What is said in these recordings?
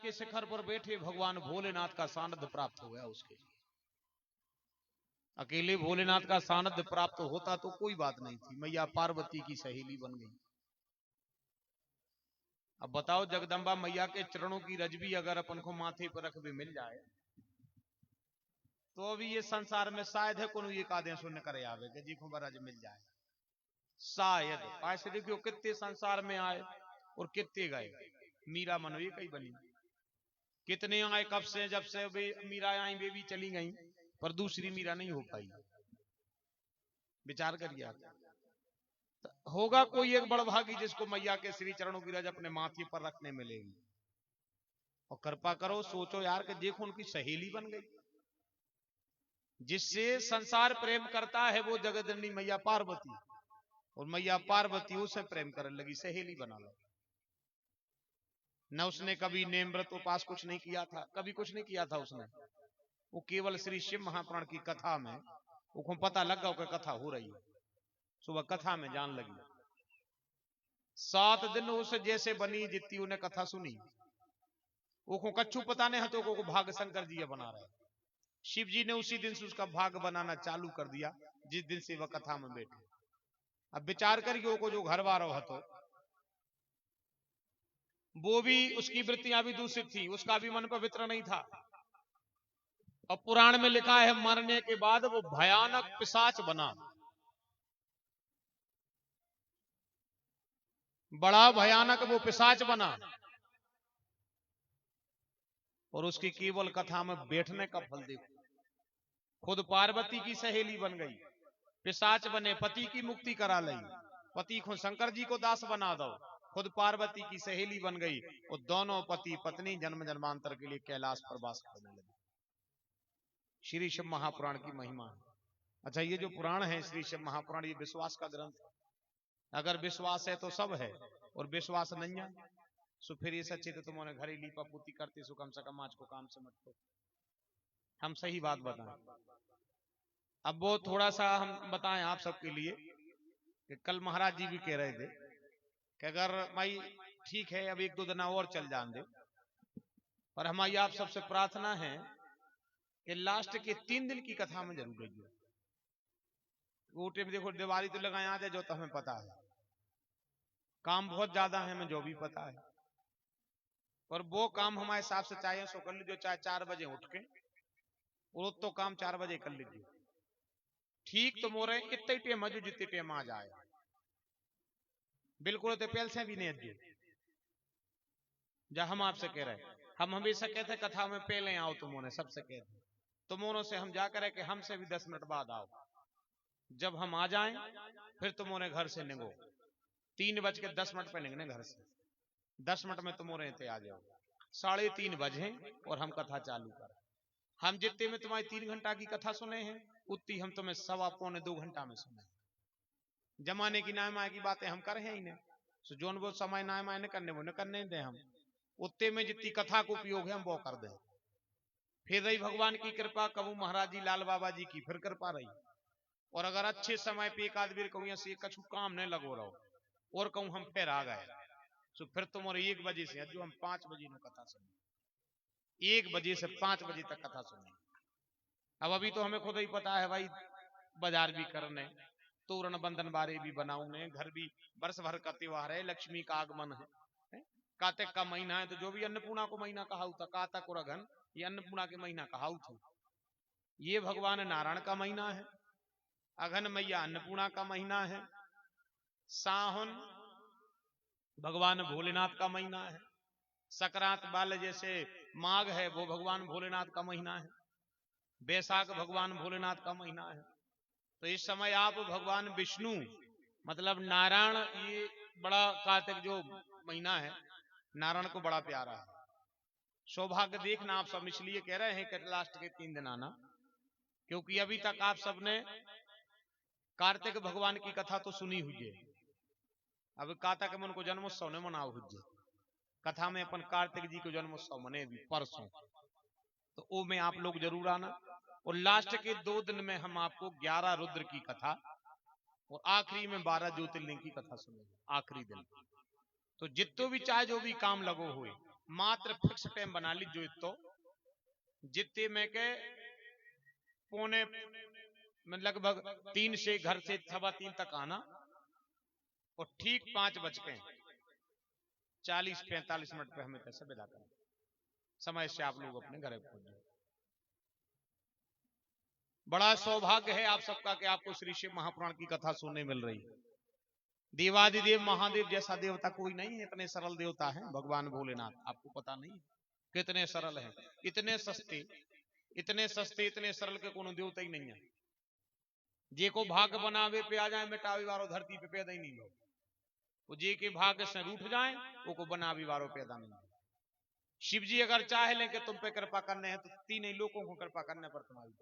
के शिखर पर बैठे भगवान भोलेनाथ का सानिध्य प्राप्त हो गया उसके। अकेले भोलेनाथ का सानिध्य प्राप्त होता तो कोई बात नहीं थी, मैया पार्वती की सहेली बन गई। अब बताओ, जगदम्बा मैया के चरणों की रज भी अगर अपन को माथे पर रख भी मिल जाए तो अभी ये संसार में शायद है कोई एक आदे सुन करे आवे कि जी को रज मिल जाए, शायद। ऐसे देखियो कितने संसार में आए और कितने गए। मीरा मनो ये कहीं बनी, कितने आए कब से, जब से मीरा आई वे भी चली गई, पर दूसरी मीरा नहीं हो पाई। विचार करिए आप, होगा कोई एक बड़भागी जिसको मैया के श्री चरणों की रज अपने माथे पर रखने मिलेगी। और कृपा करो, सोचो यार कि देखो उनकी सहेली बन गई। जिससे संसार प्रेम करता है वो जगदम्बा मैया पार्वती, और मैया पार्वती उसे प्रेम करने लगी, सहेली बना लो। न उसने कभी नेम व्रत उपास कुछ नहीं किया था, कभी कुछ नहीं किया था उसने। वो केवल श्री शिव महापुराण की कथा में उसको पता लग गया कि कथा हो रही है, सुबह कथा में जान लगी। 7 दिन उसे जैसे बनी जितनी उन्हें कथा सुनी, वो कच्चू पता नहीं हाथों को भाग शंकर जी बना रहे। शिव जी ने उसी दिन से उसका भाग बनाना चालू कर दिया जिस दिन से वह कथा में बैठे। अब विचार करिए, वो जो घर वारो हतो वो भी, उसकी वृत्तियां भी दूषित थी, उसका भी मन पवित्र नहीं था। और पुराण में लिखा है मरने के बाद वो भयानक पिशाच बना, बड़ा भयानक वो पिशाच बना। और उसकी केवल कथा में बैठने का फल देखो, खुद पार्वती की सहेली बन गई, पिशाच बने, पति की मुक्ति करा ली, पति को शंकर जी को दास बना दो, खुद पार्वती की सहेली बन गई, और दोनों पति पत्नी जन्म जन्मांतर के लिए कैलाश पर वास करने लगे। श्री शिव महापुराण की महिमा है। अच्छा, ये जो पुराण है श्री शिव महापुराण, ये विश्वास का ग्रंथ है। अगर विश्वास है तो सब है, और विश्वास नहीं है सो फिर ये सच्चे तो तुम्हारे घर ही लीपा पूती करते सो कम से कम आज को काम से मत करो। हम सही बात बताएं। अब वो थोड़ा सा हम बताएं आप सबके लिए कि कल महाराज जी भी कह रहे थे कि अगर भाई ठीक है अब 1-2 दिन और चल जान दे, पर हमारी आप सबसे प्रार्थना है कि लास्ट के 3 दिन की कथा में जरूर रहिए। वो टाइम देखो दिवाली तो लगाए आ जाए, जो तो हमें पता है काम बहुत ज्यादा है, हमें जो भी पता है, पर वो काम हमारे हिसाब से चाहे सो कर लीजिए, चाहे 4 बजे उठ के, और तो काम 4 बजे कर लीजिए, ठीक तो मोरे इतने टेम जो जितने टेम आ जाए, बिल्कुल तो पहल से भी नहीं अज्जू। जब हम आपसे कह रहे, हम हमेशा कहते कथा में पहले आओ, तुमने सबसे कहते, तुमों से हम जाकर के हमसे भी 10 मिनट बाद आओ। जब हम आ जाएं फिर तुमने घर से निगो, 3:10 पे निकले घर से, 10 मिनट में तुमने आ जाओ, 3:30 बजे और हम कथा चालू कर। हम जितने में तुम्हारी 3 घंटा की कथा सुने हैं उतनी हम तुम्हें 1.25-2 घंटा में सुने। जमाने की नाय माय की बातें हम कर हैं ही नहीं, सो जोन वो समय नाय माय न करने वो न करने दें, हम उतने में जितनी कथा को उपयोग है हम वो कर दें। फिर रही भगवान की कृपा, कहूँ महाराज जी लाल बाबा जी की फिर कृपा रही, और अगर अच्छे समय पे एक आदमी कहूँ से कछु काम नहीं लगो रहो और कहूँ हम फिर आ गए, तो फिर तुम और 1 बजे से जो हम 5 बजे में कथा सुने, 1 बजे से 5 बजे तक कथा सुने। अब अभी तो हमें खुद ही पता है भाई, बाजार भी करने, तोरण बंधन बारे भी बनाऊने, घर भी वर्ष भर का त्योहार है, लक्ष्मी का आगमन है, कार्तिक का महीना है, तो जो भी अन्नपूर्णा को महीना कहा था, कार्तिक और अघन ये अन्नपूर्णा के महीना कहा था। ये भगवान नारायण का महीना है, अघन मैया अन्नपूर्णा का महीना है, सावन भगवान भोलेनाथ का महीना है, संक्रांत वाले जैसे माघ है वो भगवान भोलेनाथ का महीना है, बैसाख भगवान भोलेनाथ का महीना है। तो इस समय आप भगवान विष्णु मतलब नारायण, ये बड़ा कार्तिक जो महीना है नारायण को बड़ा प्यारा है। सौभाग्य देखना आप सब इसलिए कह रहे हैं कि लास्ट के 3 दिन आना, क्योंकि अभी तक आप सबने कार्तिक भगवान की कथा तो सुनी हुई है। अब कार्तिक में उनको जन्मोत्सव ने मनाओ हुई कथा में, अपन कार्तिक जी को जन्मोत्सव मने भी परसों, तो वो में आप लोग जरूर आना। और लास्ट के 2 दिन में हम आपको 11 रुद्र की कथा और आखिरी में 12 ज्योतिर्लिंग की कथा सुनेंगे आखिरी दिन। तो जितो भी चाहे जो भी काम लगो हुए, मात्र फिक्स टाइम बना ली जो तो जितने में के पौने में लगभग 3 से घर से 3:15 तक आना और ठीक 5:40-45 पे हमें कैसे विदा करना, समय से आप लोग अपने घर पहुंच जाए। बड़ा सौभाग्य है आप सबका कि आपको श्री शिव महापुराण की कथा सुनने मिल रही है। देवादिदेव महादेव जैसा देवता कोई नहीं है, इतने सरल देवता है भगवान भोलेनाथ, आपको पता नहीं कितने सरल हैं, इतने सस्ते इतने सरल के कोनो देवता ही नहीं है। जे को भाग बनावे पे आ जाए मिटावे वारो धरती पे पैदा ही नहीं हो, वो जे के भाग से रूठ जाए वो को बनावे वारो पैदा नहीं हो। शिव जी अगर चाहे ले कि तुम पे कृपा करने हैं तो 3 लोगों को कृपा करने पर तुम्हारी,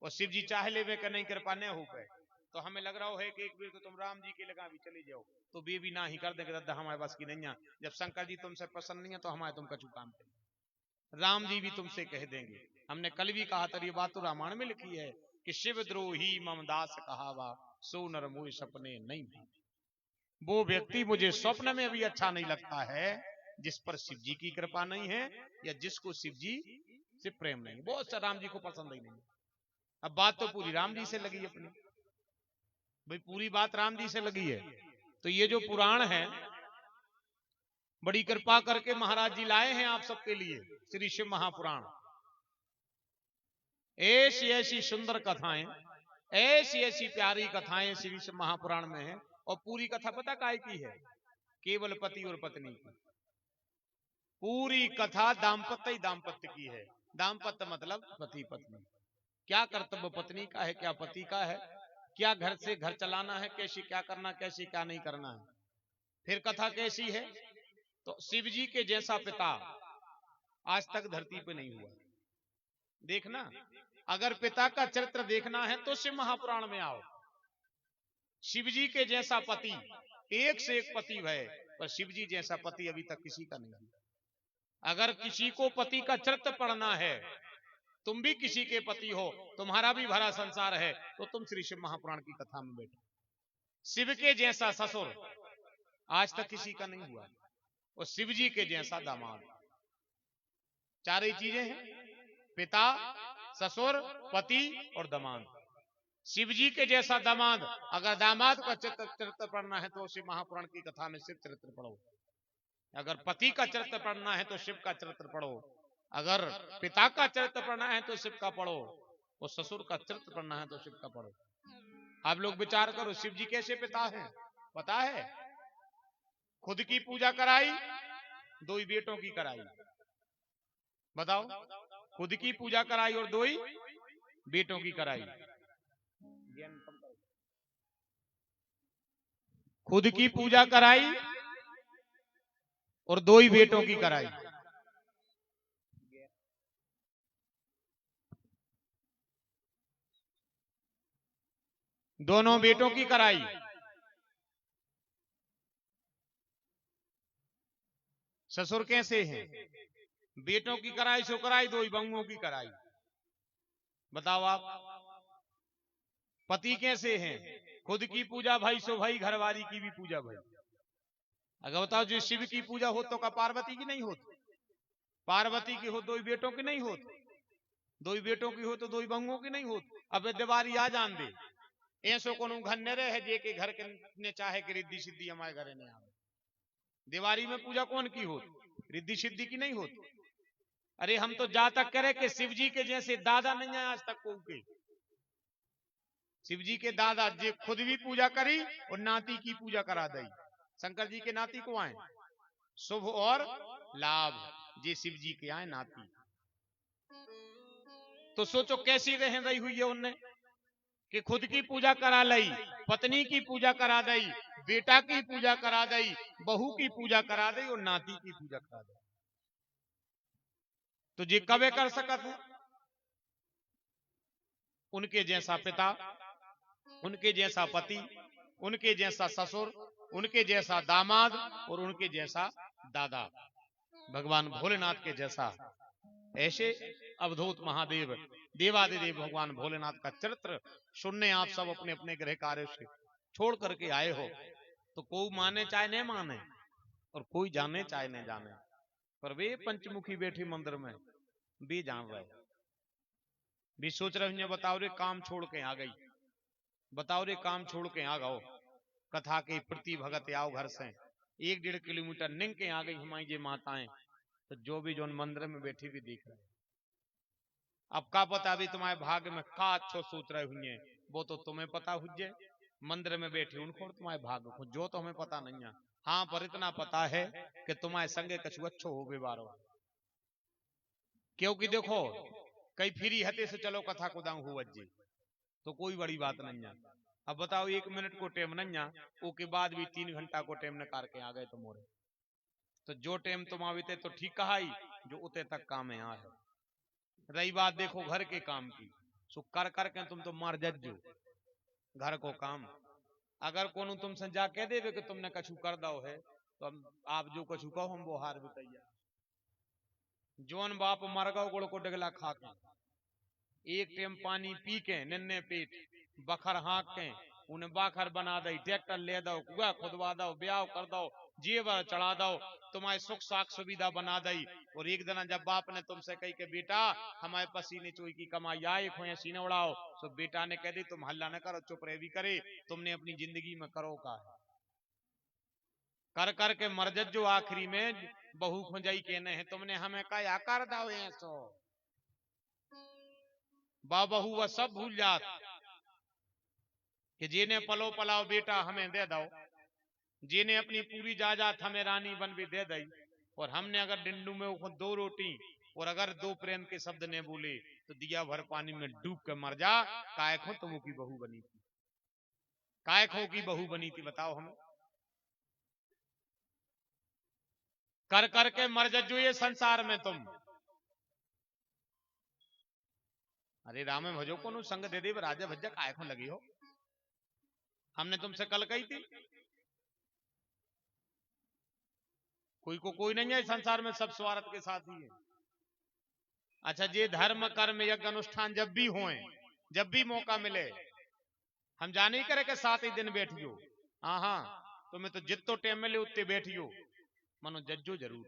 और शिव जी चाहे ले वे नहीं कृपा नहीं हो पाए तो हमें लग रहा है कि एक बार तो तुम राम जी के लगा भी चले जाओ तो वे भी ना ही कर देंगे, दादा हमारे पास की नहीं है। जब शंकर जी तुमसे पसंद नहीं है तो हमारे तुम कछु काम करें। राम जी भी तुमसे कह देंगे, हमने कल भी कहा था, ये बात तो रामायण में लिखी है कि शिव द्रोही ममदास कहावा सो नर मोह सपने नहीं भावे। वो व्यक्ति मुझे स्वप्न में भी अच्छा नहीं लगता है जिस पर शिव जी की कृपा नहीं है या जिसको शिव जी से प्रेम नहीं। बहुत सा राम जी को पसंद ही नहीं। अब बात तो पूरी राम जी से लगी अपनी, भाई पूरी बात राम जी से लगी है। तो ये जो पुराण है बड़ी कृपा करके महाराज जी लाए हैं आप सबके लिए, श्री शिव महापुराण। ऐसी ऐसी सुंदर कथाएं, ऐसी ऐसी प्यारी कथाएं श्री शिव महापुराण में है। और पूरी कथा पता काय की है? केवल पति और पत्नी की। पूरी कथा दाम्पत्य ही दाम्पत्य की है। दाम्पत्य मतलब पति पत्नी। क्या कर्तव्य पत्नी का है, क्या पति का है, क्या घर से घर चलाना है, कैसे क्या करना, कैसे क्या नहीं करना है। फिर कथा कैसी है? तो शिव जी के जैसा पिता आज तक धरती पे नहीं हुआ। देखना, अगर पिता का चरित्र देखना है तो शिव महापुराण में आओ। शिव जी के जैसा पति, एक से एक पति है, पर शिव जी जैसा पति अभी तक किसी का नहीं। अगर किसी को पति का चरित्र पढ़ना है, तुम भी किसी के पति हो, तुम्हारा भी भरा संसार है, तो तुम श्री शिव महापुराण की कथा में बैठो। शिव के जैसा ससुर आज तक किसी का नहीं हुआ, और शिव जी के जैसा दामाद। चार ही चीजें हैं, पिता, ससुर, पति और दामाद। शिव जी के जैसा दामाद, अगर दामाद का चरित्र पढ़ना है तो शिव महापुराण की कथा में शिव चरित्र पढ़ो। अगर पति का चरित्र पढ़ना है तो शिव का चरित्र पढ़ो। अगर पिता का चरित्र पढ़ना है तो शिव का पढ़ो, और ससुर का चरित्र पढ़ना है तो शिव का पढ़ो। आप लोग विचार करो, शिव जी कैसे पिता हैं पता है? खुद की पूजा कराई, 2 बेटों की कराई। बताओ, खुद की पूजा कराई और 2 बेटों की कराई। खुद की पूजा कराई और 2 बेटों की कराई। दोनों बेटों की कराई। ससुर कैसे हैं? बेटों की कराई सो कराई, 2 बहुओं की कराई। बताओ आप, पति कैसे हैं? खुद की पूजा भाई सो भाई, घरवाली की भी पूजा भाई। अगर बताओ जो शिव की पूजा हो तो का पार्वती की नहीं होती? पार्वती की हो 2 बेटों की नहीं होती? 2 बेटों की हो तो 2 बहुओं की नहीं होती? अब दिवाली आ जान दे, ऐसो कोनो घर न रहे जे के घर के ने चाहे कि रिद्धि सिद्धि हमारे घरे ने आवे। दिवाली में पूजा कौन की होती? रिद्धि सिद्धि की नहीं होती। अरे हम तो जा तक करे कि शिव जी के जैसे दादा नहीं है आज तक कोई के। शिव जी के दादा जी खुद भी पूजा करी और नाती की पूजा करा दी। शंकर जी के नाती को आए शुभ और लाभ, जे शिव जी के आए नाती। तो सोचो कैसी रह रही हुई है उनने कि खुद की पूजा करा ली, पत्नी की पूजा करा दी, बेटा की पूजा करा दी, बहू की पूजा करा दी और नाती की पूजा करा दी। तो जी कबे कर सकत है? उनके जैसा पिता, उनके जैसा पति, उनके जैसा ससुर, उनके जैसा दामाद और उनके जैसा दादा, भगवान भोलेनाथ के जैसा। ऐसे अवधूत महादेव देवादिदेव भगवान भोलेनाथ का चरित्र सुनने आप सब अपने अपने गृह कार्य से छोड़ करके आए हो। तो कोई माने चाहे नहीं माने और कोई जाने चाहे नहीं जाने, पर वे पंचमुखी बैठी मंदिर में भी जान रहे, भी सोच रहे हैं बताओ रे काम छोड़ के आ गई, बताओ रे काम छोड़ के आ गओ, कथा के प्रति भगत आओ घर से 1-1.5 किलोमीटर निंग के आ गई हमारी ये माताएं, तो जो भी जो मंदिर में बैठी भी दिख रहे। अब का पता भी तुम्हारे भाग्य में का अच्छो सोच रहे हुए, वो तो तुम्हें पता हुए, मंदिर में बैठी उनको तुम्हारे भाग्य को जो तो हमें पता नहीं है। हाँ पर इतना पता है कि तुम्हारे संगे कछु अच्छो हो बेबारो, क्योंकि देखो कई फिरी हते से चलो कथा को दाऊ हुआ जी तो कोई बड़ी बात नहीं है। अब बताओ 1 मिनट को टाइम नहीं है, उसके बाद भी 3 घंटा को टाइम निकाल के आ गए तुम मोरे, तो जो टाइम तुम आते तो ठीक कहा ही, जो उते तक काम है यहाँ है। रही बात देखो घर के काम की, सो कर करके तुम तो मर जज्जो घर को काम। अगर कोनो तुमसे जा कह देवे कि तुमने कछु कर दो है, तो आप जो कछु कहो हम वो हार भी तैयार। जोन बाप मर गो गुड़ को डगला खा के, एक टाइम पानी पी के निन्ने पेट बखर हाँक के उन्हें बाखर बना दई, ट्रैक्टर ले दो, कुआ खुदवा दो, ब्याह कर दो, जेवर चढ़ा दो, तुम्हारे सुख साख सुविधा बना दई। और एक दिन जब बाप ने तुमसे कही के बेटा हमारे पसीने चोई की कमाई आए खोए सीने उड़ाओ, तो बेटा ने कह दी तुम हल्ला न करो, चुप रह भी करे, तुमने अपनी जिंदगी में करो का कर करके मरजत जो आखिरी में बहू खुंजाई कहने हैं तुमने हमें क्या कर दो ऐसो, बहू वह सब भूल जात कि जिन्हें पलो पलाओ बेटा हमें दे दो, जिन्हें अपनी पूरी जायदाद हमें रानी बन भी दे दी, और हमने अगर डिंडू में वो 2 रोटी और अगर 2 प्रेम के शब्द ने बोले तो दिया भर पानी में डूब के मर जा, काय खो तुम की बहू बनी थी, काय खो की बहू बनी थी बताओ हमें। कर करके मर जो ये संसार में तुम, अरे राम भजो को संग दे दे राजा भज्जा काय खो लगी हो, हमने तुमसे कल कही थी। कोई को कोई नहीं है संसार में, सब स्वार्थ के साथ ही है। अच्छा ये धर्म कर्म यज्ञ अनुष्ठान जब भी होए, जब भी मौका मिले, हम जाने करे के 7 ही दिन बैठियो, हाँ तुम्हें तो जितो टाइम मिले उतने बैठियो, मनो जज्जो जरूर,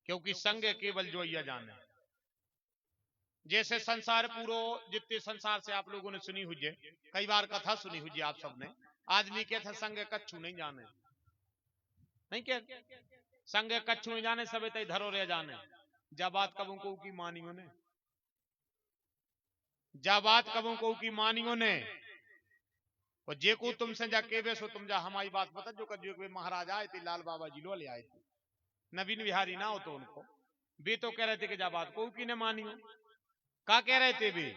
क्योंकि संग केवल जो यह जाने। जैसे संसार पूरो जितने संसार से आप लोगों ने सुनी हुई है, कई बार कथा सुनी हुई है आप सबने, आदमी कहते संग कच्छू नहीं जाने, नहीं क्या संग कच्छू नहीं जाने, सब तय धरो रह जाने। जा बात कबू को की मानियो ने, जा बात कबू को की मानियो ने, और जे को तुमसे जा केवे सो तुम जा हमारी बात बता जो कर, जो महाराज आए थे लाल बाबा जी लो ले आए थे, नवीन बिहारी ना हो तो उनको वे तो कह रहे थे कि जा बात को की ने मानियो, का कह रहे थे वे,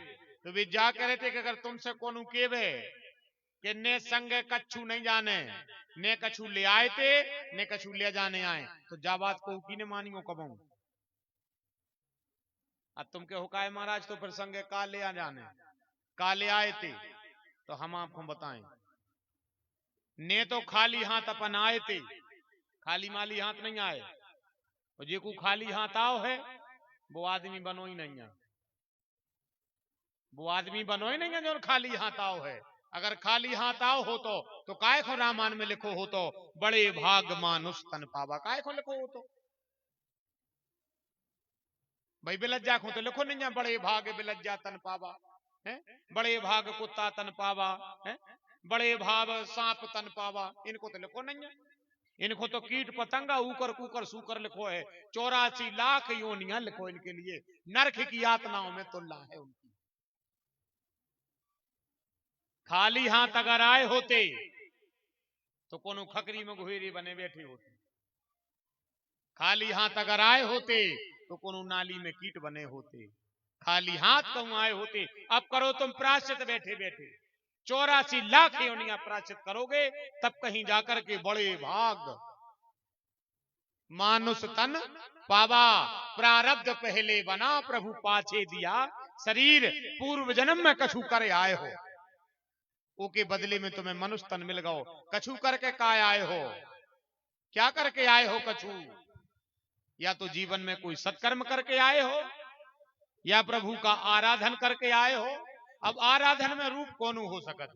तो वे जा कह रहे थे कि अगर तुमसे कोनु केवे कि ने संग कच्छू नहीं जाने, ने कछु ले आए थे ने कछु ले जाने आए, तो जा बात को की ने मानियो कबू। अब तुम के हुकाय महाराज तो फिर संग का ले आ जाने, का ले आए थे, तो हम आपको बताएं ने तो खाली हाथ अपन आए थे, खाली माली हाथ नहीं आए, और जे को खाली हाथ आओ है वो आदमी बनो ही नहीं है, वो आदमी बनो ही नहीं है जो खाली हाथ आओ है। अगर खाली हाथ आओ हो तो काय को रामायण में लिखो हो तो बड़े भाग मानुष तन पावा, काय को लिखो हो तो भाई बिलज्जा को तो लिखो नहीं है बड़े भाग बिलज्जा तन पावा है, बड़े भाग कुत्ता तन पावा है, बड़े भाव सांप तन पावा, इनको तो लिखो नहीं है, इनको तो कीट पतंगा ऊकर कुकर सूकर लिखो है, 84 लाख योनियां लिखो इनके लिए, नरक की यातनाओं में तुलना है उनकी। खाली हाथ अगर आए होते तो कोनो खकरी में घुएरी बने बैठे होते, खाली हाथ अगर आए होते तो कोनो नाली में कीट बने होते, खाली हाथ कहूं आए होते। अब करो तुम प्राश्चित बैठे बैठे, 84 लाख योनियां प्राश्चित करोगे तब कहीं जाकर के बड़े भाग मानुष तन पावा, प्रारब्ध पहले बना प्रभु पाछे दिया शरीर, पूर्व जन्म में कछु करे आए हो, ओके बदले में तुम्हें मनुष्य तन मिल गओ, कछु करके काय आए हो, क्या करके आए हो कछु, या तो जीवन में कोई सत्कर्म करके आए हो या प्रभु का आराधन करके आए हो। अब आराधन में रूप कौन हो सकत,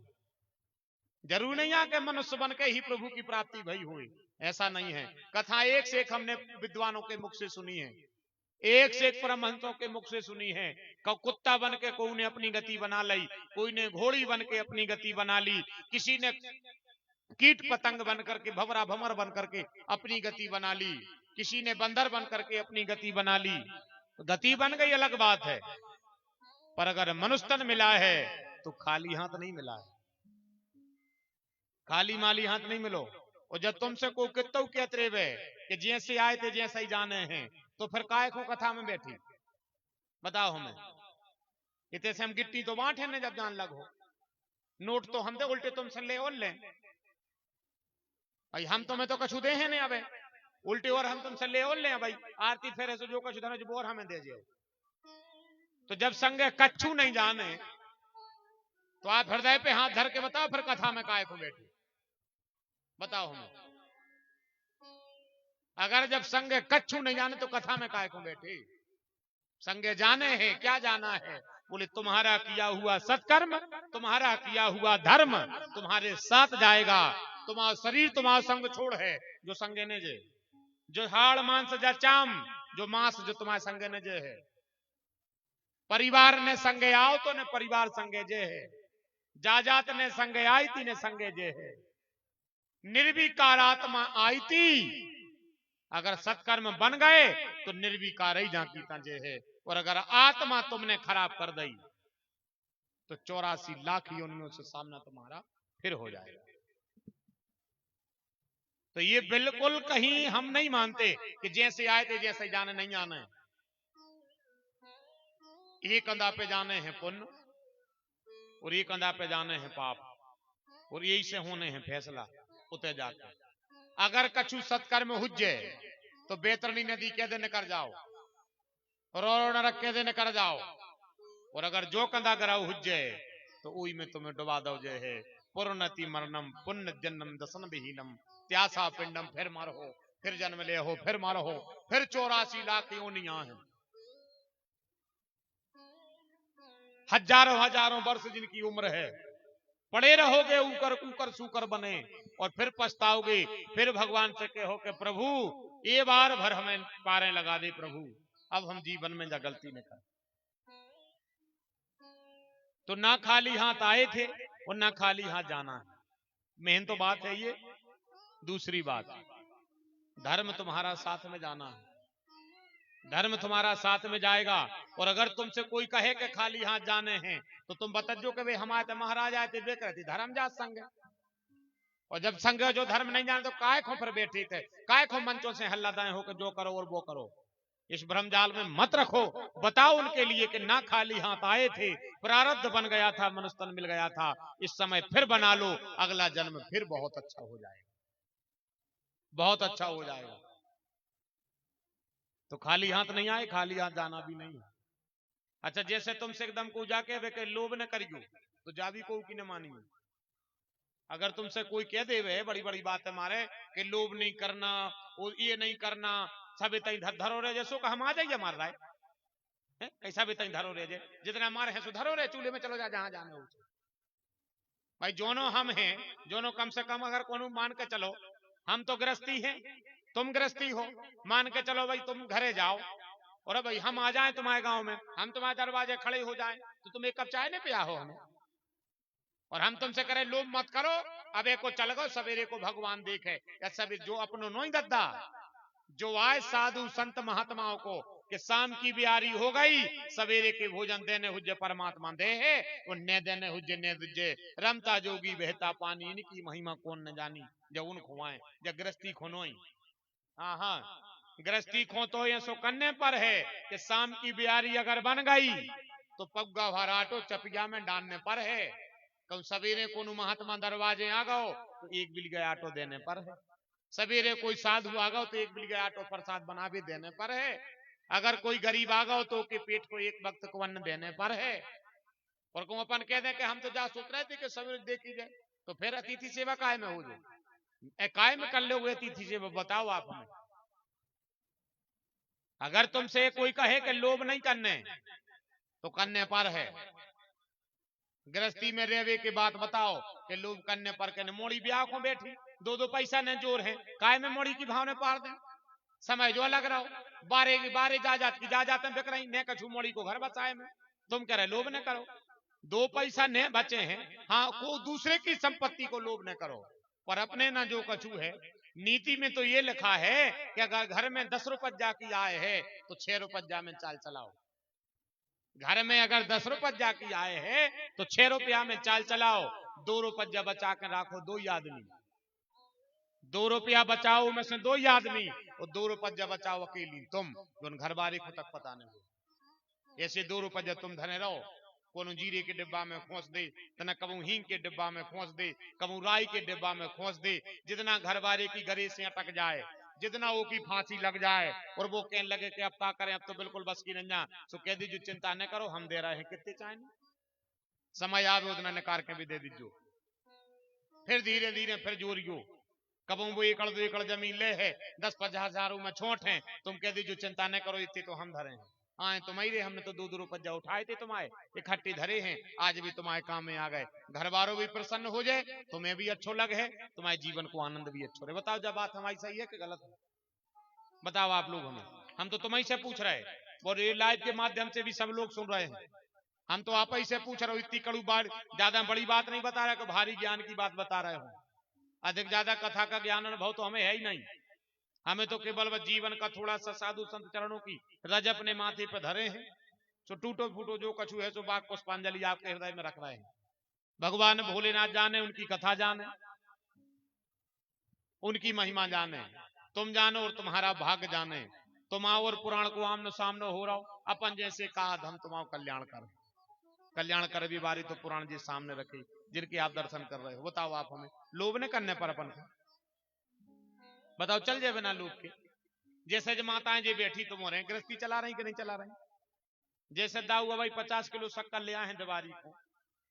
जरूर नहीं आ के मनुष्य बन के ही प्रभु की प्राप्ति भई हुई, ऐसा नहीं है। कथा एक से एक हमने विद्वानों के मुख से सुनी है, एक से एक परमहंसों के मुख से सुनी है। कुत्ता बन के कोई ने अपनी गति बना ली, कोई ने घोड़ी बन के अपनी गति बना ली, किसी ने कीट पतंग बन करके, भवरा भमर बन करके अपनी गति बना ली, किसी ने बंदर बन करके अपनी गति बना ली। गति बन गई अलग बात है, पर अगर मनुष्य तन मिला है तो खाली हाथ नहीं मिला है, खाली माली हाथ नहीं मिलो। और जब तुमसे कोई कितो के त्रेव है कि जैसे आए थे जैसे ही जाने हैं, तो फिर काय को कथा में बैठी? बताओ हमें। इतने से हम गिट्टी तो बांटे ने जब जान लगो, नोट तो हम दे उल्टे तुमसे ले और ले भाई, हम तुम्हें तो कछु दे हैं नहीं, अबे उल्टे और हम तुमसे ले और ले भाई, आरती फेरे से जो कछु धनो जो बोर हमें दे दियो। तो जब संगे कच्छू नहीं जाने तो आप हृदय पे हाथ धर के बताओ फिर कथा में काय को बैठी? बताओ हमें। अगर जब संगे कच्छू नहीं जाने तो कथा में काय को बैठी? संगे जाने हैं, क्या जाना है? बोले तुम्हारा किया हुआ सत्कर्म, तुम्हारा किया हुआ धर्म तुम्हारे साथ जाएगा। तुम्हारा शरीर तुम्हारा संग छोड़ है जो संगे ने जे, जो हाड़ मांस जा चाम, जो मांस जो तुम्हारे संगे ने जे है। परिवार ने संगे आओ तो ने परिवार संगे जे है, जाजात ने संगे आई थी ने संगे जे है। निर्विकार आत्मा आई थी, अगर सत्कर्म बन गए तो निर्विकार ही जाती तंजे है। और अगर आत्मा तुमने खराब कर दी तो 84 लाख योनियों से सामना तुम्हारा फिर हो जाएगा। तो ये बिल्कुल कहीं हम नहीं मानते कि जैसे आए थे जैसे जाने नहीं आना है। एक कंधा पे जाने हैं पुण्य और एक कंधा पे जाने हैं पाप, और यही से होने हैं फैसला उते जाकर। अगर कछु सत्कर्म हुज्जे तो बेतरनी नदी के दिन कर जाओ, रोरो नरक के दिन कर जाओ। और अगर जो कंधा कराओ हुज्जे तो उई में तुम्हें डुबा दो जे है। पुरनति मरणम पुण्य जन्म दसन विहीनम, त्यासा पिंडम फिर मरो, फिर जन्म ले हो, फिर मरो, फिर 84 लाख योनियां हैं। हजारों हजारों वर्ष जिनकी उम्र है, पड़े रहोगे ऊकर ऊकर सूकर बने, और फिर पछताओगे। फिर भगवान से कहो कि प्रभु ये बार भर हमें पारे लगा दे प्रभु, अब हम जीवन में जा गलती न कर। तो ना खाली हाथ आए थे और ना खाली हाथ जाना है। मेन तो बात है ये। दूसरी बात, धर्म तुम्हारा साथ में जाना है, धर्म तुम्हारा साथ में जाएगा। और अगर तुमसे कोई कहे कि खाली हाथ जाने हैं तो तुम बतजो कि वे हमारे महाराज आए थे वे कहती धर्म जा संग। और जब संग जो धर्म नहीं जाने तो काय खो फिर बैठे थे, काय खो मंचों से हल्ला दाएं हो कि जो करो और वो करो। इस भ्रमजाल में मत रखो। बताओ उनके लिए कि ना खाली हाथ आए थे, प्रारब्ध बन गया था, मनुष्य तन मिल गया था, इस समय फिर बना लो, अगला जन्म फिर बहुत अच्छा हो जाएगा, बहुत अच्छा हो जाएगा। तो खाली हाथ नहीं आए, खाली हाथ जाना भी नहीं है। अच्छा, जैसे तुमसे एकदम को जाके वे लोभ न करियो तो जावी को की न मानियो। अगर तुमसे कोई कह दे वे बड़ी बड़ी बात है मारे कि लोभ नहीं करना और ये नहीं करना, सब तई धरो रहे जैसो का हम आ जाइए मार रहा है, कैसा भी तई धरो रहे जे, जितना मारे हैं सो धरो रहे, चूल्हे में चलो जा जहां जाने हो। भाई जोनो हम हैं, जोनो कम से कम अगर कोनो मान के चलो, हम तो गृहस्थी हैं, तुम गृहस्थी हो, मान के चलो भाई तुम घरे जाओ और भाई हम आ जाएं तुम्हारे गांव में, हम तुम्हारे दरवाजे खड़े हो जाएं तो तुम एक कप चाय नहीं पिया हो हमें, और हम तुमसे करें लोभ मत करो, अब एक को चल गो सवेरे को भगवान देखे। या सब जो अपनो नोई दद्दा जो आए साधु संत महात्माओं को कि शाम की बियारी हो गई, सवेरे के भोजन देने हुज्जे परमात्मा दे है, उन्ने देने हुज्जे ने दुज्जे, रमता जोगी बहता पानी, इनकी महिमा कौन न जानी, जब उन खुआए जब गृहस्थी खुनोई। हाँ हाँ, गृहस्थी खो तो ये सो करने पर है कि शाम की बियारी अगर बन गई तो पग्गा भर आटो चपिया में डालने पर है। कल सवेरे को महात्मा दरवाजे आ गओ तो एक बिल गए आटो देने पर है, सवेरे कोई साधु आ गओ तो एक बिल गए आटो प्रसाद बना भी देने पर है, अगर कोई गरीब आ गओ तो के पेट को एक वक्त को अन्न देने पर है। और को अपन कह दें कि हम तो जा सोच रहे थे कि सवेरे देखी जाए, तो फिर अतिथि सेवा काय में हो जाए, काय में कर लो अतिथि सेवा? बताओ आप हमें। अगर तुमसे कोई कहे कि लोभ नहीं करने तो करने पर है, गृहस्थी में रहवे की बात बताओ कि लोभ करने पर के मोड़ी ब्याह को बैठी दो दो पैसा ने जोर है, काय में मोड़ी की भाव ने पार दे, समय जो अलग रहो, बारे बारे जा जाते बिक रही ने कछू मोड़ी को घर बचाए में, तुम कह रहे लोभ न करो, दो पैसा ने बचे हैं, हाँ को दूसरे की संपत्ति को लोभ न करो, पर अपने ना जो कछू है। नीति में तो ये लिखा है कि अगर घर में 10 रुपया की आय है तो 6 रुपया में चाल चलाओ, घर में अगर 10 रुपया की आय है तो 6 रुपया में चाल चलाओ, 2 रुपया बचा कर रखो, 2 ही आदमी, 2 रुपया बचाओ में से 2 ही आदमी, और 2 रुपया बचाओ अकेली तुम, जो घर बारी को तक पता नहीं हो। ऐसे 2 रुपया तुम धने रहो, कोनो जीरे के डिब्बा में खोस दे, तना कबू हींग के डिब्बा में खोस दे, कबू राई के डिब्बा में खोस दे, जितना घर बारे की गरे से अटक जाए, जितना वो की फांसी लग जाए, और वो कहने लगे कि अब क्या करें, अब तो बिल्कुल बस की नहीं, सो कह दीजिए चिंता न करो, हम दे रहे हैं, कितने चाहे समय आवे उतना निकाल के भी दे दीजिए। फिर धीरे धीरे फिर जोरियो, कबू वो 1 2 एकड़ जमीन ले है, 10-50 हजारों में छोट है, तुम कह दीजिए चिंता न करो, इतने तो हम धरे हैं, आए तुम्हारे, हमने तो 2 रुपया उठाए थे तुम्हारे, इकट्ठे धरे हैं, आज भी तुम्हारे काम में आ गए, घर बारों भी प्रसन्न हो जाए, तुम्हें भी अच्छो लगे है, तुम्हारे जीवन को आनंद भी अच्छो रहे। बताओ जब बात हमारी सही है कि गलत है, बताओ आप लोग हमें, हम तो तुम्हें से पूछ रहे हैं, और ये लाइव के माध्यम से भी सब लोग सुन रहे हैं, हम तो आप ही से पूछ रहे हो, इतनी कड़ू बात, ज्यादा बड़ी बात नहीं बता रहे, भारी ज्ञान की बात बता रहे हो, अधिक ज्यादा कथा का ज्ञान अनुभव तो हमें है ही नहीं, हमें तो केवल जीवन का थोड़ा सा साधु संत चरणों की रज अपने माथे पर धरे हैं, सो टूटो फूटो जो कछु है सो बाग पुष्पांजलि आपके हृदय में रख रहे हैं। भगवान भोलेनाथ जाने, उनकी कथा जाने, उनकी महिमा जाने, तुम जानो और तुम्हारा भाग्य जाने, तुम आओ और पुराण को आमने सामने हो रहा हो, अपन जैसे कहा हम तुम्हारा कल्याण कर भी बारी तो पुराण जी सामने रखे, जिनके आप दर्शन कर रहे हो। बताओ आप हमें लोभ ने करने पर अपन को बताओ चल जाए बिना लोभ के, जैसे जो माताएं जी बैठी तुम हो रहे गृहस्थी चला रही कि नहीं चला रही, जैसे दाऊ भाई 50 किलो शक्कर ले आए हैं दिवाली को,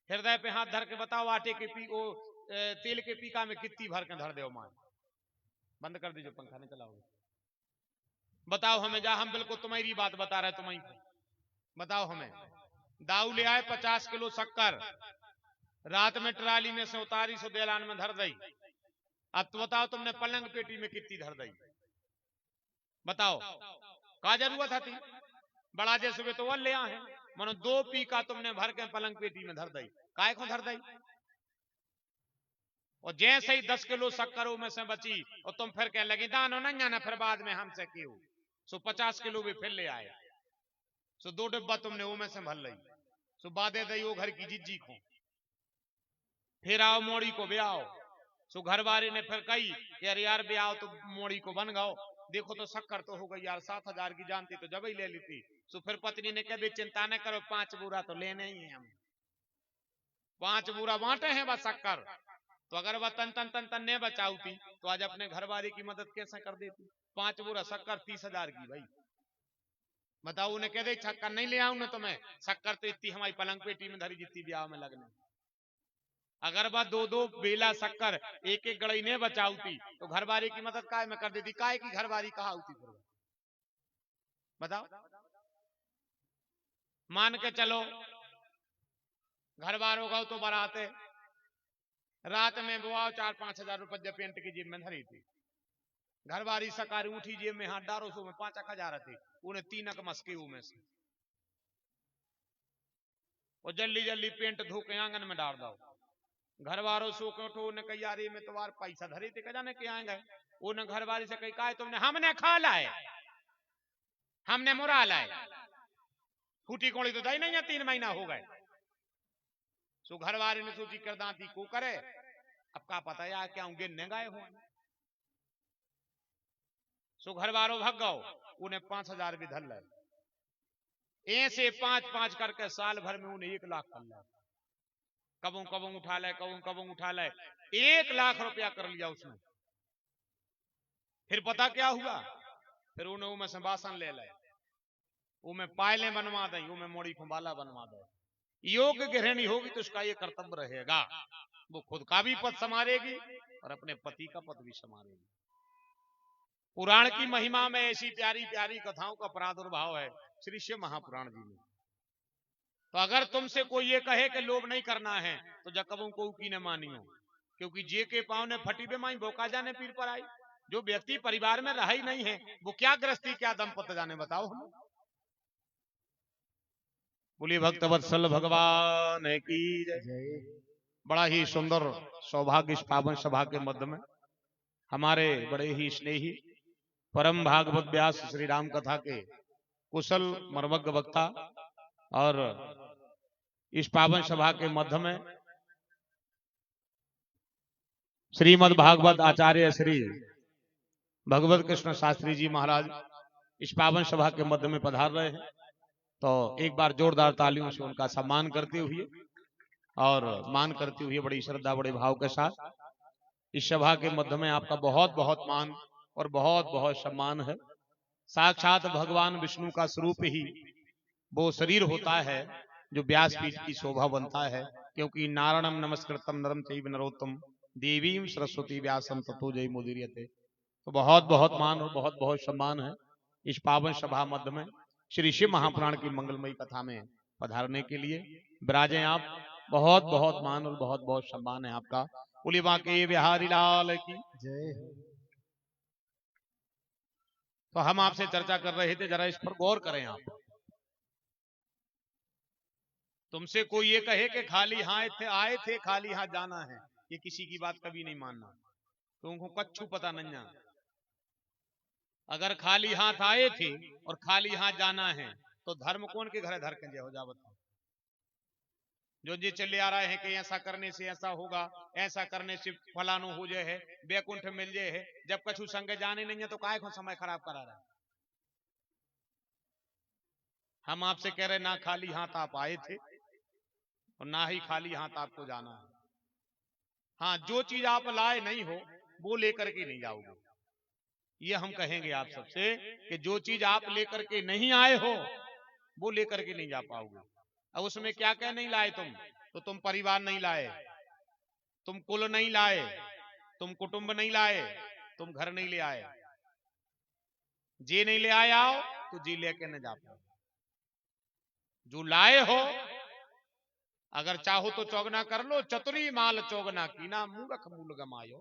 हृदय पे हाथ धर के बताओ आटे के पी वो तेल के पीका में कितनी भर के धर दो मां, बंद कर दीजिए पंखा नहीं चलाओगे, बताओ हमें, जा हम बिल्कुल तुम्हारी बात बता रहे तुम्हें, बताओ हमें, दाऊ ले आए 50 किलो शक्कर, रात में ट्राली में से उतारी सो देलान में धर दी, अब तो बताओ तुमने पलंग पेटी में कितनी धर दी, बताओ का जरूरत थी, बड़ा जैसे तो वो ले आए मनो 2 पीका तुमने भर के पलंग पेटी में धर दी, काय को धर दी, और जैसे ही 10 किलो शक्करों में से बची और तुम फिर कहने लगी दानो नहीं जाना, फिर बाद में हमसे क्यों, सो 50 किलो भी फिर ले आए, सो 2 डिब्बा तुमने वो में से भर ली, सो बादे दई वो घर की जिज्जी को, फिर आओ मोड़ी को ब्याओ, सो घर वाले ने फिर कही कि अरे यार ब्याओ तो मोड़ी को बन गओ, देखो तो शक्कर तो हो गई यार, 7,000 की जानती तो जब ही ले ली थी, सो फिर पत्नी ने कहा चिंता न करो, 5 बूरा तो लेने ही है, हम 5 बूरा बांटे हैं बस शक्कर, तो अगर वह तन तन तन तन ने बचाऊ थी तो आज अपने घर वाले की मदद कैसे कर देती, 5 बूरा शक्कर 30,000 की भाई, बताओ उन्हें कह दे शक्कर नहीं ले आऊं ना, तो मैं शक्कर तो इतनी हमारी पलंग पेटी में धरी जितनी ब्याह में लगने, अगर वह 2-2 बेला शक्कर 1-1 गड़ई ने बचाऊ थी तो घर वाले की मदद काय में कर देती, काय की घर वाली कहा होती, फिर बताओ, मान के चलो घर वालों का तो बराते रात में बुआओ 4-5 हजार रुपये पेंट की जेब में धरी थी, घर वाली सकार उठी जेब में हाथ डारो, सो में 5 हजार थे, उन्हें 3 मस्के में से, और जल्दी जल्दी पेंट धो के आंगन में डाल दो, घर वालों सो के उठो, ने कही यार में तो पैसा धरे थे, जाने के आएंगे, उन्हें घर वाली से कही काय तुमने, हमने खा लाए, हमने मुरा लाए, फूटी कोड़ी तो दही नहीं है, 3 महीना हो गए, सो घर वाले ने सोची कर दांती को करे, अब का पता यार क्या गिनने गए हो, सो घर वालों भग गओ, उन्हें 5,000 भी धर लाए, ऐसे 5-5 करके साल भर में उन्हें 1 लाख कर लाए, कबों कबों उठा ले, कबों उठा ले, 1 लाख रुपया कर लिया उसने, फिर पता क्या हुआ, फिर उन्हें उमें से बासन ले लाए, उमें पायले बनवा दें, उमें मोड़ी फुंबाला बनवा दे, योग्य गृहिणी होगी तो उसका ये कर्तव्य रहेगा, वो खुद का भी पद संभालेगी और अपने पति का पद भी संभालेगी। पुराण की महिमा में ऐसी प्यारी प्यारी कथाओं का प्रादुर्भाव है श्री शिव महापुराण जी में। तो अगर तुमसे कोई ये कहे कि लोभ नहीं करना है तो जकबों को की न मानियो, क्योंकि जे के पाँव ने फटी बे माई बोका जाने पीर पर आई। जो व्यक्ति परिवार में रहा ही नहीं है वो क्या गृहस्थी क्या दंपत्ति जाने, बताओ हम। बोलिए भक्त वत्सल भगवान की जय। बड़ा ही सुंदर सौभाग्य इस पावन सभा के मध्य में हमारे बड़े ही स्नेही परम भागवत व्यास श्री राम कथा के कुशल मर्मज्ञ वक्ता और इस पावन सभा के मध्य में श्रीमद् भागवत आचार्य श्री भगवत कृष्ण शास्त्री जी महाराज इस पावन सभा के मध्य में पधार रहे हैं। तो एक बार जोरदार तालियों से उनका सम्मान करते हुए और मान करते हुए बड़ी श्रद्धा बड़े भाव के साथ इस सभा के मध्य में आपका बहुत बहुत मान और बहुत बहुत सम्मान है। साक्षात भगवान विष्णु का स्वरूप ही वो शरीर होता है जो व्यासपीठ की शोभा बनता है, क्योंकि नारायणम नमस्कृतम नरम चैव नरोत्तम देवीं सरस्वती व्यासम ततो जयमुदीरयते। तो बहुत बहुत मान और बहुत बहुत सम्मान है इस पावन सभा मध्य में श्री शिव महापुराण की मंगलमयी कथा में पधारने के लिए विराजे आप। बहुत बहुत मान और बहुत बहुत सम्मान है आपका। बोलिए बांके बिहारी लाल की जय। तो हम आपसे चर्चा कर रहे थे, जरा इस पर गौर करें आप। तुमसे कोई ये कहे कि खाली हाथ आए थे खाली हाथ जाना है, ये किसी की बात कभी नहीं मानना। तुमको कच्छु पता नहीं। अगर खाली हाथ आए थे और खाली हाथ जाना है तो धर्म कौन के घर धर के हो जा, बताओ। जो जी चले आ रहे हैं कि ऐसा करने से ऐसा होगा, ऐसा करने से फलानो हो जाए है, बैकुंठ मिल जाए है, जब कछु संग जाने नहीं है तो काहे को समय खराब करा रहा है। हम आपसे कह रहे ना खाली हाथ आप आए थे और ना ही खाली हाथ आपको जाना है। हाँ, जो चीज आप लाए नहीं हो वो लेकर के नहीं जाओगे। ये हम कहेंगे आप सबसे कि जो चीज आप लेकर के नहीं आए हो वो लेकर के नहीं जा पाओगे। अब उसमें क्या क्या नहीं लाए तुम? तो तुम परिवार नहीं लाए, तुम कुल नहीं लाए, तुम कुटुंब नहीं लाए, तुम घर नहीं ले आए। जे नहीं ले आए आओ तो जी लेके न जा पाओ। जो लाए हो अगर चाहो तो चौगना कर लो, चतुरी माल चौगना की ना मूर्ख मूल गमायो,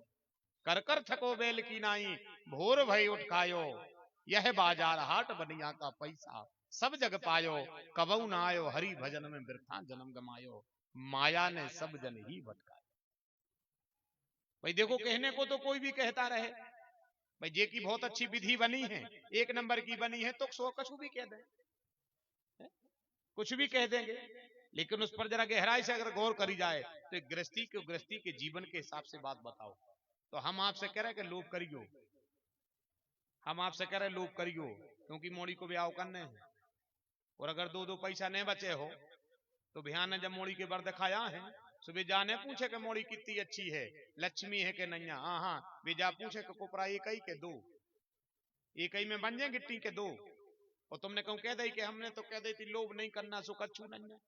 कर कर थको बेल की नाई भोर भई उठ खायो, यह बाजार हाट बनिया का पैसा सब जग पायो, कबऊ ना आयो हरि भजन में वृथा जन्म गमायो, माया ने सब जन ही भटकायो। भाई देखो, कहने को तो कोई भी कहता रहे भाई जे की बहुत अच्छी विधि बनी है, एक नंबर की बनी है, तो सो कछु भी कह दें, कुछ भी कह देंगे, लेकिन उस पर जरा गहराई से अगर गौर करी जाए तो एक गृहस्थी के जीवन के हिसाब से बात बताओ। तो हम आपसे कह रहे हैं कि लोभ करियो, हम आपसे कह रहे हैं लोभ करियो, क्योंकि मोड़ी को ब्याह करने हैं और अगर दो दो पैसा नहीं बचे हो तो बिहान ने जब मोड़ी के बर दिखाया है सुबह जाने पूछे कि मोड़ी कितनी अच्छी है, लक्ष्मी है कि नहीं। हाँ हाँ, वे जा पूछे कि कोपरा एक ही के दो, एक ही में बन जाए गिट्टी के दो, और तुमने कहूं कह दी कि हमने तो कह दी थी लोभ नहीं करना सो कच्छू नहीं है।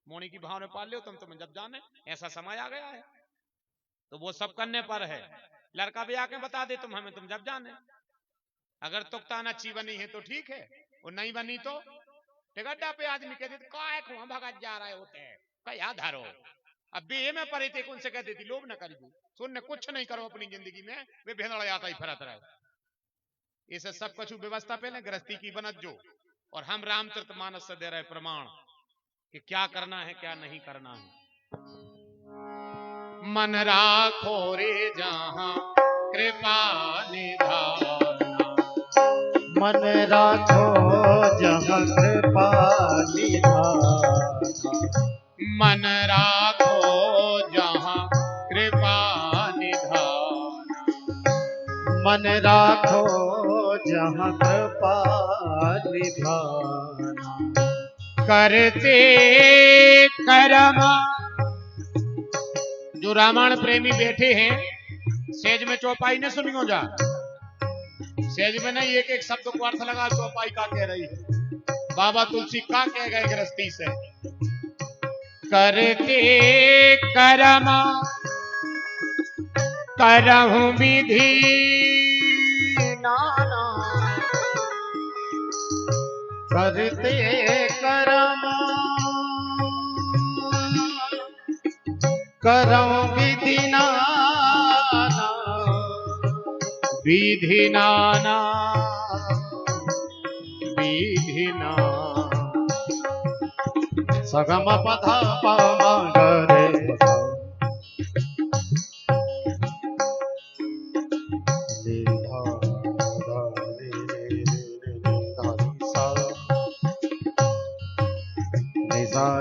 मोड़ी की भाव ने पाल लो तुम जब जाने ऐसा समय आ गया है तो वो सब करने पर है। लड़का भी आके बता दे तुम हमें, तुम जब जाने। अगर तुकतान अच्छी बनी है तो ठीक है, और नहीं बनी तो टिकट्टा पे आदमी कहते काय को भगत जा रहे होते हैं क्या धरो। अब बे में पड़े थे उनसे कहते थी लोभ न करिए, सुनने कुछ नहीं करो अपनी जिंदगी में, वे भेड़ जाता ही फरत रहे। इसे सब कुछ व्यवस्था पहले गृहस्थी की बनत जो, और हम रामचरितमानस से दे रहे प्रमाण कि क्या करना है क्या नहीं करना है। मन राखो रे जहां कृपा निधाना, मन राखो जहां कृपा निधाना, मन राखो जहां कृपा निधाना, मन राखो जहां कृपा निधाना, करते कर्म। जो रामायण प्रेमी बैठे हैं सेज में चौपाई ने सुनियो जा, सेज में नहीं एक एक शब्द को अर्थ लगा चौपाई का कह रही है। बाबा तुलसी का कह गए गृहस्थी से, करते कर्म करहु विधि नाना, करते कर्म करम विधि नाना, विधि नाना विधि ना सगम पध पमगरे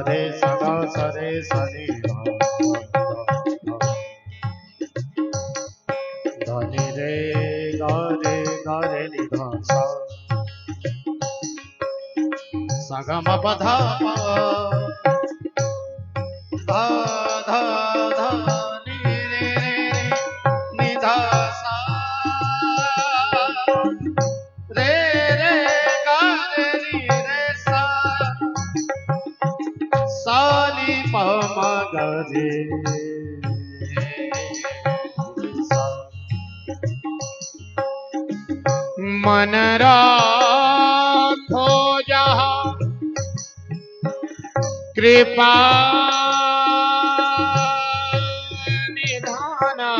रे सदा सरे सनि धनि रे गा रे निधा सा सगम पध धा धा धा नि रे निधा सा रे रे गा रे नि रे सा सानी पमगरे मन राखो जहाँ कृपा निधाना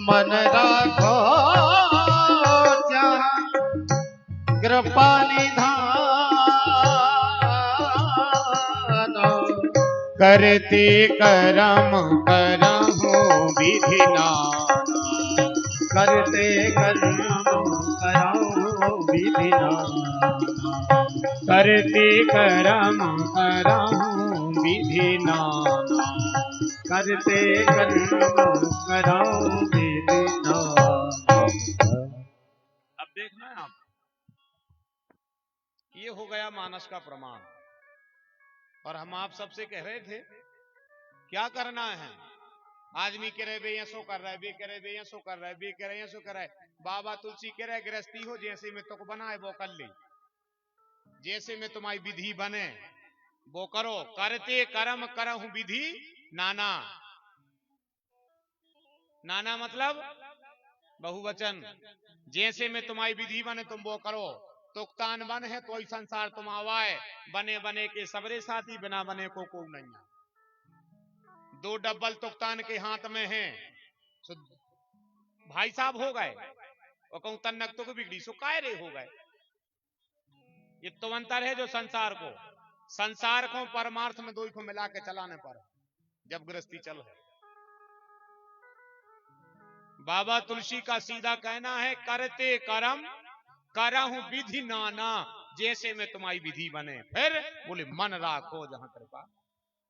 मन राखो जहाँ कृपा निधाना करते करम करहु विधि नाना करते करम करहु विधि नाना करते करम करहु विधि नाना करते करम करहु विधि नाना। अब देखना है आप, ये हो गया मानस का प्रमाण। और हम आप सबसे कह रहे थे क्या करना है। आदमी कह रहे बे सो कर रहा है, बे कह रहे बे सो कर रहा है, बे कह रहे सो कर रहा है। बाबा तुलसी कह रहे गृहस्थी हो जैसे में तुक बनाए वो कर ले, जैसे में तुम्हारी विधि बने वो करो। करते कर्म करहु विधि नाना, नाना मतलब बहुवचन। जैसे में तुम्हारी विधि बने तुम वो करो। तुक्तान बन है तो ही संसार तुम आवाए, बने बने के सबरे साथी, बिना बने को नहीं। दो डब्बल तुक्तान के हाथ में है, तो भाई साहब हो गए और कहूं तन्नक तो बिगड़ी सो कायरे हो गए। ये तो अंतर है जो संसार को परमार्थ में दो को मिला के चलाने पर जब गृहस्थी चल है। बाबा तुलसी का सीधा कहना है करते कर्म करहु विधि नाना, जैसे में तुम्हारी विधि बने। फिर बोले मन राखो जहां कृपा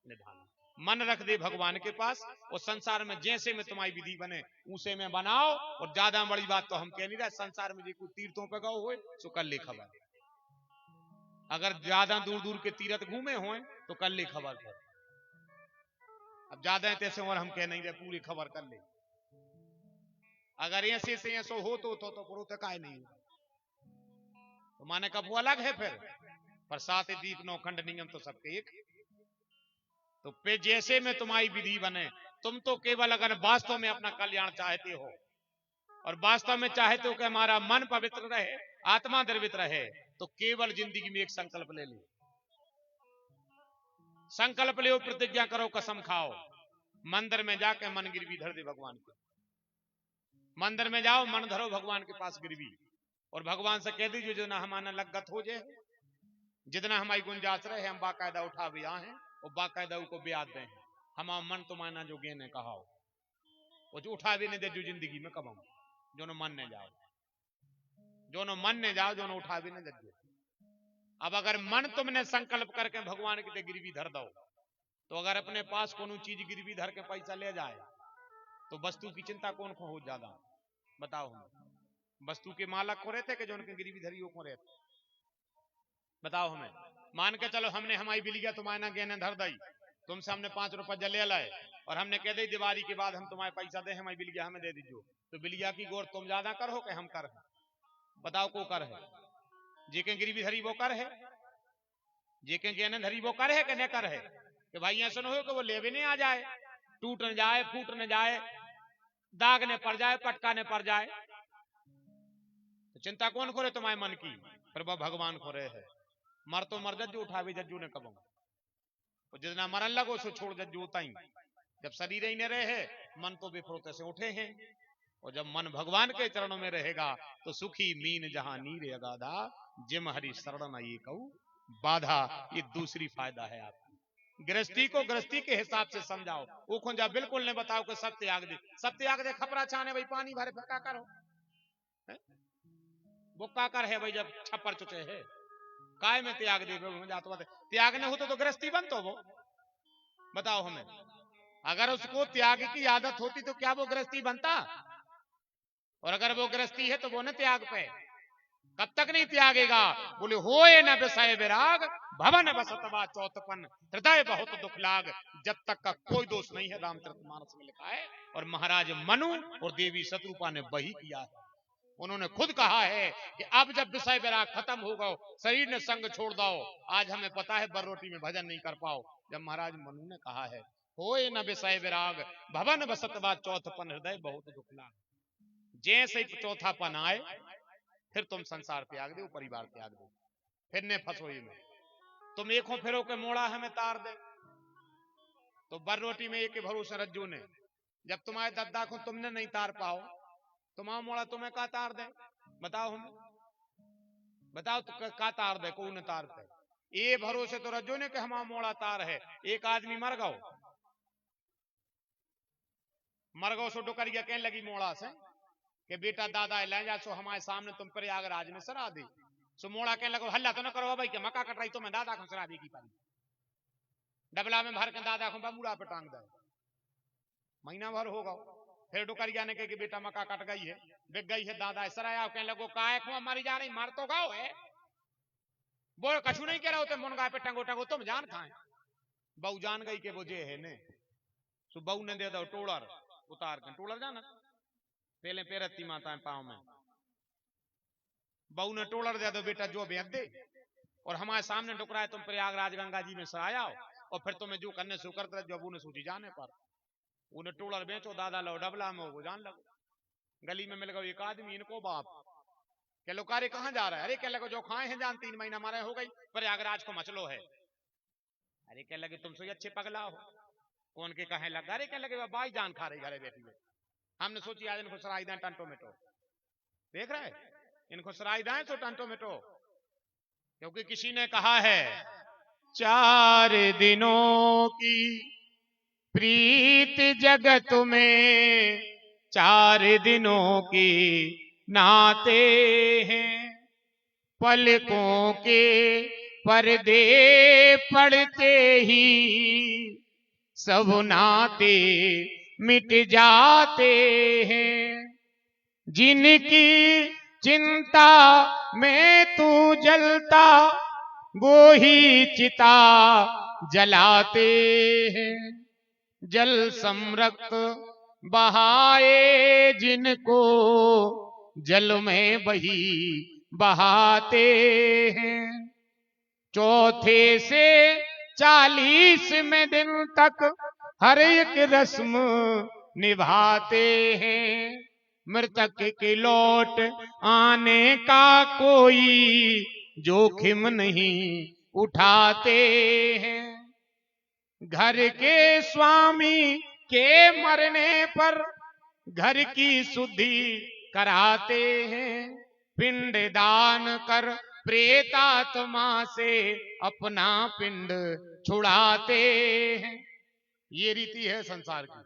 निधान, मन रख दे भगवान के पास और संसार में जैसे में तुम्हारी विधि बने उसे में बनाओ। और ज्यादा बड़ी बात तो हम कह नहीं रहे, संसार में जो तीर्थों पे गए हुए सो कल ले खबर। अगर ज्यादा दूर दूर के तीर्थ घूमे हुए तो कल ले खबर कर। अब ज्यादा तैसे और हम कह नहीं रहे, पूरी खबर कर ले। अगर ऐसे से ऐसो हो तो पुरोत काय नहीं तो माने कब वो अलग है। फिर पर सात दीप नौ खंड नियम तो सबके एक। तो पे जैसे में तुम्हारी विधि बने, तुम तो केवल अगर वास्तव में अपना कल्याण चाहते हो और वास्तव में चाहते हो कि हमारा मन पवित्र रहे, आत्मा द्रवित रहे, तो केवल जिंदगी में एक संकल्प ले लो। संकल्प ले, प्रतिज्ञा करो, कसम खाओ। मंदिर में जाके मन गिरवी धर दे भगवान के। मंदिर में जाओ, मन धरो भगवान के पास गिरवी, और भगवान से कह दीजिए जितना हमारा लगत हो जाए, जितना हमारी गुंजाइश रहे, हम बाकायदा उठा भी आए और बाकायदा को ब्याज दें। हम मन तो माना जो गे ने कहा वो जो उठा भी नहीं दे, जो जिंदगी में कब जो मन ने जाओ, जो मन ने जाओ, जो उठा भी नहीं दे। अब अगर मन तुमने संकल्प करके भगवान के गिरवी धर दो, तो अगर अपने पास कोनो चीज गिरवी धर के पैसा ले जाए तो वस्तु की चिंता कौन को हो ज्यादा बताओ। हम वस्तु के मालक को रहते कि जो उनके गिरवी धरी को रहते, बताओ हमें। मान के चलो हमने हमारी बिलिया तुम्हारे गहने धर दी, तुमसे हमने 5 रुपए ले लाए और हमने कह दी दिवाली के बाद हम तुम्हारे पैसा दे, हमारी बिलिया हमें दे दीजिए। तो बिलिया की गौर तुम ज्यादा कर हो कि हम कर है? बताओ को कर है? जेके गिरवी धरी वो कर है, जेके गहने धरी वो कर है कि न कर है? कि भाई ऐसा न हो कि वो लेवे नहीं आ जाए, टूट न जाए, फूट न जाए, दाग ने पड़ जाए, पटका ने पड़ जाए। तो चिंता कौन खोरे तुम्हारे मन की? पर वह भगवान खोरे है। मर तो मर जज्जू उठावे जज्जू ने कब, जितना मरन लगो सो छोड़ जज्जू उताई। जब शरीर ही न रहे मन तो बेफरोते से उठे हैं और जब मन भगवान के चरणों में रहेगा तो सुखी मीन जहां नीर अगाधा, जिम हरि शरण ये कहू बाधा। ये दूसरी फायदा है आपकी। गृहस्थी को गृहस्थी के हिसाब से समझाओ। वो खुंजा बिल्कुल ने बताओ कि सब त्याग दे, सब त्याग दे खपरा चाने भाई पानी भरे फका करो वो का कर है भाई जब छप्पर चुचे है काय में त्याग दे जातो त्याग न हो तो गृहस्थी बन तो वो बताओ हमें। अगर उसको त्याग की आदत होती तो क्या वो गृहस्थी बनता? और अगर वो गृहस्थी है तो वो न त्याग पे कब तक नहीं त्यागेगा? बोले होए न विषय विराग भवन बसतवा चौथपन हृदय बहुत दुख लाग। जब तक का कोई दोष नहीं है रामचरितमानस में लिखा है। और महाराज मनु और देवी शत्रुपा ने वही किया है। उन्होंने खुद कहा है कि अब जब विषय विराग खत्म हो गओ, शरीर ने संग छोड़ दो, आज हमें पता है बररोटी में भजन नहीं कर पाओ। जब महाराज मनु ने कहा है होए न विषय विराग भवन बसतवा चौथपन हृदय बहुत दुख लाग, जैसे ही चौथापन आए फिर तुम संसार त्याग दो, परिवार त्याग दो, फिर ने फसोई में तुम एको फिरो के मोड़ा हमें तार दे। तो बर रोटी में एक भरोसे रज्जू ने जब तुम्हारे दद्दा को तुमने नहीं तार पाओ, तुम्हारा मोड़ा तुम्हें का तार दे? बताओ हमें, बताओ तो का तार दे? कौन तार पे? ये भरोसे तो रज्जू ने कि हमारा मोड़ा तार है। एक आदमी मर गओ सो डुकरिया कहने लगी मोड़ा से कि बेटा दादा ले जा सो हमारे सामने तुम प्रयागराज में सरा दी। सो मोड़ा कहने लगो हल्ला तो न करो भाई के मक्का कटराई तो मैं दादा को सरा दी की पारी डबला में भर के दादा को बमुड़ा पे टांग दे। महीना भर होगा फिर डुकरिया ने कहा कि बेटा मक्का कट गई है, बिक गई है, दादा सराया। कहने लगो काय को मारी जा रही, मार तो गाओ है, बोल कछु नहीं कह रहे होते मुनगा पे टंगो टंगो तुम जान खाए। बहू जान गई के वो जे है ने। सो बहू ने दे दो टोलर उतार के, टोलर जाना पहले पेरती माता पाँव में, बहू ने टोलर दे दो बेटा जो बेच दे और हमारे सामने टुकराए तुम प्रयागराज गंगा जी में सराया और फिर तुम्हें जो करने से करते जब उन्हें सूझी जाने पर उन्हें टोलर बेचो, दादा लो डबला में वो जान लगो। गली में मिल गए एक आदमी, इनको बाप कह लो कार्य कहाँ जा रहा है? अरे कह लगे जो खाए हैं जान 3 महीना मारे हो गई प्रयागराज को मचलो है। अरे कह लगे तुम से अच्छे पगला हो, कौन के कहे लगा? अरे कह लगे बाई जान खा रही घरे बैठी है, हमने सोची आज इनको सराई दें टंटो मिटो। देख रहे इनको सराई दें तो टंटो मिटो, क्योंकि किसी ने कहा है 4 दिनों की प्रीत जगत में 4 दिनों की नाते हैं, पलकों के पर्दे पड़ते ही सब नाते मिट जाते हैं। जिनकी चिंता में तू जलता वो ही चिता जलाते हैं। जल समरक्त बहाए जिनको जल में वही बहाते हैं। चौथे से 40वें दिन तक हर एक रस्म निभाते हैं। मृतक के लौट आने का कोई जोखिम नहीं उठाते हैं। घर के स्वामी के मरने पर घर की शुद्धि कराते हैं। पिंड दान कर प्रेतात्मा से अपना पिंड छुड़ाते हैं। ये रीति है संसार की।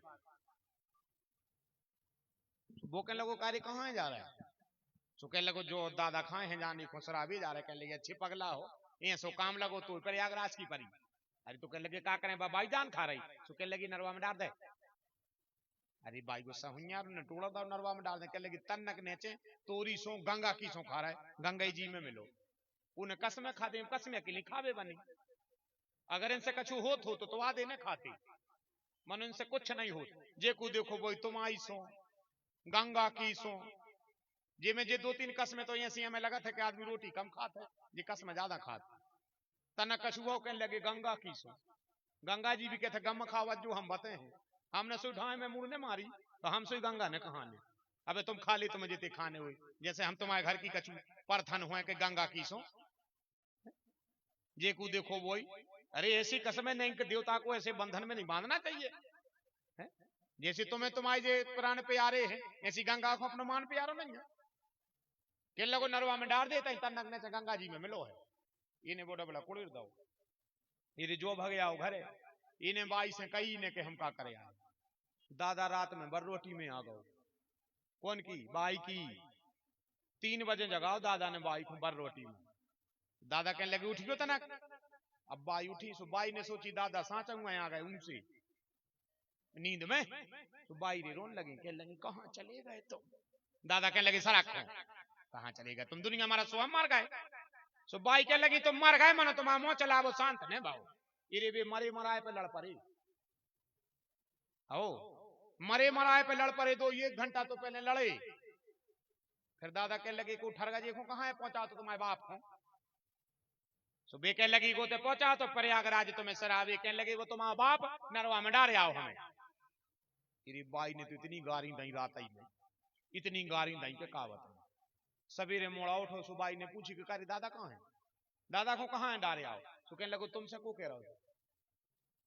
वो कहने लगो कार्य कहाँ जा रहा है? तो कहने लगो जो दादा खाए हैं जानी खुसरा भी जा रहे, कहने लगे अच्छे पगला हो ये सो काम लगो तो प्रयागराज की परी। अरे तो कहने लगे क्या करें बाई जान खा रही, तो कहने लगी नरवा में डाल दे। अरे भाई को सहुनिया ने टोड़ा दाव नरवा में डाल दे, कहने लगी तन्नक नेचे तोरी सो गंगा की सो खा रहा है, गंगा जी में मिलो उन्हें कसमें खाते कसमें के लिए खावे बनी। अगर इनसे कछु होत हो तो आधे न खाते, मन इनसे कुछ नहीं हो। जे को देखो वही तुम आई सो गंगा की सो जे में जे 2-3 कसमें तो ऐसी हमें लगा था कि आदमी रोटी कम खाता है, ये कसमें ज्यादा खाता। तना कछुआ कहने लगे गंगा की सो, गंगा जी भी कहते गम खावत जो हम बते हैं, हमने सुधाए में मुड़ ने मारी तो हम सुई गंगा ने कहाने। अबे तुम खा ली तुम्हें जेते खाने हुए, जैसे हम तुम्हारे घर की कछु परथन हुए कि गंगा की सो जे को देखो वही। अरे ऐसी कसमें नहीं कि देवता को ऐसे बंधन में नहीं बांधना चाहिए है? जैसे तुम्हें तुम्हारे जे प्राण प्यारे हैं, ऐसी गंगा को अपना मान प्यारा नहीं है। के लगो नरवा में डाल देता तनक ने गंगा जी में मिलो है। इन्हें बोला बोला कुड़िर दो, ये जो भगे आओ घरे। इन्हें बाई से कही ने के हम का करे आए। दादा रात में बर रोटी में आ गए। कौन की? बाई की। 3 बजे जगाओ दादा ने बाई को बर रोटी में। दादा कहने लगे उठ गयो तनक। अब बाई उठी, सो बाई ने सोची दादा साचूंगा आ गए उनसे नींद में। तो बाई रे रोन लगी, कहने लगी कहां चले गए तुम? दादा कहने लगे सड़क कहां चले गए तुम? दुनिया हमारा सो हम मर गए। सो बाई कहने लगी तुम मर गए मनो तुम्हारा मुंह चला वो शांत ने भाव। इरे वे मरे मराए पे लड़ पड़े। हो मरे मराए पे लड़ पड़े। 1 घंटा तो पहले लड़े। फिर दादा कहने लगे को ठरगा जी को कहां है पहुंचा तो तुम्हारे बाप को। सो बे कहने लगी को ते पहुंचा तो प्रयागराज तुम्हें शराबे। कहने लगे वो तुम्हारा बाप नरवा में डारे आओ हमें। इरी बाई ने तो इतनी गारी दई रात आई में, इतनी गारी दई के कावत में। सवेरे मोड़ा उठो, सुबाई ने पूछी कि कारी दादा कहां है? दादा को कहां है डारे आओ। सो कहने लगो तुमसे को कह रहा हो।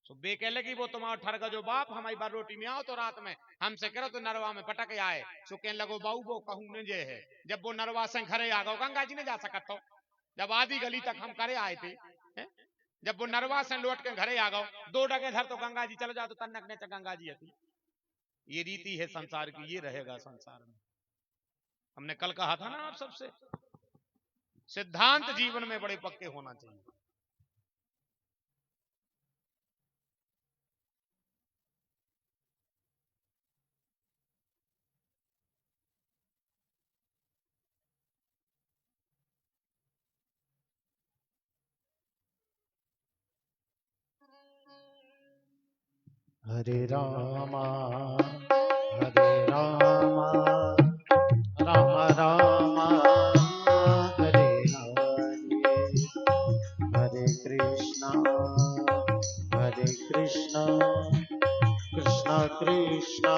सो बे कह लगी वो तुम्हारा ठरगा जो बाप हमारी बार रोटी में आओ तो रात में हमसे करो तो नरवा में पटक आए। सो कहने लगो बाऊ वो कहूं ने जे है जब वो नरवा से घरे आ गो गंगा जी ने जा सकत हो। जब आधी गली तक हम करे आए थे, जब वो नरवा से लौट के घरे आ गो 2 डगे धर तो गंगा जी चलो जाओ तो तन्नक ने गंगा जी थी। ये रीति है संसार की, ये रहेगा संसार में। हमने कल कहा था ना आप सबसे, सिद्धांत जीवन में बड़े पक्के होना चाहिए। हरे रामा राम राम हरे हरे, हरे कृष्णा कृष्ण कृष्णा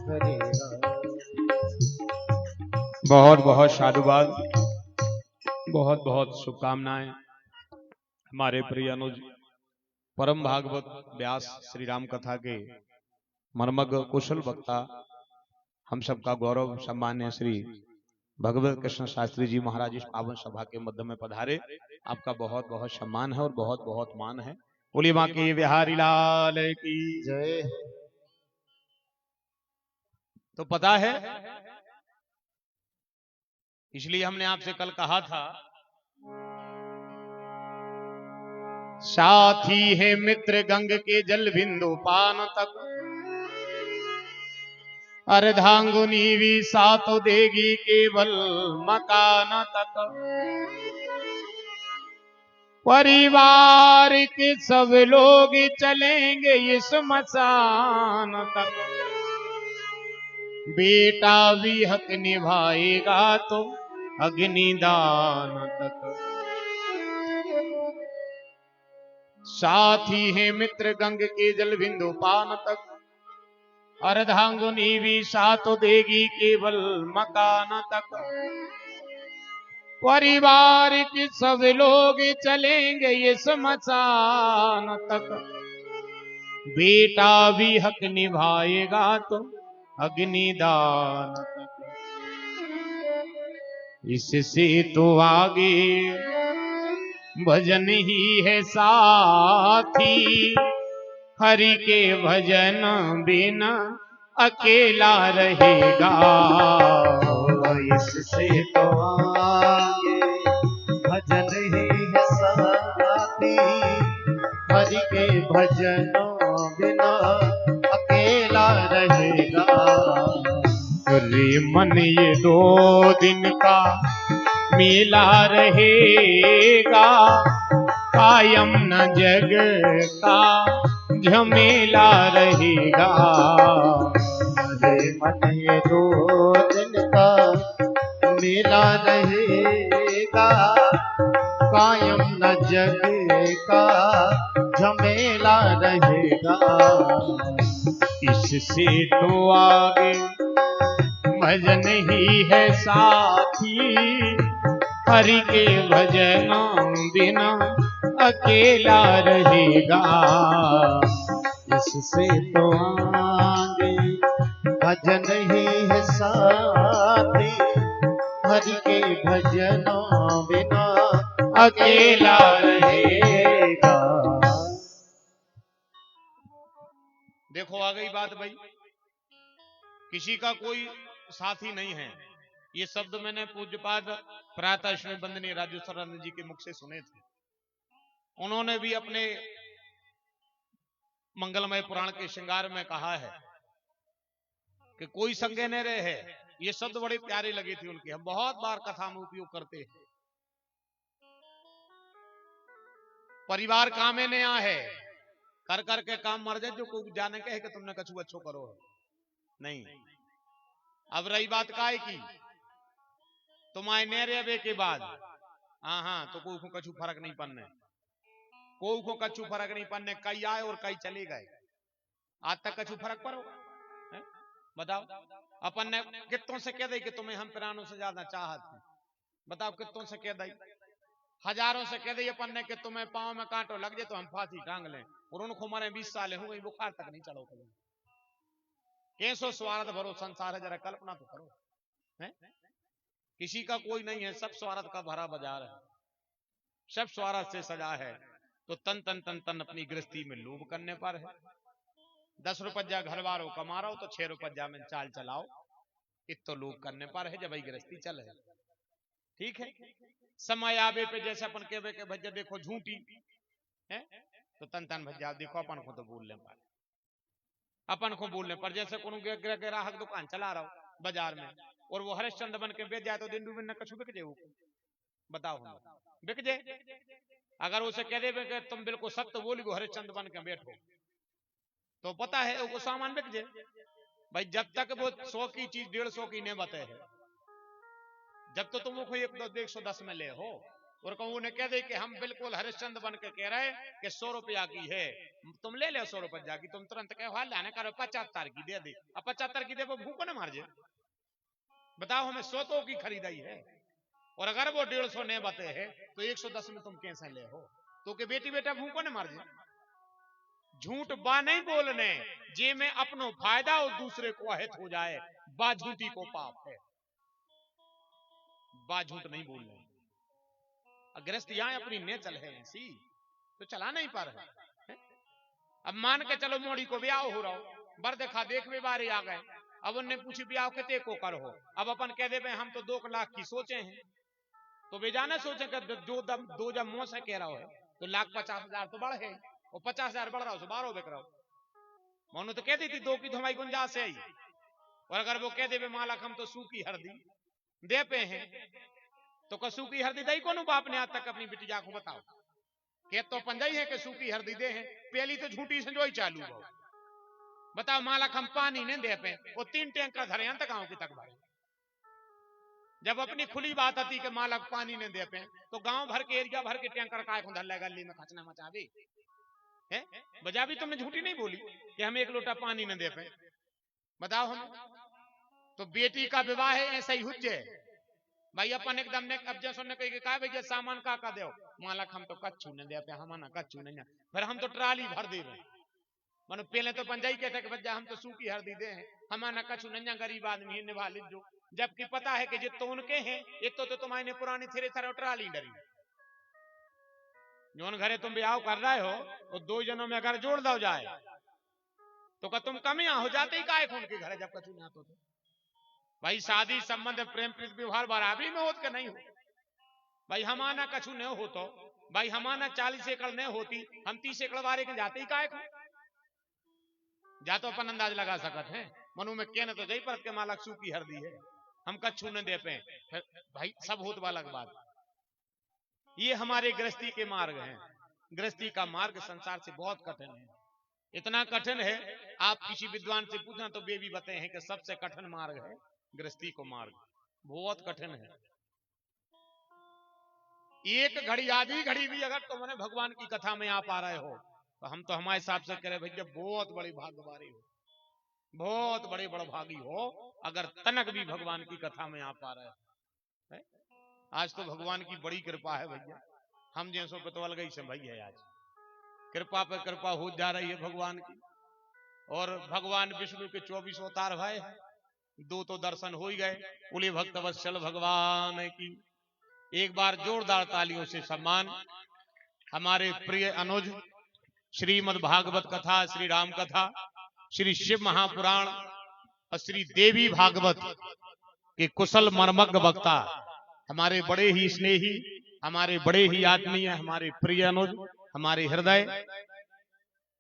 हरे हरे। बहुत बहुत साधुवाद, बहुत बहुत शुभकामनाएं हमारे प्रिय अनुज परम भागवत व्यास श्री राम कथा के मर्मज्ञ कुशल वक्ता, हम सबका गौरव सम्मान्य श्री भगवत कृष्ण शास्त्री जी महाराज इस पावन सभा के मध्य में पधारे। आपका बहुत बहुत सम्मान है और बहुत बहुत मान है। बोलिए मां के बिहारी लाल की जय। तो पता है, इसलिए हमने आपसे कल कहा था साथी है मित्र गंग के जल बिंदु पान तक, अर्धांगुनी भी साथ देगी केवल मकान तक। परिवार के सब लोग चलेंगे इस मसान तक, बेटा भी हक निभाएगा तो अग्निदान तक। साथी है मित्र गंग के जल बिंदु पान तक, अर्धांगुनी भी साथ देगी केवल मकान तक। परिवार के सब लोग चलेंगे ये स्मशान तक, बेटा भी हक निभाएगा तो अग्निदान तक। इससे तो आगे भजन ही है साथी, हरि के भजन बिना अकेला रहेगा। इससे तो आगे भजन ही है साथी, हरि के भजन बिना अकेला रहेगा। रे मन ये 2 दिन का मेला रहेगा, कायम न जग का झमेला रहेगा। अरे मन ये 2 दिन का मेला रहेगा, कायम न जग का झमेला रहेगा। इससे तो आगे भजन ही है साथी, हरि के भजन बिना अकेला रहेगा। रस से तो आगे भजन ही है साथी, हरि के भजनों बिना अकेला रहेगा। देखो आ गई बात भाई, किसी का कोई साथी नहीं है। ये शब्द मैंने पूज्यपाद प्रातः श्री वंदनीय राजेश्वरानंद जी के मुख से सुने थे। उन्होंने भी अपने मंगलमय पुराण के श्रृंगार में कहा है कि कोई संगे न रहे। ये शब्द बड़े प्यारे लगे थे उनके, हम बहुत बार कथा में उपयोग करते हैं। परिवार कामे ने आ है, कर कर के काम मर जाए, जो कोई जाने कहे कि तुमने कछु अच्छो करो नहीं। अब रही बात काय की, तुम आए नेरे के बाद हाँ तो कोई को कछु फर्क नहीं पड़ने, कोई को कछु फर्क नहीं पड़ने। कई आए और कई चले गए, आज तक कछु फर्क पड़ो है? बताओ। अपन ने कितों से कह दे कि तुम्हें हम प्राणों से ज्यादा चाहते हैं, बताओ कितों से कह दे। हजारों से कह दे अपन ने कि तुम्हें पांव में कांटो लग जाए तो हम फांसी टांग लें, और उनको मरे 20 साल हो गई, बुखार तक नहीं चढ़ो कभी। कैसो स्वार्थ भरो संसार है, जरा कल्पना तो करो है? किसी का कोई नहीं है, सब स्वार्थ का भरा बाजार है, सब स्वार्थ से सजा है। तो तन तन तन तन अपनी गृहस्थी में लोभ करने पर है। 10 रुपया घर वालों कमा रहा हो तो 6 रुपया में चाल चलाओ, इत तो लोभ करने पर है जब भाई गृहस्थी चल है। ठीक है, समय आवे पे जैसे अपन कहवे के भैया देखो झूठी है, तो तन तन भैया देखो अपन को तो बोलने पर, अपन को बोलने पर जैसे कोनो ग्राहक दुकान चला रहा हो बाजार में, और वो हरिश्चंद्र बन के बेच जाए तो दिन दू दिन कछु बिक जाए, बताओ हम बिक जाए। अगर उसे कह दे कि तुम बिल्कुल सत्य बोली गो हरिश्चंद्र बन के बैठो, तो पता है वो सामान बिक जाए। भाई जब तक वो 100 की चीज 150 की नहीं बताए है, जब तो तुम वो 110 में ले हो, और कहूँ उन्हें कह दे कि हम बिल्कुल हरिश्चंद्र बन के कह रहे कि 100 रुपया की है, तुम ले ले 100 रुपया की, तुम तुरंत कहो हाल लाने करो 75 की दे दे, अब 75 की दे वो भूखो न मार जाए। बताओ हमें 100 तो की खरीदाई है, और अगर वो 150 नहीं बते है तो 110 में तुम कैसे ले हो, तो कि बेटी बेटा भूखो न मार जाए। झूठ बा नहीं बोलने, जे में अपनो फायदा और दूसरे को अहित हो जाए, बा झूठी को पाप है। बा झूठ नहीं बोलने, गृहस्थ यहाँ अपनी ने चल है ऐसी तो चला नहीं पा रहे। अब मान के चलो मोड़ी को ब्याह हो रहा हो, बर देखा देख में बारे आ गए, अब उनने पूछी ब्याह कितने को कर हो, अब अपन कह दे हम तो 2 लाख की सोचे हैं, तो बेजाने सोचे कि दो जब मुंह से कह रहा हो तो 1,50,000 तो बढ़ है, और 50,000 बढ़ रहा हो 12 बिक रहा हो। मोनू तो कह दी थी 2 की तो हमारी गुंजाइश है ही, और अगर वो कह दे मालक हम तो सूखी हरदी दे पे हैं, तो सूखी हरदी दई को बाप ने आज तक अपनी बिटिया को बताओ के तो पंजाई है कि सूखी हरदी दे है, पहली तो झूठी से जो ही चालू हो। बताओ मालक हम पानी नहीं दे पे, वो 3 टैंकर धरे अंत गांव की तक भरे। जब अपनी खुली बात आती कि मालक पानी नहीं दे पे, तो गांव भर के एरिया भर के टैंकर काय को धर गली में खचना मचावी है। बजा भी तुमने झूठी नहीं बोली कि हम 1 लोटा पानी नहीं दे पे, बताओ हम। तो बेटी का विवाह है ऐसा ही हुज्जे भाई, अपन एकदम ने कब्जा सुनने कही कहा भैया सामान का दो, मालक हम तो कच्चू नहीं दे पे, हमारा कच्चू नहीं, फिर हम तो ट्राली भर दे रहे। मानो पहले तो पंजाई कहते कि भैया हम तो सूखी हरदी दे हैं, हमारा कच्चू नहीं, गरीब आदमी निभा लीजो, जबकि पता है कि जितो उनके हैं ये तो तुम्हारे पुरानी थेरे थेरे ट्राली डरी। जो घरे तुम ब्याह कर रहे हो और 2 जनों में अगर जोड़ दो जाए तो क्या तुम कम यहाँ हो जाते ही काय खून के घरे जब कचू नहीं आते। भाई शादी संबंध प्रेम प्रीत व्यवहार बराबरी में होत के नहीं हो। भाई हमारा कछु नहीं हो तो भाई हमारा 40 एकड़ नहीं होती, हम 30 एकड़ वारे के जाते ही काय को जा, तो अपन अंदाज लगा सकते हैं। मनु में कहने तो जई पर के मालक सूखी हरदी है, हम कछु न दे पे, भाई सब होत वाला बात। ये हमारे गृहस्थी के मार्ग हैं। गृहस्थी का मार्ग संसार से बहुत कठिन है, इतना कठिन है आप किसी विद्वान से पूछना तो वे भी बताए हैं कि सबसे कठिन मार्ग है गृहस्थी को मार्ग, बहुत कठिन है। एक घड़ी आधी घड़ी भी अगर तुमने भगवान की कथा में आ पा रहे हो तो हम तो हमारे हिसाब से कह रहे भैया बहुत बड़ी भाग्यवारी हो, बहुत बड़े बड़भागी हो अगर तनक भी भगवान की कथा में आ पा रहे हो। आज तो भगवान की बड़ी कृपा है भैया, हम जैसो पतवल गई से भैया आज कृपा पे कृपा हो जा रही है भगवान की। और भगवान विष्णु के 24 अवतार भय, 2 तो दर्शन हो ही गए। बोले भक्त वत्सल भगवान की। एक बार जोरदार तालियों से सम्मान हमारे प्रिय अनुज श्रीमद् भागवत कथा, श्री राम कथा, श्री शिव महापुराण और श्री देवी भागवत के कुशल मर्मज्ञ वक्ता, हमारे बड़े ही स्नेही, हमारे बड़े ही आत्मीय, हमारे प्रिय अनुज, हमारे हृदय,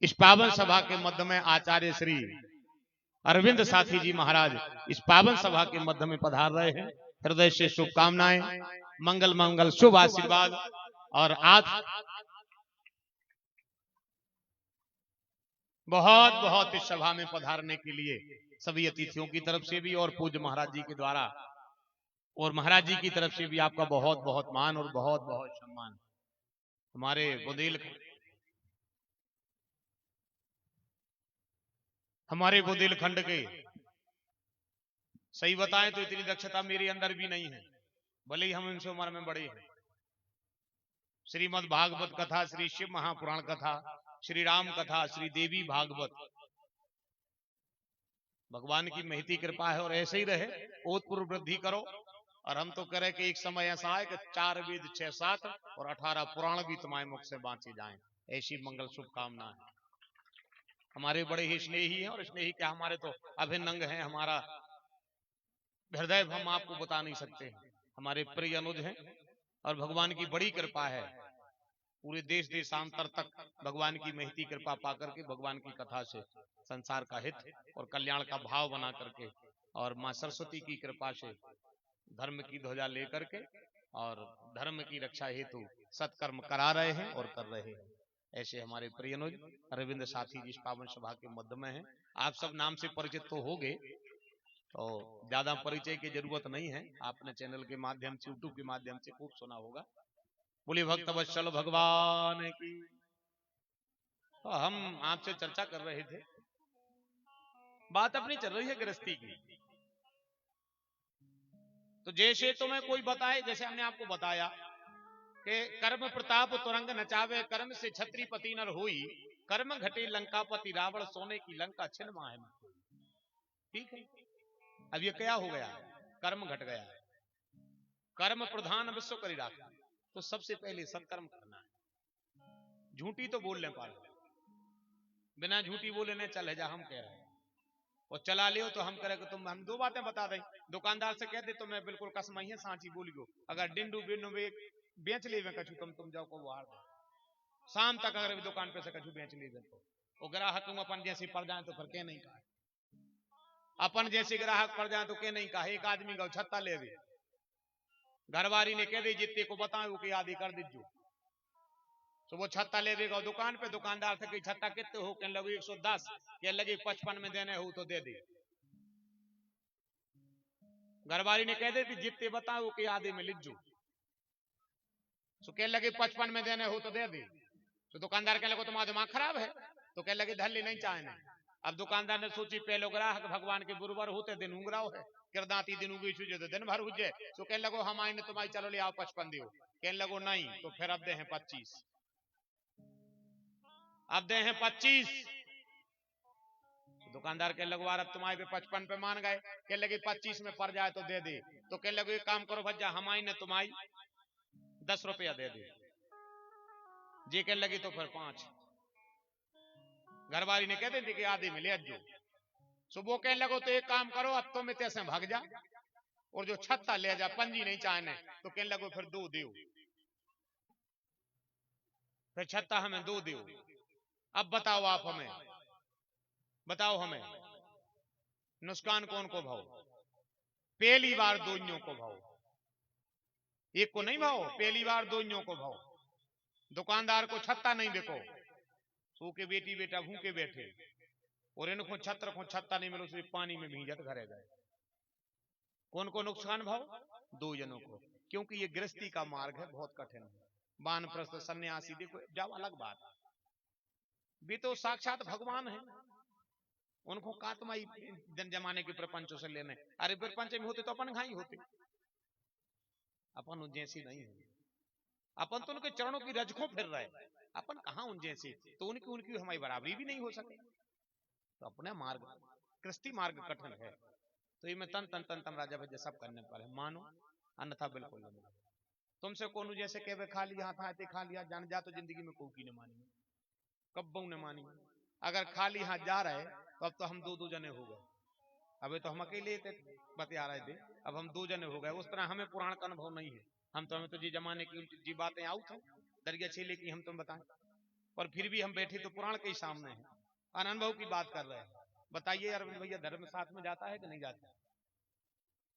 इस पावन सभा के मध्य में आचार्य श्री अरविंद साथी जी महाराज इस पावन सभा के मध्य में पधार रहे हैं। हृदय से शुभकामनाएं, मंगल मंगल शुभ आशीर्वाद। और आज बहुत बहुत इस सभा में पधारने के लिए सभी अतिथियों की तरफ से भी और पूज्य महाराज जी के द्वारा और महाराज जी की तरफ से भी आपका बहुत बहुत मान और बहुत बहुत सम्मान। हमारे बुंदेलखंड के, सही बताएं तो इतनी दक्षता मेरे अंदर भी नहीं है, भले ही हम इनसे उम्र में बड़े हैं। श्रीमद् भागवत कथा, श्री शिव महापुराण कथा, श्री राम कथा, श्री देवी भागवत, भगवान की महती कृपा है और ऐसे ही रहे, ओतपूर्व वृद्धि करो। और हम तो करें कि एक समय ऐसा है कि 4 वेद 6 7 और 18 पुराण भी तुम्हारे मुख से बांचे जाएं, ऐसी मंगल शुभकामना है। हमारे बड़े ही स्नेही हैं और स्नेही क्या, हमारे तो अभिन्न अंग हैं। हमारा हृदय हम आपको बता नहीं सकते। हमारे प्रिय अनुज हैं और भगवान की बड़ी कृपा है, पूरे देश देशांतर तक भगवान की महती कृपा पाकर के भगवान की कथा से संसार का हित और कल्याण का भाव बना करके और मां सरस्वती की कृपा से धर्म की ध्वजा लेकर के और धर्म की रक्षा हेतु सत्कर्म करा रहे हैं और कर रहे हैं। ऐसे हमारे प्रिय अनुज अरविंद साथी जी इस पावन सभा के मध्य में हैं। आप सब नाम से परिचित तो होंगे, तो ज्यादा परिचय की जरूरत नहीं है। आपने चैनल के माध्यम से, यूट्यूब के माध्यम से खूब सुना होगा। बोले भक्त वत्सल भगवान की। तो हम आपसे चर्चा कर रहे थे, बात अपनी चल रही है गृहस्थी की। तो जैसे तुम्हें कोई बताए, जैसे हमने आपको बताया कि कर्म प्रताप तुरंग नचावे, कर्म से छत्रीपति नर होई, कर्म घटे लंकापति रावण, सोने की लंका छिन माहे में। ठीक है, अब ये क्या हो गया, कर्म घट गया, कर्म प्रधान विश्व करी राखा। तो सबसे पहले सत्कर्म करना है। झूठी तो बोल ले पाल, बिना झूठी बोले न चल जा, हम कह रहे हैं। और चला लियो तो हम कह रहे कि तुम, हम 2 बातें बता दें। दुकानदार से कह दे तो मैं बिल्कुल कसम ही सांची बोलियो, अगर डिंडू बिन्नू बेच ले कछु तुम जाओ को बाहर शाम तक अगर दुकान पे से कछु बेच ले तो वो ग्राहक तुम अपन जैसे पड़ जाए तो फिर के नहीं कहा, अपन जैसे ग्राहक पड़ जाए तो के नहीं कहा। एक आदमी का छत्ता ले दे, घरवारी ने कह दी जितने को बताए कि आदि कर दीजिए, तो वो छत्ता ले देगा दुकान पे। दुकानदार से कि छत्ता कितने हो, कहने लगे 110, कहने लगे 55 में देने हो तो दे दे। घरवारी ने कह दी जितने बताओ कि आधे में लिजू, तो कहने लगे 55 में देने हो तो दे दे। तो दुकानदार कहने लगे तुम्हारा दिमाग खराब है, तो कहने लगे धल्ली नहीं चाहे। अब दुकानदार ने सोची पहले ग्राहक भगवान के गुरुवर होते दिन उंगराव है, किरदाती दिन उगी छुजे तो दिन भर हुजे। तो कहने लगो हम आईने तुम्हारी चलो ले आओ 55 दियो, कहने लगो नहीं, तो फिर अब दे हैं 25, अब दे हैं 25। दुकानदार कहने लगो अब तुम्हारे पे 55 पे मान गए, कहने लगे 25 में पड़ जाए तो दे दे। तो कहने लगे एक काम करो भज्जा, हम आईने तुम्हारी 10 रुपया दे दे। जी कहने लगी तो फिर 5। घरवाली ने कहते थे कि आधे में ले जो। सुबह कहने लगो तो एक काम करो, अब तो मैं तैसे भाग जा और जो छत्ता ले जा, पंजी नहीं चाहने। तो कहने लगो फिर 2 दियो, फिर छत्ता हमें 2 दियो। अब बताओ आप हमें, बताओ हमें नुकसान कौन को भाव? पहली बार दोइयों को भाव, एक को नहीं भाव, पहली बार दोइयों को भाव। दुकानदार को छत्ता नहीं देखो, सो के बेटी बेटा भूखे बैठे और इनको छत्ता नहीं मिलो, सिर्फ पानी में भींजत घरे गए। कौन को नुकसान भाव? 2 जनों को, क्योंकि ये गृहस्थी का मार्ग है, बहुत कठिन है। वानप्रस्थ सन्यासी देखो जाओ अलग बात, वे तो साक्षात भगवान है, उनको कातमाई जन जमाने के प्रपंचों से लेने। अरे प्रपंच में होते तो अपन घाई होते, अपन उन जैसी नहीं है। अपन तो उनके चरणों की रजकों फिर रहे, अपन कहां उन जैसे। तो उनकी हमारी बराबरी भी नहीं हो सके। तो अपने मार्ग कृष्टि मार्ग कठिन है, तो ये तन तन तन तम राजा भजे सब करने पर है, मानो अन्यथा बिल्कुल नहीं। तुमसे कोनु जैसे कहवे खा लिया हाथ खा लिया जान जा, तो जिंदगी में कोई की न मानी, कब्बों न मानी। अगर खाली हाथ जा रहे तो अब तो हम दो दो जने हो गए, अबे तो हम अकेले थे बतिया रहे थे, अब हम दो जने हो गए। उस तरह हमें पुराण का अनुभव नहीं है, हम तो हमें तो जी जमाने की उल्टी जी बातें आउट है दरिया छेले की हम तुम बताएं, पर फिर भी हम बैठे तो पुराण के ही सामने हैं, अनुभव की बात कर रहे हैं। बताइए अरविंद भैया, धर्म साथ में जाता है कि नहीं जाता?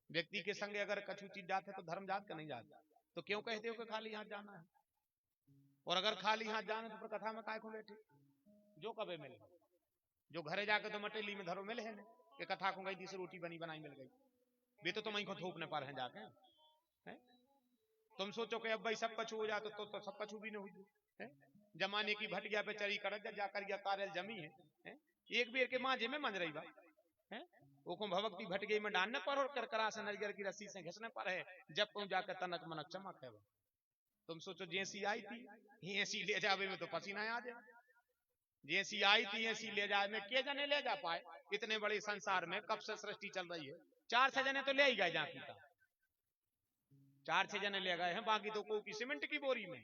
व्यक्ति के संग अगर कछु चीज जाते तो धर्म जात का नहीं जाता, तो क्यों कहते हो कि खाली हाथ जाना है? और अगर खाली हाथ जाना तो फिर कथा में काय को बैठे? जो कबे मिले, जो घरे जाके तो मटेली में धरो मिले है ना कि कथा को गई थी रोटी बनी बनाई मिल गई, वे तो तुम को थोपने पर हैं जाके है? तुम सोचो कि अब भाई सब कछु हो जाए तो सब कछु भी नहीं हुई, जमाने की भटिया पे चरी कर जाकर या कारल जमी है? एक बेर के मांझे में मंज रही बा है, वो को भवक्ति भटके में डालने पर और करकरा से नरियर की रस्सी से घिसने पर है, जब पहुंच जाकर तनक मनक चमक है। तुम सोचो जैसी आई थी ऐसी ले जावे में तो पसीना आ जाए, जैसी आई थी ऐसी ले जाए में के जने ले जा पाए? इतने बड़े संसार में कब से सृष्टि चल रही है, 4-6 जने तो ले ही गए जाती था, 4-6 जने ले गए हैं, बाकी तो कोई की सीमेंट की बोरी में,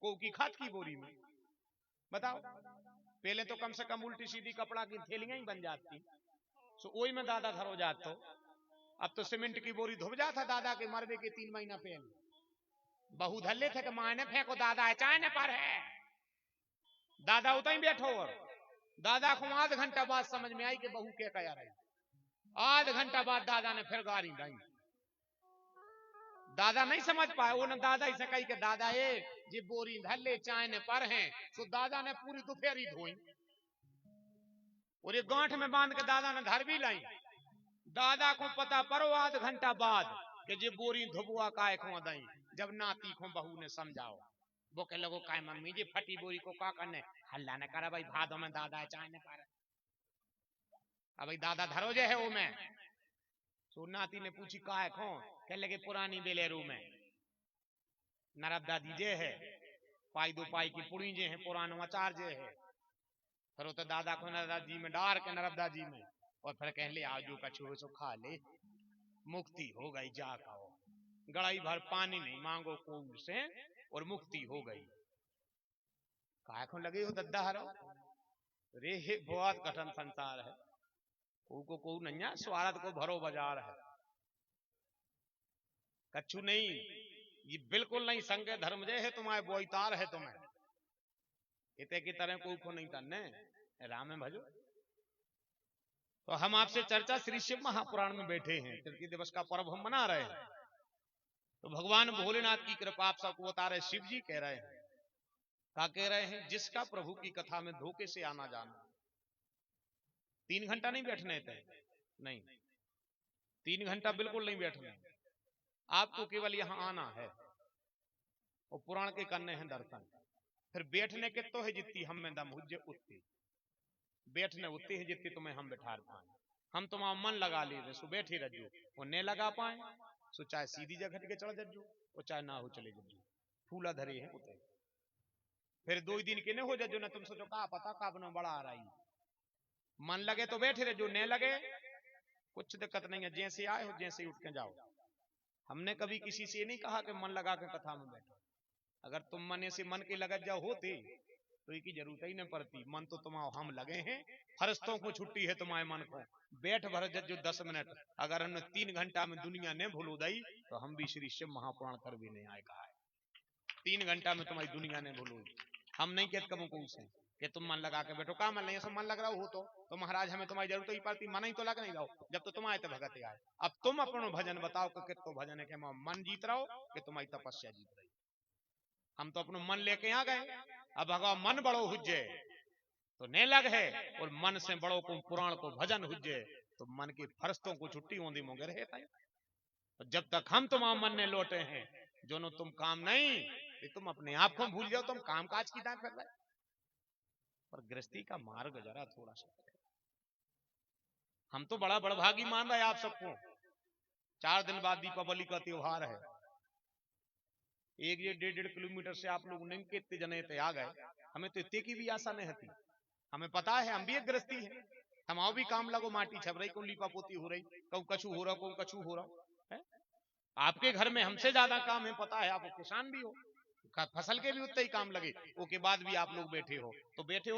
कोई की खाद की बोरी में। बताओ, पहले तो कम से कम उल्टी सीधी कपड़ा की थैलियां ही बन जाती, सो ओई में दादा धरो जात, तो अब तो सीमेंट की बोरी धुब जाता दादा के मरने के 3 महीना पहले। बहू धल्ले थे कि माने फेंको दादा है चाय पर है, दादा उतना ही बैठो, और दादा को आध घंटा बाद समझ में आई कि बहू क्या कह रही, आध घंटा बाद दादा ने फिर गाड़ी लाई, दादा नहीं समझ पाए, वो न दादा इसे कही कि दादा ये बोरी धल्ले चाय ने पर हैं, तो दादा ने पूरी दोपहरी धोई और ये गांठ में बांध के दादा ने घर भी लाई। दादा को पता परो आध घंटा बाद कि जे बोरी धुबुआ काय खो दई, जब नाती को बहू ने समझाओ, वो कह लगो काय मम्मी जी फटी बोरी को का करने, हल्ला न करा भाई भादों में दादा है चाय ने पर, अब भाई दादा धरो जे है वो में। तो नाती ने पूछी काय खो, कह लगे पुरानी बेलेरू में नरबदा दीजे है, पाई दो पाई की पुड़ी जे है, पुरानो अचार जे है, फिर तो दादा को नरबदा जी में डार के नरबदा जी में, और फिर कह ले आजू का छुए सो खा ले, मुक्ति हो गई जा खाओ, गड़ाई भर पानी नहीं मांगो कुएं से और मुक्ति हो गई। काय को लगे हो दद्दा हरो रे, बहुत कठिन संसार है, को नैया स्वार्थ को भरो बाजार है, कछु नहीं, ये बिल्कुल नहीं संगे धर्म जे है तुम्हारे बोईतार है, तुम्हें इतने की तरह कोई को नहीं तन्ने राम में भजो। तो हम आपसे चर्चा श्री शिव महापुराण में बैठे हैं, तृतीय दिवस का पर्व हम मना रहे हैं, तो भगवान भोलेनाथ की कृपा आप सबको बता रहे, शिव जी कह रहे हैं, क्या कह रहे हैं, जिसका प्रभु की कथा में धोखे से आना जाना, 3 घंटा नहीं बैठने थे, नहीं 3 घंटा बिल्कुल नहीं बैठने, आपको केवल यहां आना है और पुराण के करने हैं दर्शन, फिर बैठने के तो है जितनी हम में दम हुज्जे उतनी, बैठने उतनी है जितनी तुम्हें हम बैठा पाए, हम तुम्हारा मन लगा लीजिए सो बैठे रहो, वो नहीं लगा पाए सो चाहे सीधी जगह के चढ़ जजो और चाहे ना हो चले जजो, फूला धरे हैं उतरे, फिर 2 दिन के नहीं हो जजो ना, तुम सोचो का पता का बना बड़ा आ रही, मन लगे तो बैठे रहो, नहीं लगे कुछ दिक्कत नहीं है, जैसे आए हो जैसे उठ के जाओ। हमने कभी किसी से नहीं कहा कि मन लगा के कथा में बैठो, अगर तुम मन से मन के लगत जाओ होते तो इसकी जरूरत ही नहीं पड़ती, मन तो तुम्हारा हम लगे हैं, फरिश्तों को छुट्टी है तुम्हारे मन को, बैठ भर जो 10 मिनट, अगर हमने 3 घंटा में दुनिया ने भूलो दई तो हम भी श्री शिव महापुराण कर भी नहीं आए, कहा है 3 घंटा में तुम्हारी दुनिया ने भूलो, हम नहीं कहते कबू को से कि तुम मन लगा के बैठो, का मन नहीं, मन लग रहा हो तो महाराज हमें तुम्हारी जरूरत ही पड़ती, मन ही तो लग नहीं रहो, जब तो तुम आए तो भगत आए, अब तुम अपनो भजन बताओ कि कितो भजन है, कि मन जीत रहो कि तुम्हारी तपस्या जीत रही, हम तो अपनो मन लेके आ गए, अब भगवान मन बड़ो हुज्जे तो नहीं लग है, और मन से बड़ो को पुराण को भजन हुज्जे तो मन की फरिश्तों को छुट्टी होंदी मोगे रहे, तो जब तक हम तुम्हारा मन ने लौटे हैं जो नो तुम काम नहीं, तुम अपने आप को भूल जाओ, तुम काम काज की दाएं कर रहे, पर गृहस्थी का मार्ग जरा थोड़ा सा, हम तो बड़ा बड़भागी मान रहे हैं आप सबको, 4 दिन बाद दीपावली का त्योहार है, 1-1.5 किलोमीटर से आप लोग नहीं कितने जने थे आ गए, हमें तो इतने की भी आशा नहीं थी, हमें पता है हम भी एक गृहस्थी है, हमाओ भी काम लगो, माटी छप रही, कौन लीपा पोती हो रही, कहूँ कछु हो रहा, कहूँ कछु हो रहा है। आपके घर में हमसे ज्यादा काम है, पता है, आप किसान भी हो, फसल के भी उतने ही काम लगे, उसके बाद भी आप लोग बैठे हो,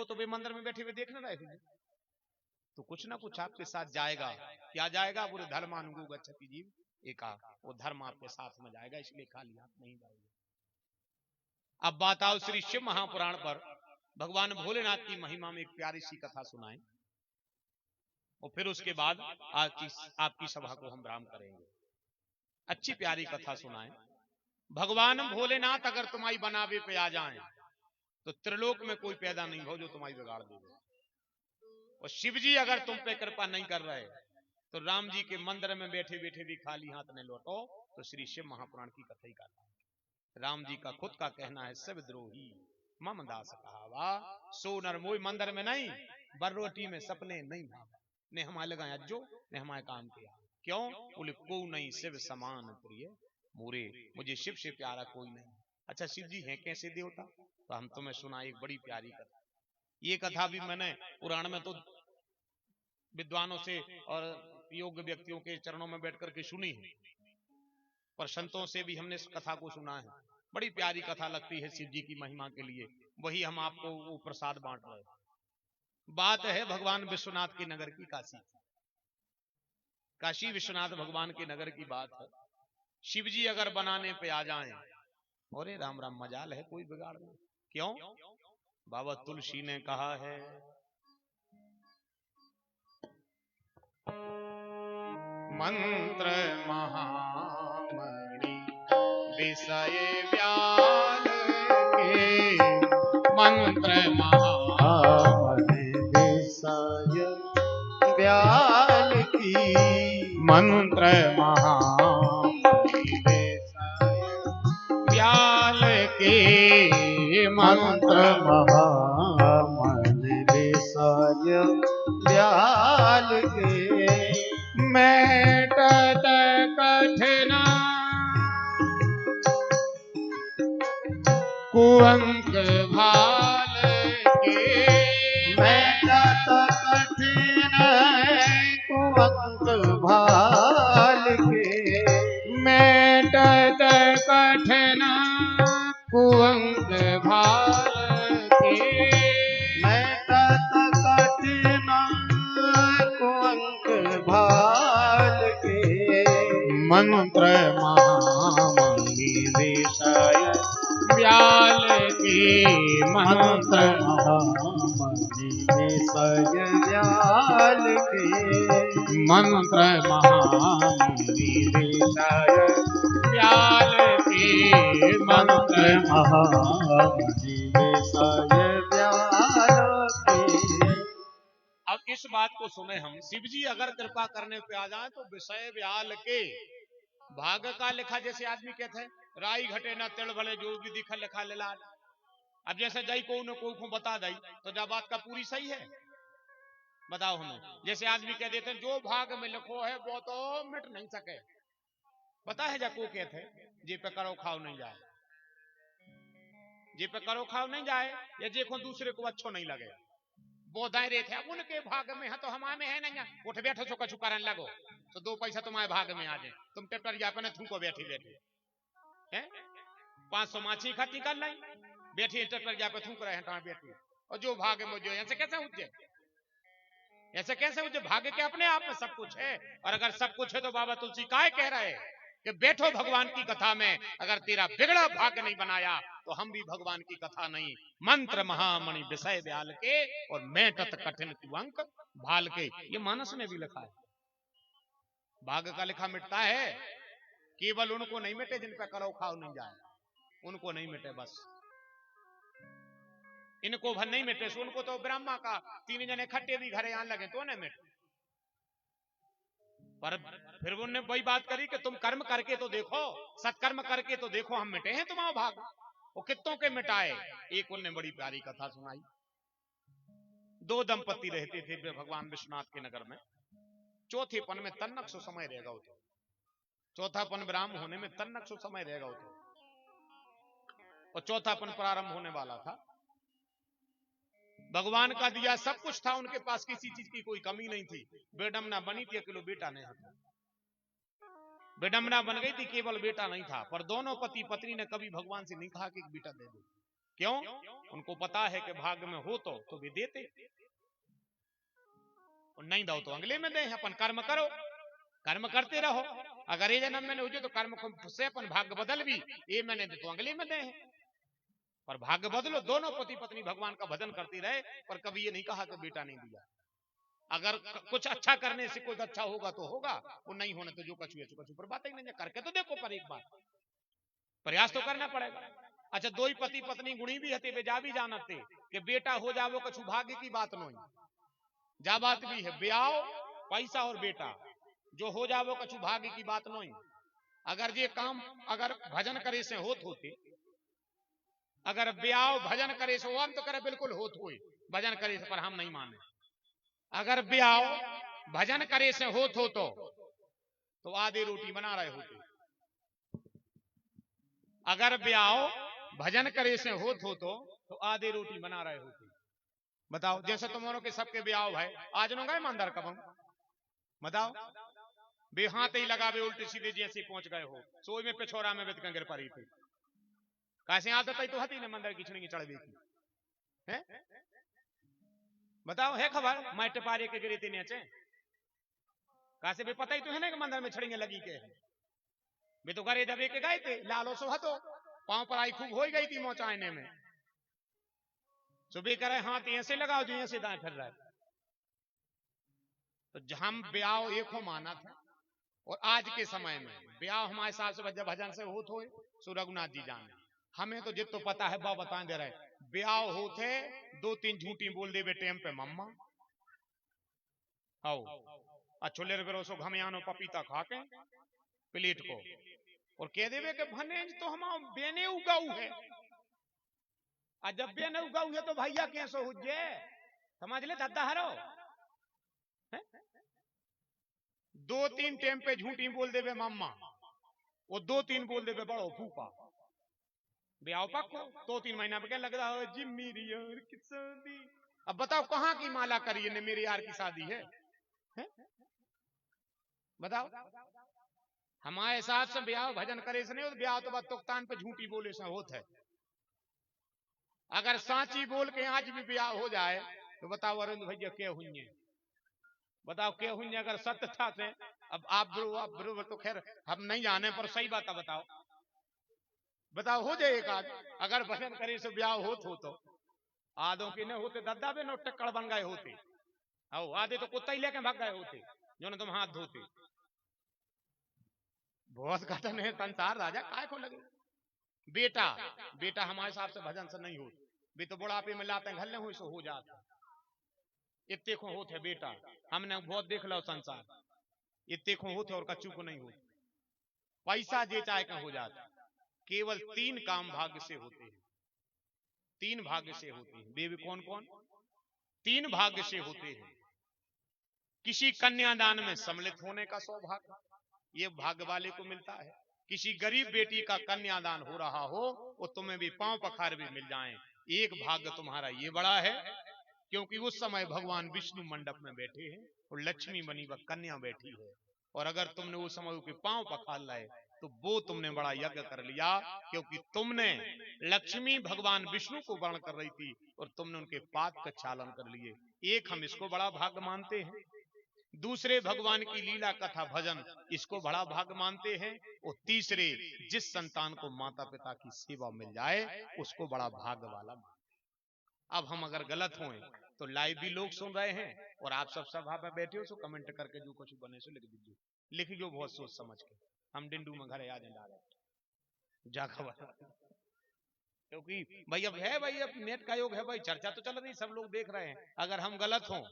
तो वे मंदिर में बैठे हुए देख ना रहे हो, तो कुछ ना कुछ आपके साथ जाएगा। क्या जाएगा? पूरे धर्मानुगु गच्छति जीव एका, वो धर्म आपके साथ में जाएगा, इसलिए खाली हाथ नहीं जाएगा। अब बात आओ श्री शिव महापुराण पर, भगवान भोलेनाथ की महिमा में एक प्यारी सी कथा सुनाएं, और फिर उसके बाद आपकी सभा को हम राम करेंगे। अच्छी प्यारी कथा सुनाएं। भगवान भोलेनाथ अगर तुम्हारी बनावे पे आ जाएं तो त्रिलोक में कोई पैदा नहीं हो जो तुम्हारी बिगाड़ देगा। और शिव जी अगर तुम पे कृपा नहीं कर रहे तो राम जी के मंदिर में बैठे बैठे भी खाली हाथ नहीं लौटो, तो श्री शिव महापुराण की कथा ही करता है। राम जी का खुद का कहना है, शिव द्रोही मम दास कहावा, सो नर मोई मंदिर में नहीं, बरोटी में सपने नहीं भावा, ने हमारे लगाया जो ने हमारे काम किया, क्यों? बोले को नहीं शिव समान प्रिय मोरे, मुझे शिव से प्यारा कोई नहीं। अच्छा, शिव जी हैं कैसे देवता? तो हम तुम्हें सुना एक बड़ी प्यारी कथा। ये कथा भी मैंने पुराण में तो विद्वानों से और योग्य व्यक्तियों के चरणों में बैठकर के सुनी है, पर संतों से भी हमने इस कथा को सुना है। बड़ी प्यारी कथा लगती है शिव जी की महिमा के लिए, वही हम आपको वो प्रसाद बांट रहे हैं। बात है भगवान विश्वनाथ के नगर की, काशी विश्वनाथ भगवान के नगर की बात है। शिव जी अगर बनाने पे आ जाएं, अरे राम राम मजाल है, कोई बिगाड़ नहीं। क्यों? बाबा तुलसी ने कहा है, मंत्र महामणि विषय व्याल के, मंत्र महामणि विषय व्याल की, मंत्र महामणि विषय व्याल के, मंत्र महामणि विषय व्याल के, मेटत कठिन कुअंक भाल के, मेटत कठिन कुअंक भाल के, मेटत कठिन कुअंक भाल के, मेटत कठिन कुअंक भाल के, मंत्र महामणि विषय व्याल के, मंत्र मंत्र महामणि विषय व्याल के, मंत्र महामणि विषय व्याल के, मंत्र मंत्र महामणि विषय व्याल के। अब इस बात को सुने हम, शिव जी अगर कृपा करने पे आ जाए तो विषय व्याल के, भाग का लिखा, जैसे आदमी कहते हैं राई घटे न तिल भले जो भी दिखा लिखा ले लाल। अब जैसे जय को न को बता दई तो जब बात का पूरी सही है, बताओ हमें। जैसे आदमी कह देते हैं जो भाग में लिखो है वो तो मिट नहीं सके, पता है जा को कहते जे पे करो खाओ नहीं जाए, जे पे करो खाओ नहीं जाए, या जे को दूसरे को अच्छो नहीं लगे, वो दायरे थे। अब उनके भाग में है तो हमारे में है नहीं, उठ बैठो चो कछु करन लगो तो दो पैसा तुम्हारे भाग में आ जाए, तुम टेप्टर जापने थूको बैठी बैठी है, 500 माछी इकट्ठी कर लाई, बैठी टेप्टर जापे थूक रहे हैं तुम्हारे बैठी, और जो भाग में जो ऐसे कैसे उठे, ऐसे कैसे उठे? भाग्य के अपने आप में सब कुछ है, और अगर सब कुछ है तो बाबा तुलसी काय कह रहे हैं कि बैठो भगवान की कथा में, अगर तेरा बिगड़ा भाग्य नहीं बनाया तो हम भी भगवान की कथा नहीं। मंत्र महामणि विषय व्याल के और मेटत कठिन कुअंक भाल के, ये मानस में भी लिखा है। भाग्य का लिखा मिटता है, केवल उनको नहीं मिटे जिन पे करो खाओ नहीं जाए, उनको नहीं मिटे, बस इनको भर नहीं मिटे, सो उनको तो ब्रह्मा का 3 जने खट्टे भी घरे आने लगे तो नहीं मिटे। पर फिर उन्होंने वही बात करी कि तुम कर्म करके तो देखो, सत्कर्म करके तो देखो, हम मिटे हैं तुम्हारा भाग, वो कितों के मिटाए। एक उन्होंने बड़ी प्यारी कथा सुनाई। 2 दंपति रहते थे भगवान विश्वनाथ के नगर में, चौथेपन में तन्नक सो समय रहेगा हो, तो चौथापन विराम होने में तन्नक सो समय रहेगा हो, तो और चौथापन प्रारंभ होने वाला था। भगवान का दिया सब कुछ था उनके पास, किसी चीज की कोई कमी नहीं थी। बेडमना बनी थी, अकेलो बेटा नहीं था। बेडमना बन गई थी, केवल बेटा नहीं था। पर दोनों पति पत्नी ने कभी भगवान से नहीं कहा कि एक बेटा दे दो। क्यों? उनको पता है कि भाग्य में हो तो वे देते, और नहीं दो तो अगले में दे। अपन कर्म करो, कर्म करते रहो। अगर ये जन्म में नहीं हो तो कर्म से अपन भाग्य बदल भी, ये मैंने दे तो अगले में दे। पर भाग्य बदलो। दोनों पति पत्नी भगवान का भजन करती रहे, पर कभी ये नहीं कहा कि बेटा नहीं दिया। अगर कुछ अच्छा करने से कुछ अच्छा होगा तो होगा, वो नहीं होने तो जो कछु कछु पर बात ही नहीं। करके तो देखो, पर एक बार प्रयास तो करना पड़ेगा। अच्छा, दो ही पति पत्नी गुणी भी हते, वे जा भी जानते कि बेटा हो जावो कछु भाग्य की बात नहीं। जा बात भी है, ब्याह पैसा और बेटा जो हो जावो कछु भाग्य की बात नहीं। अगर ये काम अगर भजन करे से होते, अगर ब्याह भजन करे से हम तो करे बिल्कुल होत हुए भजन करे से, पर हम नहीं माने। अगर ब्याह भजन करे से होत हो तो आधे रोटी बना रहे होते। अगर ब्याह भजन करे से होत हो तो आधे रोटी बना रहे होते। बताओ, जैसे तुम्हारों के सबके ब्याह है, आज नो गए ईमानदार कब हम बताओ, बे हाथ ही लगा बे उल्टे सीधे जैसे पहुंच गए हो, सोई में पिछोरा में बेत गिर पड़ी थी। कैसे आदत है तो हती ने मंदिर की छुड़ी चढ़ गई थी है? बताओ, है खबर माइट पारे के गिरे थे नीचे? कैसे भी पता ही तो है ना कि मंदिर में छड़ियां लगी के वे तो घरे दबे के गए थे। लालो सो हतो पांव पर आई खूब हो गई थी मोचाने में। सुबह करे हाथ ऐसे लगाओ जो ऐसे दाएं फिर रहा है। तो हम ब्याह एक हो माना था, और आज के समय में ब्याह हमारे साथ से भजन से होत हो सो रघुनाथ जी जाने। हमें तो जित तो पता है, बा बता दे रहे ब्याह होते दो तीन झूठी बोल दे टाइम पे मम्मा आओ अच्छोले रगरो सो घमियानो पपीता खा के प्लेट को, और कह देवे कि भनेज तो हम बेने उगाऊ है। और जब बेने उगाऊ है तो भैया कैसो हुज्जे, समझ ले दादा हरो। दो तीन टाइम पे झूठी बोल देवे मम्मा, वो दो तीन बोल देवे बड़ो फूफा। ब्याह पक्को 2-3 महीना पे क्या लग रहा है जी मेरी यार की शादी। अब बताओ कहां की माला करिए ने मेरी यार की शादी है? बताओ, हमारे साथ से ब्याह भजन करे से नहीं हो, ब्याह तो बात तुक्तान पे झूठी बोले से होत है। अगर सांची बोल के आज भी ब्याह हो जाए तो बताओ अरुण भैया क्या हुई, बताओ क्या हुई अगर सत्य था से। अब आप ब्रो तो खैर हम नहीं जाने, पर सही बात है। बताओ बताओ हो जाए एक आज अगर भजन करे से ब्याह हो तो आधों के नहीं होते, दद्दा बे नो टक्कड़ बन गए होते। आओ आधे तो कुत्ता ही लेके भाग गए होते जो तुम हाथ धोते। बहुत घटन है संसार राजा काय को लगे। बेटा बेटा हमारे साथ से भजन से नहीं हो, वे तो बुढ़ापे में लाते घर हुई सो हो जाता। इतने को होते है बेटा, हमने बहुत देख लो संसार, इतने को होते और कच्चू को नहीं होते। पैसा जे चाहे का हो जाता। केवल 3 काम भाग्य से होते हैं, 3 भाग्य से होते हैं। बेबी कौन कौन? 3 भाग्य से होते हैं। किसी कन्यादान में सम्मिलित होने का सौभाग्य, ये भाग्य वाले को मिलता है। किसी गरीब बेटी का कन्यादान हो रहा हो, वो तुम्हें भी पांव पखार भी मिल जाएं। एक भाग्य तुम्हारा ये बड़ा है, क्योंकि उस समय भगवान विष्णु मंडप में बैठे हैं और लक्ष्मी बनी व कन्या बैठी है। और अगर तुमने उस समय के पांव पखार लाए तो वो तुमने बड़ा यज्ञ कर लिया, क्योंकि तुमने लक्ष्मी भगवान विष्णु को वर्ण कर रही थी और तुमने उनके पाद का चालन कर लिए। एक हम इसको बड़ा भाग्य मानते हैं। दूसरे भगवान की लीला कथा भजन, इसको बड़ा भाग्य मानते हैं। और तीसरे जिस संतान को माता पिता की सेवा मिल जाए उसको बड़ा भाग्य वाला मानते। अब हम अगर गलत हों तो लाइव भी लोग सुन रहे हैं और आप सब सभा में बैठे हो, सो कमेंट करके जो कुछ बने सो लिख दीजिए, लिखियो बहुत सोच समझ के। हम डिंडू में घर आ जाए जा खबर, क्योंकि भाई अब है, भाई अब नेट का योग है, भाई चर्चा तो चल रही, सब लोग देख रहे हैं। अगर हम गलत हों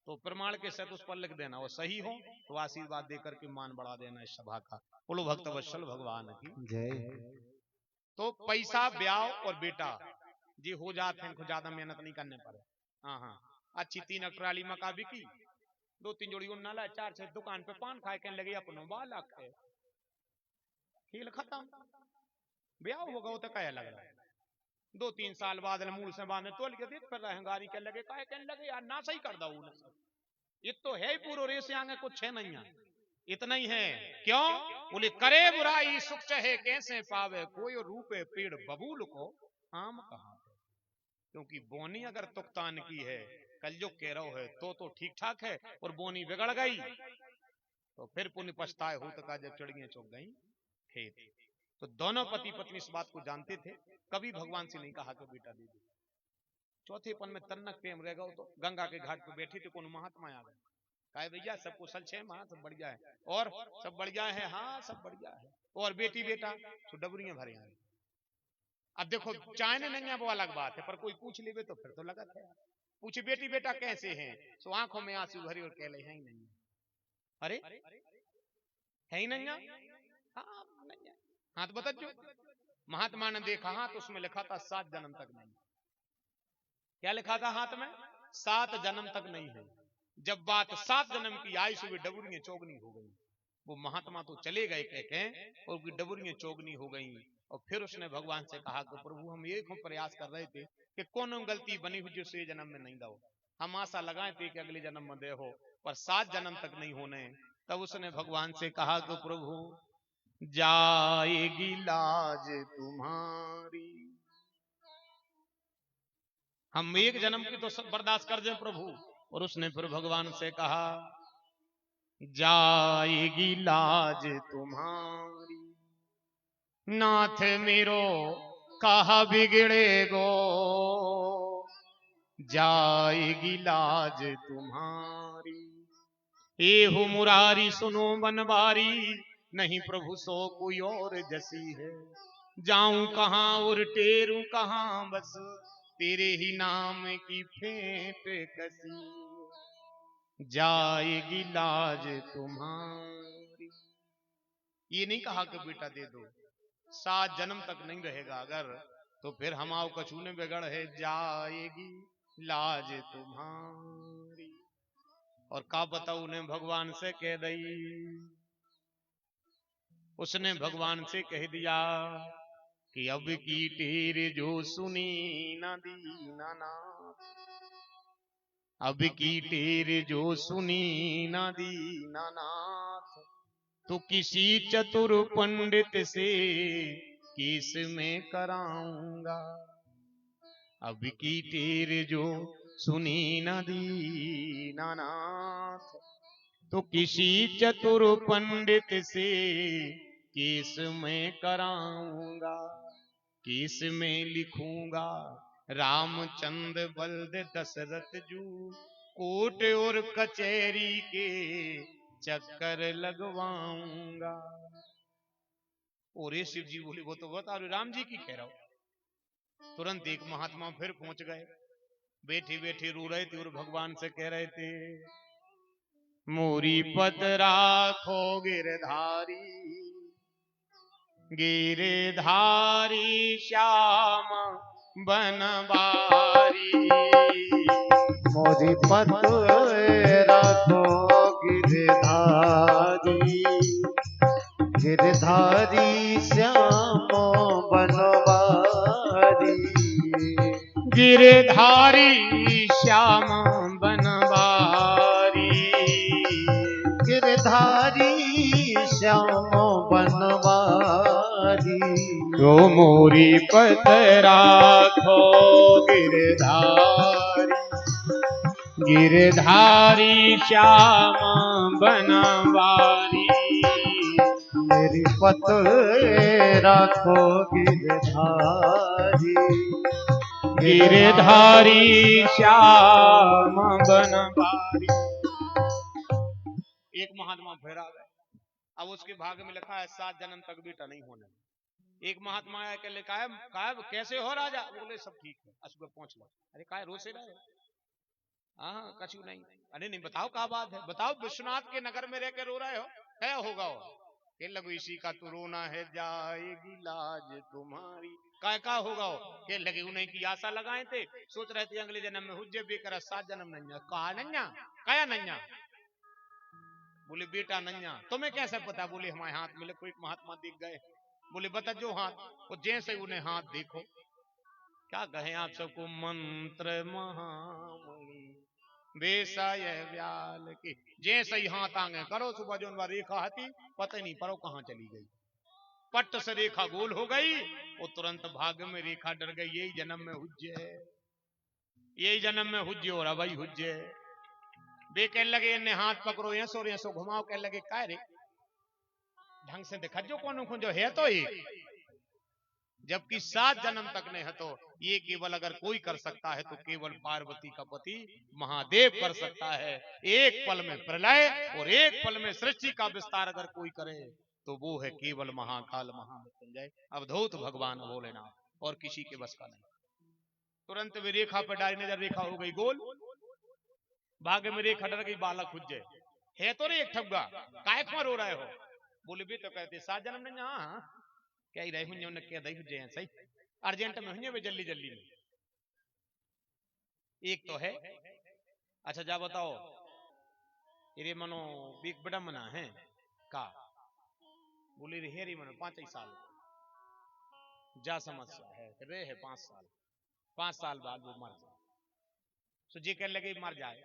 तो प्रमाण के साथ उस पर लिख देना, और सही हो तो आशीर्वाद देकर के मान बढ़ा देना इस सभा का। बोलो भक्त वत्सल भगवान की जय। तो पैसा ब्याह और बेटा जी हो जाते हैं, इनको ज्यादा मेहनत नहीं करने पड़े। हाँ हाँ, अच्छी 3 ट्राली मका बिकी, 2-3 जोड़ी उन्ना ला, 4-6 दुकान पे पान खाए कहने लगे अपनो बालक है, खेल खत्म। ब्याह होगा वो तो क्या लग रहा है। 2-3 साल बाद मूल से बांधे तो लिखे देख पर हंगारी के लगे काहे कहने लगे यार ना सही कर दो ये तो है ही पूरा रेस आगे कुछ है नहीं है इतना ही है क्यों बोले करे बुराई सुख चाहे कैसे पावे कोई रूपे पेड़ बबूल को आम कहां क्योंकि बोनी अगर तुक्तान की है कल जो कह रहा है तो ठीक ठाक है और बोनी बिगड़ गई तो फिर पुण्य पछताए हो तो का जब चिड़ियां चुग गई खेत तो दोनों पति पत्नी इस बात को जानते थे कभी भगवान से नहीं कहा कि बेटा दे दे चौथेपन में तन्नक प्रेम रह गया तो गंगा के घाट पर बैठे थे कौन महात्मा आ गए कहा भैया सब कुशल छे मां सब बढ़िया है और सब बढ़िया है हाँ सब बढ़िया है और बेटी बेटा तो डबरियां भरे हैं अब देखो चाहने नहीं है वो अलग बात है पर कोई पूछ ले तो फिर तो लगा है पूछे बेटी बेटा कैसे हैं तो आंखों में आंसू भरे और कह ले है ही नहीं अरे है ही नहीं हाँ नहीं है हाँ तो बता जो महात्मा ने देखा हाँ तो उसमें लिखा था 7 जन्म तक नहीं क्या लिखा था हाथ में 7 जन्म तक नहीं है जब बात 7 जन्म की आई सुबह डबुरियां चौगनी हो गई वो महात्मा तो चले गए कह और डबुरियां चौगनी हो गई और फिर उसने भगवान से कहा कि प्रभु हम एक प्रयास कर रहे थे कि कौन गलती बनी हुई जो से जन्म में नहीं दो हम आशा लगाए थे कि अगले जन्म में दे हो पर 7 जन्म तक नहीं होने तब उसने भगवान से कहा कि प्रभु जाएगी लाज तुम्हारी हम एक जन्म की तो सब बर्दाश्त कर दें प्रभु और उसने फिर भगवान से कहा जाएगी लाज तुम्हारी नाथ मेरो कहा बिगड़े गो जाएगी लाज तुम्हारी एहु मुरारी सुनो बनवारी नहीं प्रभु सो कोई और जसी है जाऊं कहां और टेरू कहां बस तेरे ही नाम की फेंट कसी जाएगी लाज तुम्हारी ये नहीं कहा कि बेटा दे दो 7 जन्म तक नहीं रहेगा अगर तो फिर हम आओ कछूने बिगड़ है जाएगी लाज तुम्हारी और का बताऊ उन्हें भगवान से कह दई उसने भगवान से कह दिया कि अब की टेर जो सुनी ना दीना नाथ अब की टेर जो सुनी ना दीना नाथ तो किसी चतुर पंडित से किस में कराऊंगा अब की टेर जो सुनी ना दीना नाथ तो किसी चतुर पंडित से किस में कराऊंगा किस में लिखूंगा रामचंद्र बल्द दशरथ जू कोर्ट और कचहरी के चक्कर लगवाऊंगा और ये शिव जी बोले वो तो बता राम जी की कह रहा हूं तुरंत एक महात्मा फिर पहुंच गए बैठे बैठे रो रहे थे और भगवान से कह रहे थे मोरी पत राखो गिरधारी गिरधारी श्याम बनवारी मोरी पत राखो गिरधारी गिरधारी श्याम बनवारी गिरधारी श्याम बनवारी गिरधारी श्याम बनवारी तो मोरी पत राखो गिरधारी गिरधारी श्याम बनवारी मेरी पत राखो गिरधारी गिरधारी श्याम बनवारी एक महात्मा फिर आ गए अब उसके भाग में लिखा है 7 जन्म तक बेटा नहीं होने एक महात्मा आया के लिखा है कैसे हो राजा बोले सब ठीक है असुबह पहुंच लो अरे काय रोसे रहे हाँ कछु नहीं अरे नहीं बताओ क्या बात है बताओ विश्वनाथ के नगर में रह के रो रहे हो क्या होगा के लगो इसी का तो रोना है जाएगी लाज तुम्हारी का होगा के लगे उन्हें की आशा लगाए थे सोच रहे थे अगले जन्म में हुज्जे बेकर 7 जन्म नहीं कहा नन्या कया नन्या बोले बेटा नन्या तुम्हें कैसे पता बोले हमारे हाथ में कोई महात्मा दिख गए बोले बता जो हाथ वो जैसे उन्हें हाथ देखो क्या कहे आप सबको, मंत्र महामणि बेसाय व्याल की। जैसे ही हाथ आगे करो सुबह जो रेखा हती पता नहीं परो कहां चली गई, पट से रेखा गोल हो गई, वो तुरंत भाग्य में रेखा डर गई, यही जन्म में हुज्जे है, यही जन्म में हुज्जे हो रहा भाई हुज्जे। बे कह लगे इन्हें हाथ पकड़ो ऐसो घुमाओ, कह लगे काय रे ढंग से देखा जो कौन जो है तो ही, जबकि 7 जन्म तक नहीं है। तो ये केवल अगर कोई कर सकता है तो केवल पार्वती का पति महादेव कर सकता है। एक पल में प्रलय और एक पल में सृष्टि का विस्तार अगर कोई करे तो वो है केवल महाकाल महामृत्युंजय अवधूत भगवान भोलेनाथ, और किसी के बस का नहीं। तुरंत वे रेखा पर डाली नजर, रेखा हो गई गोल, भाग्य में रेखा डर गई, बालक हुज्जे है तो रे एक ठगा, काय क्यों रो रहे हो? बोले भी तो कहते 7 जन्म नहीं, हाँ क्या ही रहे हुए क्या दही हुज्जे हैं, सही अर्जेंट में हुए जल्दी जल्दी में, एक तो है। अच्छा जा बताओ, ये मनो बिग बड़ा मना है का, बोली रे हेरी मनो 5 साल जा समस्या है रे है 5 साल बाद वो मर जाए, तो जी कह लगे मर जाए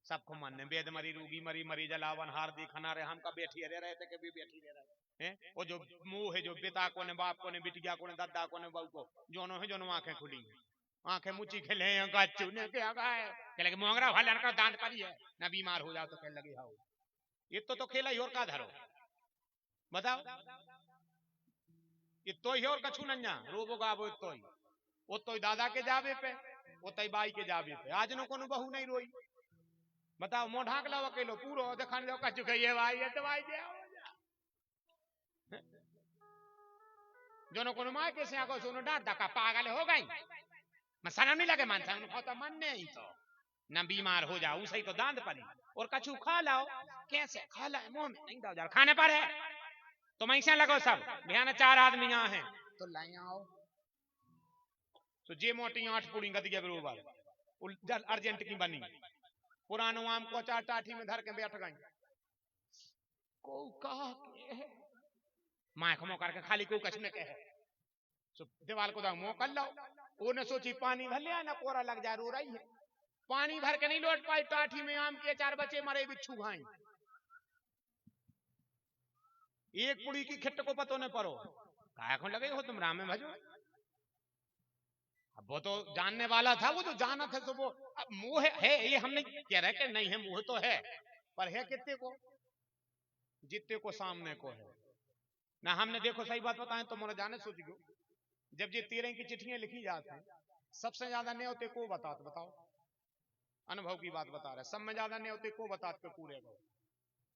सबको मानने, वेद मरी रूगी मरी मरी जलावन हार दिखना रहे, हम का बैठी रहे थे कभी बैठी रहे हैं। वो जो मुंह है जो पिता को ने बाप को ने बिटिया को ने दादा को ने बहू को जोनो है जोनो आंखें खुली आंखें मुची खेले गाचू ने क्या गाय कह लगे मोंगरा वाले का दांत पड़ी है ना बीमार हो जाओ तो कह लगे हाउ ये तो खेला ही और का धरो बताओ, ये तो ही और कछु नन्या रोबो गाबो तो ही दादा के जावे पे वो तई बाई के जावे पे, आज नो कोनो बहू नहीं रोई बताओ, मोह ढाक लो अकेलो पूरो देखा दो कछु कहिए भाई ये तो भाई दे जोनो कोनो मां के से आको सुनो डांट दका पागल हो गई, मैं शर्म नहीं लगे मानसा उनको तो मन नहीं तो ना बीमार हो जाओ सही तो दांत पड़ी और कछु खा लाओ, कैसे खा लाए मुंह में नहीं दो यार खाने पर है तो मैसे लगो सब ध्यान 4 आदमी यहाँ हैं तो लाई आओ, तो जे मोटी 8 पूरी गति के बरोबर अर्जेंट की बनी पुरानो आम को 4 टाठी में धर के बैठ गई को कहा माँ खमो करके खाली को कछ में कहे तो दीवार को मुंह कर लो, वो ने सोची पानी भर लिया ना कोरा लग जाए, रो रही है पानी भर के नहीं लौट पाई, टाठी में आम के 4 बच्चे मरे बिच्छू घाई, एक पुड़ी की खिट्ट को पतो न परो काय को लगे हो तुम राम में भजो, अब वो तो जानने वाला था, वो तो जाना था तो वो मुंह है ये हम नहीं कह रहे कि नहीं है, मुंह तो है पर है कितने को, जितने को सामने को है ना। हमने देखो सही बात बताएं तो मोरा जाने सोच गयो, जब ये 13 की चिट्ठियां लिखी जाती हैं सबसे ज्यादा न्योते को बताओ, अनुभव की बात बता रहे, सब में ज्यादा न्योते को बताते पूरे को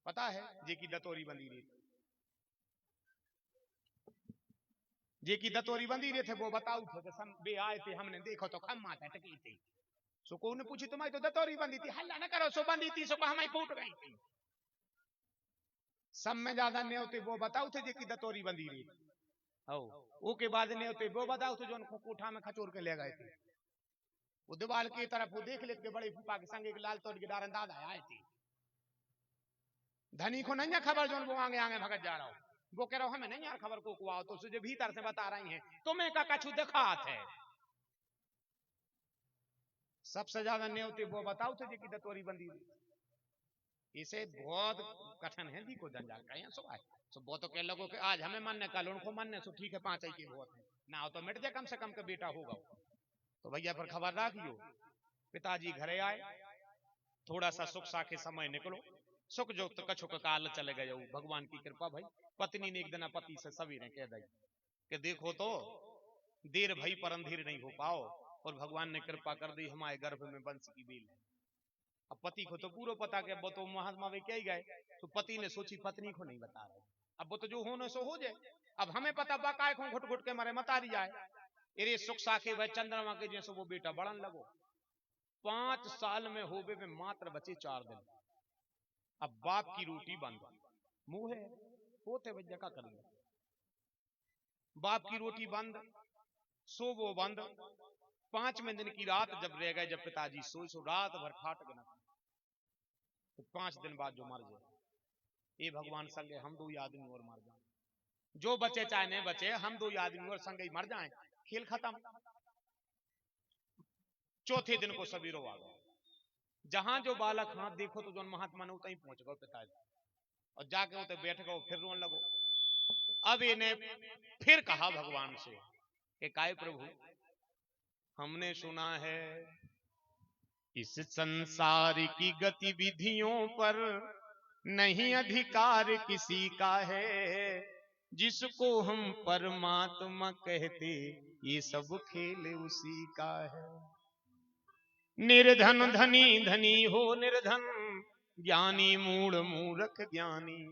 पता है जे की दतोरी बंदी रही, जे की दतोरी बंदी रहे थे वो बताऊ थे सब बे आए थे, हमने देखो तो खम माता टकी थी, सो को ने पूछी तुम्हारी तो दतोरी बंदी थी, हल्ला न करो सो बंदी थी, सो को हमारी फूट गई थी, सब में ज्यादा न्योते वो बताऊ थे जे की दतोरी बंदी रही ओ के बाद न्योते वो बताऊ थे जो उनको कोठा में खचोर के ले गए थे, वो दीवार की तरफ वो देख लेते बड़े फूफा के संग एक लाल तोड़ के डारन दादा आए थे, धनी को नहीं खबर जो वो आगे आगे भगत जा रहा हो, वो कह रहा हूं हमें नहीं यार खबर को कुआ तो तुझे भीतर से बता रही हैं तुम्हें का कछु दिखात है, सबसे ज्यादा न्योते वो बताओ थे कि दतोरी बंदी, इसे बहुत कठिन है दी को जंजाल का सो आए सो वो तो कह लगो कि आज हमें मानने कल उनको मानने सो ठीक है 5 ही के बहुत है ना हो तो मिट जाए कम से कम के बेटा होगा, तो भैया पर खबर रखियो। पिताजी घरे आए, थोड़ा सा सुख साखे समय निकलो, सुख जो कछुक काल चले गए, भगवान की कृपा भाई पत्नी ने एक दिन पति से सवेरे कह दी कि देखो तो देर भई पर अंधेर नहीं हो पाओ, और भगवान ने कृपा कर दी हमारे गर्भ में वंश की बेल है। अब पति को तो पूरा पता कि वो तो महात्मा वे क्या ही गए, तो पति ने सोची पत्नी को नहीं बता रहे, अब वो तो जो होने सो हो जाए, अब हमें पता बाकाय को घुट घुट के मारे मतारी जाए, इरे सुख साखे वह चंद्रमा के जैसे वो बेटा बढ़न लगो, 5 साल में होवे में मात्र बचे 4 दिन, अब बाप की रोटी बंद, मुंह है होते वजह का कर, बाप की रोटी बंद, सो वो बंद, 5वें दिन की रात जब रह गए, जब पिताजी सो रात भर खाट गना, तो 5 दिन बाद जो मर जाए, ये भगवान संगे हम 2 आदमी और मर जाए, जो बचे चाहे नहीं बचे हम 2 आदमी और संगे ही मर जाए, खेल खत्म। चौथे दिन को सवेरो आ गए। जहां जो बालक हाथ देखो तो जो महात्मा ने उतहीं पहुंच गए पिताजी, और जाके उते बैठ गए, फिर रोने लगो। अब इन्हें फिर कहा भगवान से कि काय प्रभु, हमने सुना है इस संसार की गतिविधियों पर नहीं अधिकार किसी का है, जिसको हम परमात्मा कहते ये सब खेल उसी का है। निर्धन धनी धनी हो निर्धन, ज्ञानी मूढ़ मूर्ख ज्ञानी,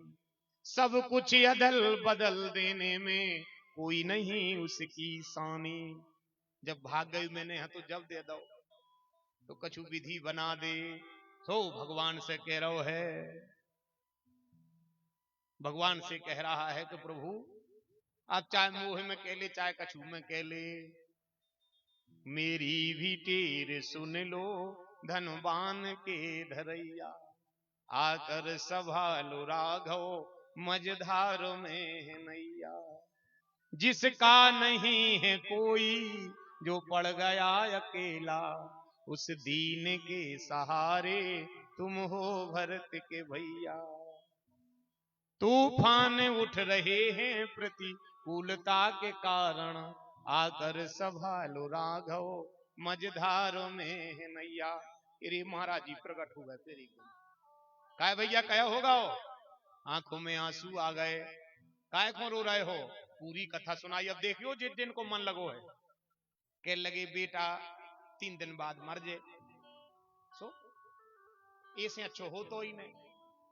सब कुछ अदल बदल देने में कोई नहीं उसकी सानी। जब भाग गई मैंने है तो जब दे दो, तो कछु विधि बना दे। तो भगवान से कह रहा है, भगवान से कह रहा है कि प्रभु आप चाहे मोह में कह ले चाहे कछु में कह ले, मेरी भी टेर सुन लो धनवान के धरैया, आकर संभालो राघव मझधार में है नैया। जिसका नहीं है कोई जो पड़ गया अकेला, उस दीन के सहारे तुम हो भरत के भैया। तूफान उठ रहे हैं प्रतिकूलता के कारण, आकर संभालो राघव मझधार में है नैया। अरे महाराज जी प्रकट हो गए तेरी काय भैया कया होगा हो? आंखों में आंसू आ गए। काय को रो रहे हो? पूरी कथा सुनाई। अब देखियो जिस दिन को मन लगो है, कह लगे बेटा 3 दिन बाद मर जे, सो ऐसे अच्छो हो तो ही नहीं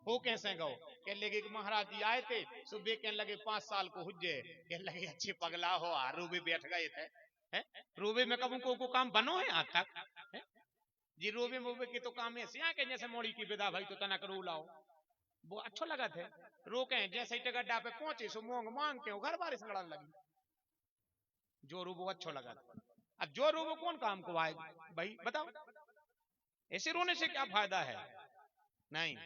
हो कैसे गो। कह लगे कि महाराज जी आए थे सुबह, कहने लगे 5 साल को हुज्जे, कह लगे अच्छे पगला हो रूबे बैठ गए थे। है रूबे में कब को काम बनो है आज तक है? जी रोबे मोबे के तो काम ऐसे आके जैसे मोड़ी की विदा भाई तो तनक रो लाओ, वो अच्छो लगा थे। रोके जैसे ही गड्ढा पे पहुंचे सो मोंग मांग के घर बारिश लड़न लगी। जो रो वो अच्छो लगा था। अब जो रो वो कौन काम को आए भाई बताओ? ऐसे रोने से क्या फायदा है? नहीं,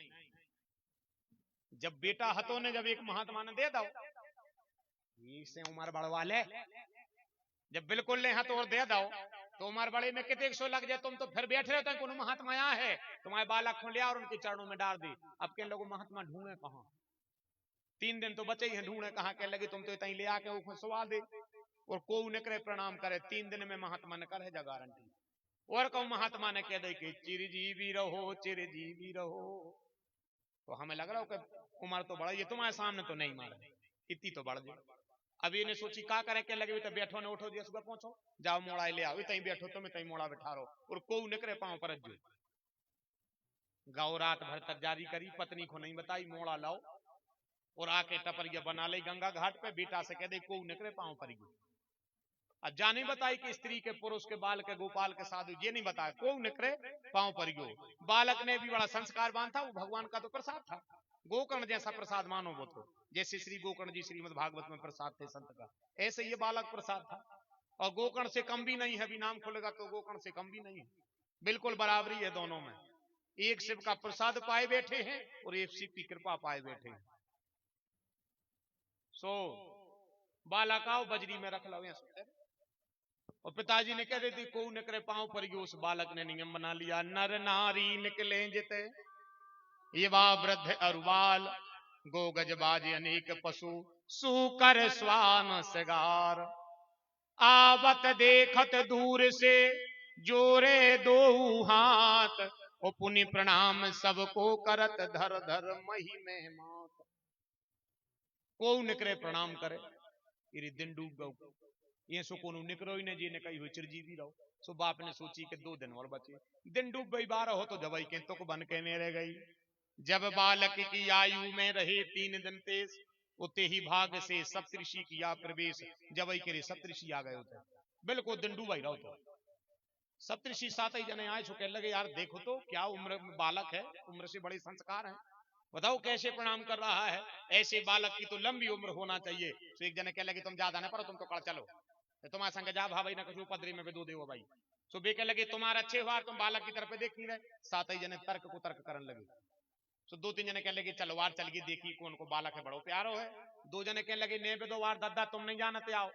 जब बेटा हतो ने जब एक महात्मा ने दे दो, इससे उम्र बढ़वा ले, जब बिल्कुल ले हाथ और दे दो तो उम्र बड़े में कितने सो लग जाए। तुम तो फिर बैठ रहे हो, तो महात्मा यहाँ है, तुम्हारे बालक को लिया और उनके चरणों में डाल दी। अब के लोगों महात्मा ढूंढे कहां? 3 दिन तो बचे ही हैं, ढूंढे कहां? के लगे तुम तो इतनी ले आके ऊपर सवाल दे और को न करे प्रणाम करे। 3 दिन में महात्मा ने करे जा गारंटी। और कहूं महात्मा ने कह दे कि चिरजीवी रहो चिरजीवी रहो। तो हमें लग रहा हो कि उम्र तो बढ़, ये तुम्हारे सामने तो नहीं मारे, इतनी तो बढ़ जाए। अब इन्हें सोची का करे, के लगे तो बैठो ने उठो दिया सुबह पहुंचो, जाओ मोड़ा ले आओ, इतनी बैठो तुम इतनी मोड़ा बैठा रहो और को निकले पांव पर जो गाँव रात भर तक जारी करी, पत्नी को नहीं बताई, मोड़ा लाओ और आके टपरिया बना ले गंगा घाट पे। बेटा से कह दे को निकले पांव पर गई। अब जा नहीं बताई कि स्त्री के पुरुष के बाल के गोपाल के साधु, ये नहीं बताया को निकले पांव पर गयो। बालक ने भी बड़ा संस्कारवान था, वो भगवान का तो प्रसाद था। गोकर्ण जैसा प्रसाद मानो वो तो, जैसे श्री गोकर्ण जी श्रीमद् भागवत में प्रसाद थे संत का, ऐसे ये बालक प्रसाद था। और गोकर्ण से कम भी नहीं है, अभी नाम खुलेगा तो गोकर्ण से कम भी नहीं है, बिल्कुल बराबरी है दोनों में। एक शिव का प्रसाद पाए बैठे हैं और एक शिव की कृपा पाए बैठे हैं। सो बालक आओ बजरी में रख लो यहाँ। और पिताजी ने कह रही थी को निकले पांव पर गयो। उस बालक ने नियम बना लिया, नर नारी निकले जिते युवा वृद्ध अरुबाल, गो गजबाज अनेक पशु सुकर स्वान सगार, आवत देखत दूर से जोरे दो हाथ, और पुनि प्रणाम सबको करत धर धर मही में मात। को निकले प्रणाम करे, इरी दिन डूब गौ। ये सो को निकरो ही ने जी ने कही हुई चिरजीवी रहो। सो बाप ने सोची कि 2 दिन और बचे, दिन डूब गई 12 हो तो जबई के तो बन के ने रह गई। जब बालक की आयु में रहे 3 दिन तेज, उते ही भाग से सप्तऋषि किया प्रवेश। जबई के रे सप्तऋषि आ गए होते, बिल्कुल दिन डूबा ही रहो तो सप्तऋषि 7 ही जने आए। सो कह लगे यार देखो तो क्या उम्र बालक है, उम्र से बड़े संस्कार है, बताओ कैसे प्रणाम कर रहा है। ऐसे बालक की तो लंबी उम्र होना चाहिए। तो एक जने कह लगे तुम ज्यादा ना पढ़ो, तुम तो कल चलो, तो तुम्हारे संग जा भाई ना कुछ उपद्री में भी दो देवो भाई। सो बे कह लगे तुम्हारा अच्छे हुआ, तुम बालक की तरफ देख नहीं रहे। 7 ही जने तर्क को तर्क करने लगे। सो 2-3 जने कह लगे चलो वार चल गई, देखी कौन को बालक है बड़ो प्यारो है। 2 जने कह लगे ने पे 2 वार दादा तुम नहीं जानते आओ।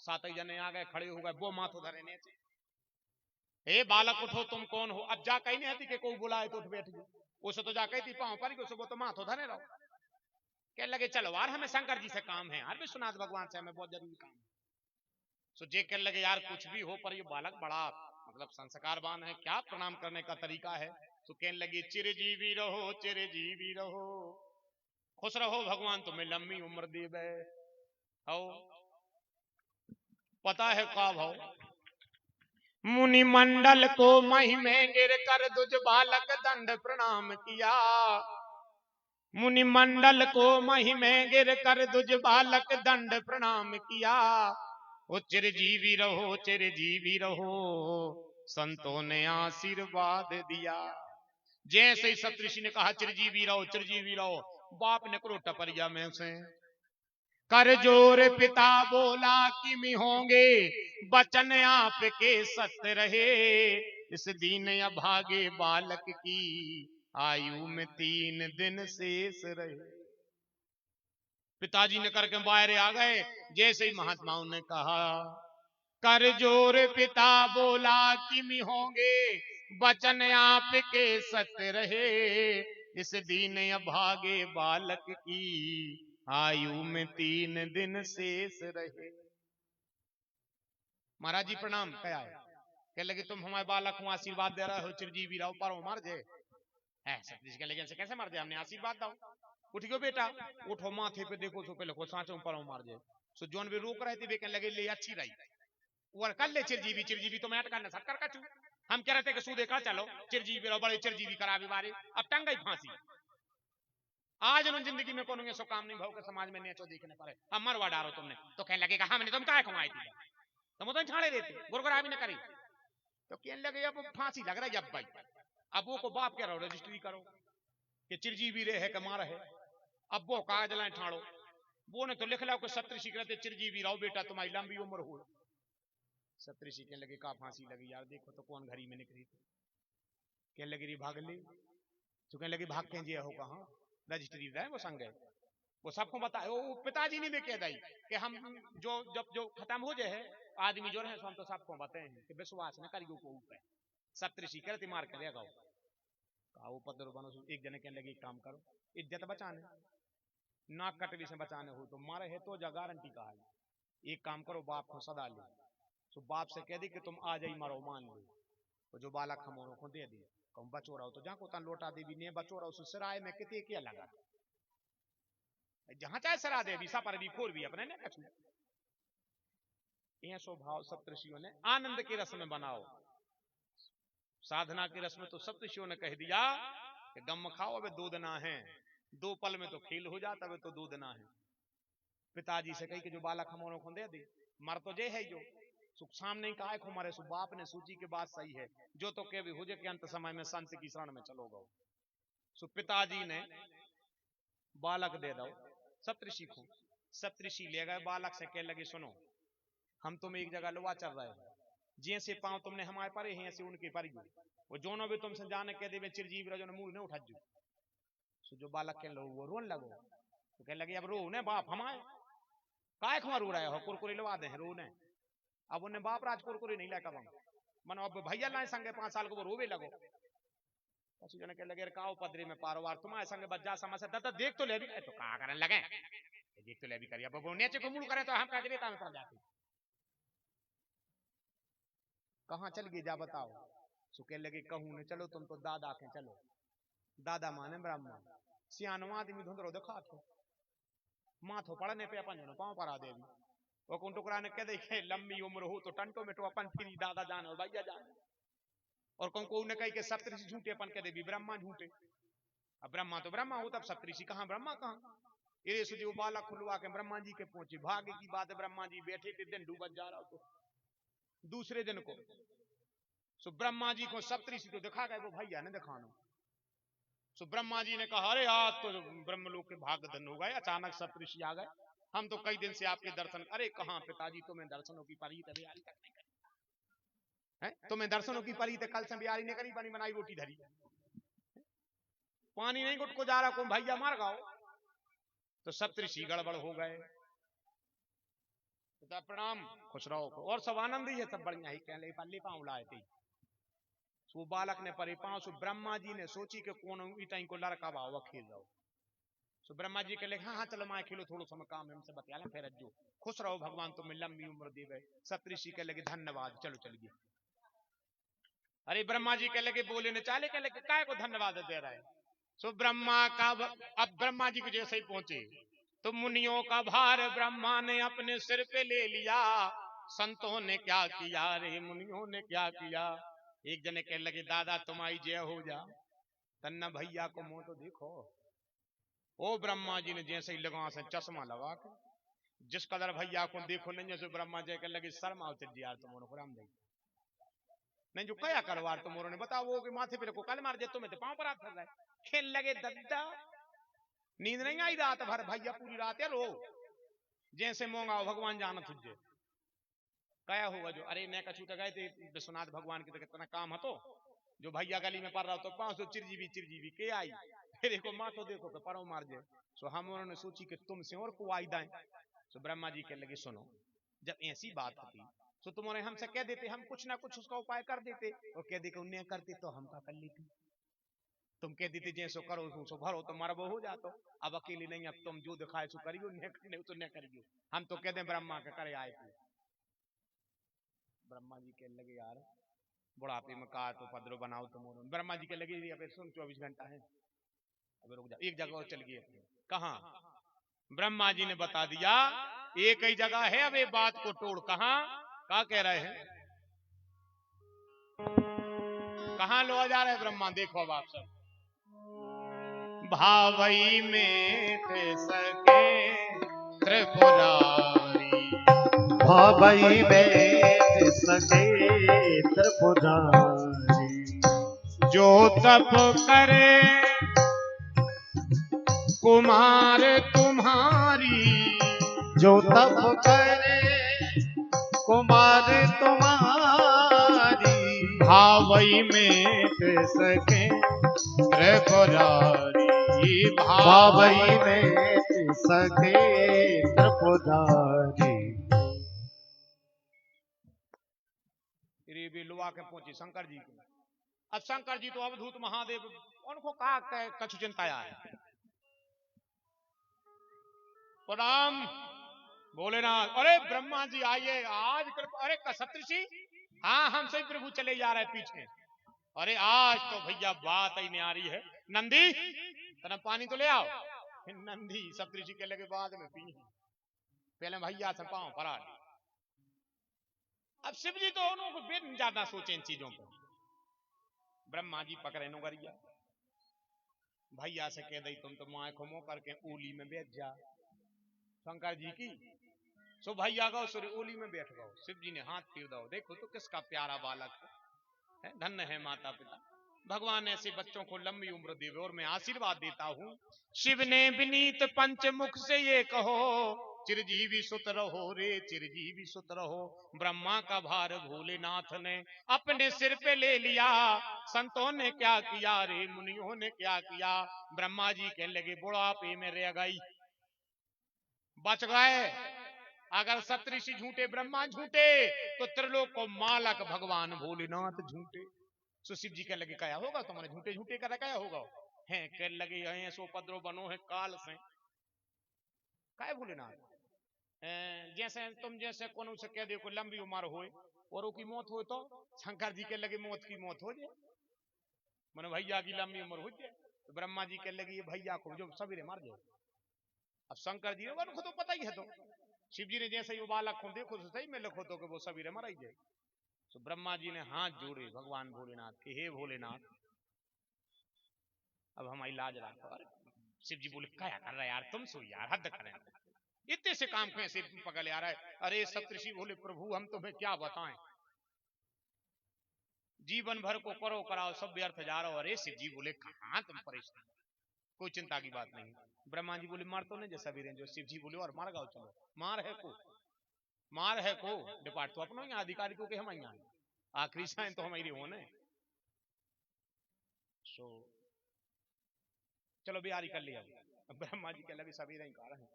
7 ही जने आ गए, खड़े हो गए, वो माथो धरे ने हे बालक उठो, तुम कौन हो? अब जा कहीं नहीं आती कि कोई बुलाए तो उठ बैठ गई। उसे तो जा कही थी पाँव पर, वो तो माथो धरे रहो। कहने लगे चलो यार, हमें शंकर जी से काम है यार, विश्वनाथ भगवान से हमें बहुत जरूरी काम है। सो जे कहने लगे यार कुछ भी हो, पर ये बालक बड़ा मतलब संस्कारवान है, क्या प्रणाम करने का तरीका है? तो कहने लगे चिरजीवी रहो, चिरजीवी रहो, खुश रहो, भगवान तुम्हें लंबी उम्र देवे। हो पता है का भाव? मुनि मंडल को महिमे गिर कर दुज बालक दंड प्रणाम किया। मुनि मंडल को महिमे गिर कर दुज बालक दंड प्रणाम किया। वो चिरजीवी रहो, चिरजीवी रहो, संतों ने आशीर्वाद दिया। जैसे ही सप्तऋषि ने कहा चिरजीवी रहो, चिरजीवी रहो, बाप ने करो टपरिया में से कर जोर पिता बोला कि मी होंगे बचन आपके सत्य रहे। इस दीन अभागे बालक की आयु में 3 दिन शेष रहे। पिताजी ने करके बाहर आ गए। जैसे ही महात्माओं ने कहा कर जोर पिता बोला कि मी होंगे बचन आपके सत्य रहे। इस दीन अभागे बालक की आयु में 3 दिन शेष रहे। महाराज जी प्रणाम। क्या है? कह लगे तुम हमारे बालक को आशीर्वाद दे रहे हो, चिरजीवी रहो, पर मर जाए। सतीश कह लगे कैसे मर जाए, हमने आशीर्वाद दो। उठ गयो बेटा, उठो, माथे पे देखो, सो पहले को सांचो पर मार जाए। सो जोन भी रोक रहे थे वे कहने लगे ले अच्छी रही और कर ले चिरजीवी, चिरजीवी तो मैं अटका सटकर का चू। हम कह रहे थे कि सूदे का चलो चिरजीवी रहो, बड़े चिरजीवी करा बीमारी, अब टंग गई फांसी। आज उन जिंदगी में कोनो सो काम नहीं भाव के समाज में नेचो देखने पड़े, अब मरवा डालो तुमने। तो कहने लगे हमने तुम क्या कमाई थी, तुम तो छाड़े रहते गुरगुरा भी न करी। तो कहने लगे अब फांसी लग रहा है अब भाई, अब वो को बाप कह रहा हो रजिस्ट्री करो कि चिरजीवी रे है कि मार है। अब वो कागज लाए ठाड़ो, वो ने तो लिख लो कि सप्तऋषि कहते चिरजीवी रहो बेटा, तुम्हारी लंबी उम्र हो। सप्तऋषि कहने लगे का फांसी लगी यार, देखो तो कौन घड़ी में निकली थी। कहने लगे री भाग ले। तो कहने लगे भाग के जी हो कहा, रजिस्ट्री रहे वो संग है, वो सबको बताए। वो पिताजी ने भी कह दी कि हम जो खत्म हो जाए आदमी जो है, हम तो सबको बताए हैं कि विश्वास न करियो को ऊपर। सप्तऋषि कहते मार कर देगा वो पदर बनो। एक जने कहने लगे काम करो, इज्जत बचाने, नाक कटवी से बचाने हो तो मारे है तो जा गारंटी का है। एक काम करो, बाप को सदा ले, तो बाप से कह दी कि तुम आ जाई मारो मान लो। तो जो बालक हम को दे दी, कहूँ बचो रहो तो जहाँ को तन लौटा देवी ने बचो रहो। सराय में कितने क्या लगा, जहां चाहे सरा दे भी सा पर भी खोर भी अपने ने कछु। यह स्वभाव सप्तऋषियों ने आनंद के रस में बनाओ। साधना के रस में तो सप्तऋषियों ने कह दिया कि गम खाओ, अब 2 दिन है, 2 पल में तो खेल हो जाता है, तो 2 दिन है। पिताजी से कही कि जो बालक हम को दे दे, मर तो जे है जो सुख सामने का को मरे। सु बाप ने सूची के बात सही है, जो तो के भी हो जे के अंत समय में संत की शरण में चलो गो। सु पिताजी ने बालक दे दो सप्तऋषि को। सप्तऋषि ले गए बालक से, कह लगे सुनो, हम तुम एक जगह लुआ चल रहे हैं, जैसे पांव तुमने हमारे परे हैं ऐसे उनके पर वो जोनो भी तुमसे जाने कह दे चिरजीव रजो मुंह ने उठा जू। सो जो बालक के लो वो रोन लगो। तो कह लगे अब रो ने बाप हमारे काय खुआ रो रहे हो, कुरकुरे लवा दे रो ने। अब उन्हें बाप राज कुरकुरे नहीं लाया मन, अब भैया लाए संगे 5 साल को वो रोवे लगो। पशु जने कह लगे काओ पदरी में पारोवार तुम्हारे संगे बच्चा समझ से देख तो ले भी तो कहा करने लगे, देख तो ले भी करिए, अब वो नीचे को मुड़ करे तो हम काजरेता में पड़ जाते। कहां चल गए जा बताओ। सो कह लगे कहूं ने चलो तुम तो दादा के चलो। दादा माने ब्राह्मण, सियानवा आदमी धुंधरो दिखा थे, माथो पड़ने पे अपन पांव पर आ देवी। वो कौन टुकड़ा ने कह दे लंबी उम्र हो तो टंटो में तो अपन फिरी दादा जाने और भैया जाने। और कौन को ने कही कि सप्तऋषि झूठे, अपन कह दे ब्रह्मा झूठे। अब ब्रह्मा तो ब्रह्मा हो, तब सप्तऋषि कहां ब्रह्मा कहां। इरे से जो बालक खुलवा के ब्रह्मा जी के पहुंचे, भाग्य की बात है ब्रह्मा जी बैठे थे, दिन डूबत जा रहा तो दूसरे दिन को सो ब्रह्मा जी को सप्तऋषि तो दिखा गए, वो भैया ने दिखाना। सो ब्रह्मा जी ने कहा अरे आज तो ब्रह्मलोक के भाग धन हो गए, अचानक सप्तऋषि आ गए, हम तो कई दिन से आपके दर्शन। अरे कहां पिताजी, तुम्हें दर्शनों की परी तैयारी तक नहीं करी है, तुम्हें दर्शनों की परी तक कल से बिहारी ने करी, बनी बनाई रोटी धरी, पानी नहीं गुट को जा रहा को भैया मार गाओ। तो सप्तऋषि गड़बड़ हो गए। पिता प्रणाम, खुश रहो। और सब आनंद ही है, सब बढ़िया ही। कह ले पाँव लाए थे, सो बालक ने परे पांव सो ब्रह्मा जी ने सोची कि कौन ईटा को लड़का भाव खेल रहो। सो ब्रह्मा जी के लगे हाँ चलो माए खेलो, थोड़ा समय काम हमसे बता लें फिर जो खुश रहो, भगवान तुम्हें लंबी उम्र देवे। सप्तऋषि के लगे धन्यवाद, चलो चलिए। अरे ब्रह्मा जी के लगे बोले ने चाले के लगे काय को धन्यवाद दे रहा है। सो ब्रह्मा का अब ब्रह्मा जी को जैसे ही पहुंचे तो मुनियों का भार ब्रह्मा ने अपने सिर पे ले लिया। संतों ने क्या किया रे मुनियों ने क्या किया। एक जने कह लगे दादा तुम्हारी जय हो जा, तन्ना भैया को मुंह तो देखो। ओ ब्रह्मा जी ने जैसे ही लगा से चश्मा लगा के जिस कदर भैया को देखो नहीं, जैसे ब्रह्मा जी के लगे शर्मा उतर जी यार तुम राम नहीं नहीं जो कया करवार तुम ने बताओ वो माथे पे को कल मार दे तुम्हें तो पांव पर हाथ रहा है। खेल लगे दद्दा, नींद नहीं आई रात भर भैया पूरी रात है रो जैसे मोंगा भगवान जाना तुझे कया होगा जो। अरे मैं कछू गए थे विश्वनाथ भगवान की तो कितना काम है तो जो भैया गली में पड़ रहा तो 500 चिरजीवी के आई फिर एक माँ तो देखो कि परो मार जाए। सो हम उन्होंने सोची कि तुमसे और को आई दाएं। सो ब्रह्मा जी के लगे सुनो जब ऐसी बात होती तो तुम्हारे हमसे कह देते, हम कुछ ना कुछ उसका उपाय कर देते और कह दे उन्हें करते तो हम का कर लेते। तुम कह देते जैसो करो सो भरो तो मरबो हो जातो। अब अकेली नहीं, अब तुम जो दिखाए सो करियो, नहीं करने तो नहीं करियो। हम तो कह दे ब्रह्मा का करे आए थे। ब्रह्मा जी के लगे यार बुढ़ापे में का तो पदरो बनाओ तुम। ब्रह्मा जी के लगे अब सुन 24 घंटा है, अब रुक जा। एक जगह और चल गई कहाँ, ब्रह्मा जी ने बता दिया एक ही जगह है। अब ये बात को तोड़ कहाँ क्या कह रहे हैं, कहाँ लो जा रहे ब्रह्मा। देखो अब आप सब भावई में थे सके त्रिपुरारी, भावई में थे सके त्रिपुरारी, जो तप करे कुमार तुम्हारी, जो तप करे कुमार तुम्हारी, भावई में थे सके त्रिपुरारी, भावई में थे सके त्रिपुरारी। लुआ के पहुंची शंकर जी को। अब शंकर जी तो अवधूत महादेव उनको कहा कछु चिंताया है। प्रणाम भोलेनाथ। अरे ब्रह्मा जी आइए आज अरे सप्तऋषि हाँ हम सही प्रभु चले जा रहे पीछे। अरे आज तो भैया बात ही नहीं आ रही है। नंदी तना पानी तो ले आओ। नंदी सप्तऋषि के लगे बाद में पी, पहले भैया से पांव पड़ा। अब शिव जी तो उनको बिन ज्यादा सोचे इन चीजों पर। ब्रह्मा जी पकड़े नौकरिया भैया से कह दई तुम तो माए खमो करके ओली में बैठ जा शंकर जी की। सो भैया गो सूर्य ओली में बैठ गो। शिव जी ने हाथ फिर दो, देखो तो किसका प्यारा बालक है, धन्य है माता पिता। भगवान ऐसे बच्चों को लंबी उम्र देवे और मैं आशीर्वाद देता हूँ। शिव ने विनीत पंचमुख से ये कहो चिरजीवी सुत रहो रे चिरजीवी सुत रहो। ब्रह्मा का भार भोलेनाथ ने अपने सिर पे ले लिया। संतों ने क्या किया रे मुनियों ने क्या किया। ब्रह्मा जी के लगे बुढ़ापे में रह गई, बच गए। अगर सप्तऋषि झूठे ब्रह्मा झूठे तो त्रिलोक को मालक भगवान भोलेनाथ झूठे। सो शिव जी के लगे क्या होगा तुम्हारे झूठे झूठे कर क्या होगा है कह लगे सो पद्रो बनो है काल से काय भोलेनाथ। जैसे तुम जैसे कौन से कह दे को लंबी उम्र हो और की मौत हो तो शंकर जी के लगे मौत की मौत हो जाए मन भैया की लंबी उम्र हो जाए। तो ब्रह्मा जी के लगे ये भैया को जो सवेरे मार जाए। अब शंकर जी को तो पता ही है। तो शिव जी ने जैसे ही वो बालक को देखो तो सही में लिखो तो कि वो सवेरे मर ही जाए। तो ब्रह्मा जी ने हाथ जोड़े भगवान भोलेनाथ के, हे भोलेनाथ अब हमारी लाज रखो। अरे शिव जी बोले क्या कर रहा है यार तुम सो यार हद करें इतने से काम कैसे पकड़ आ रहा है। अरे सप्तऋषि बोले प्रभु हम तुम्हें क्या बताएं, जीवन भर को करो कराओ सब व्यर्थ जा रहा हो। अरे शिव जी बोले कहां तुम परेशान, कोई चिंता की बात नहीं। ब्रह्मा जी बोले मार तो नहीं जैसा वीरें जो। शिव जी बोले और मार गाओ चलो मार है को डिपार्ट तो अपनों यहाँ अधिकारी को के हम यहाँ आखिरी साइन तो हमारी होने। सो चलो बिहारी कर लिया। ब्रह्मा जी के लगे सभी नहीं कह रहे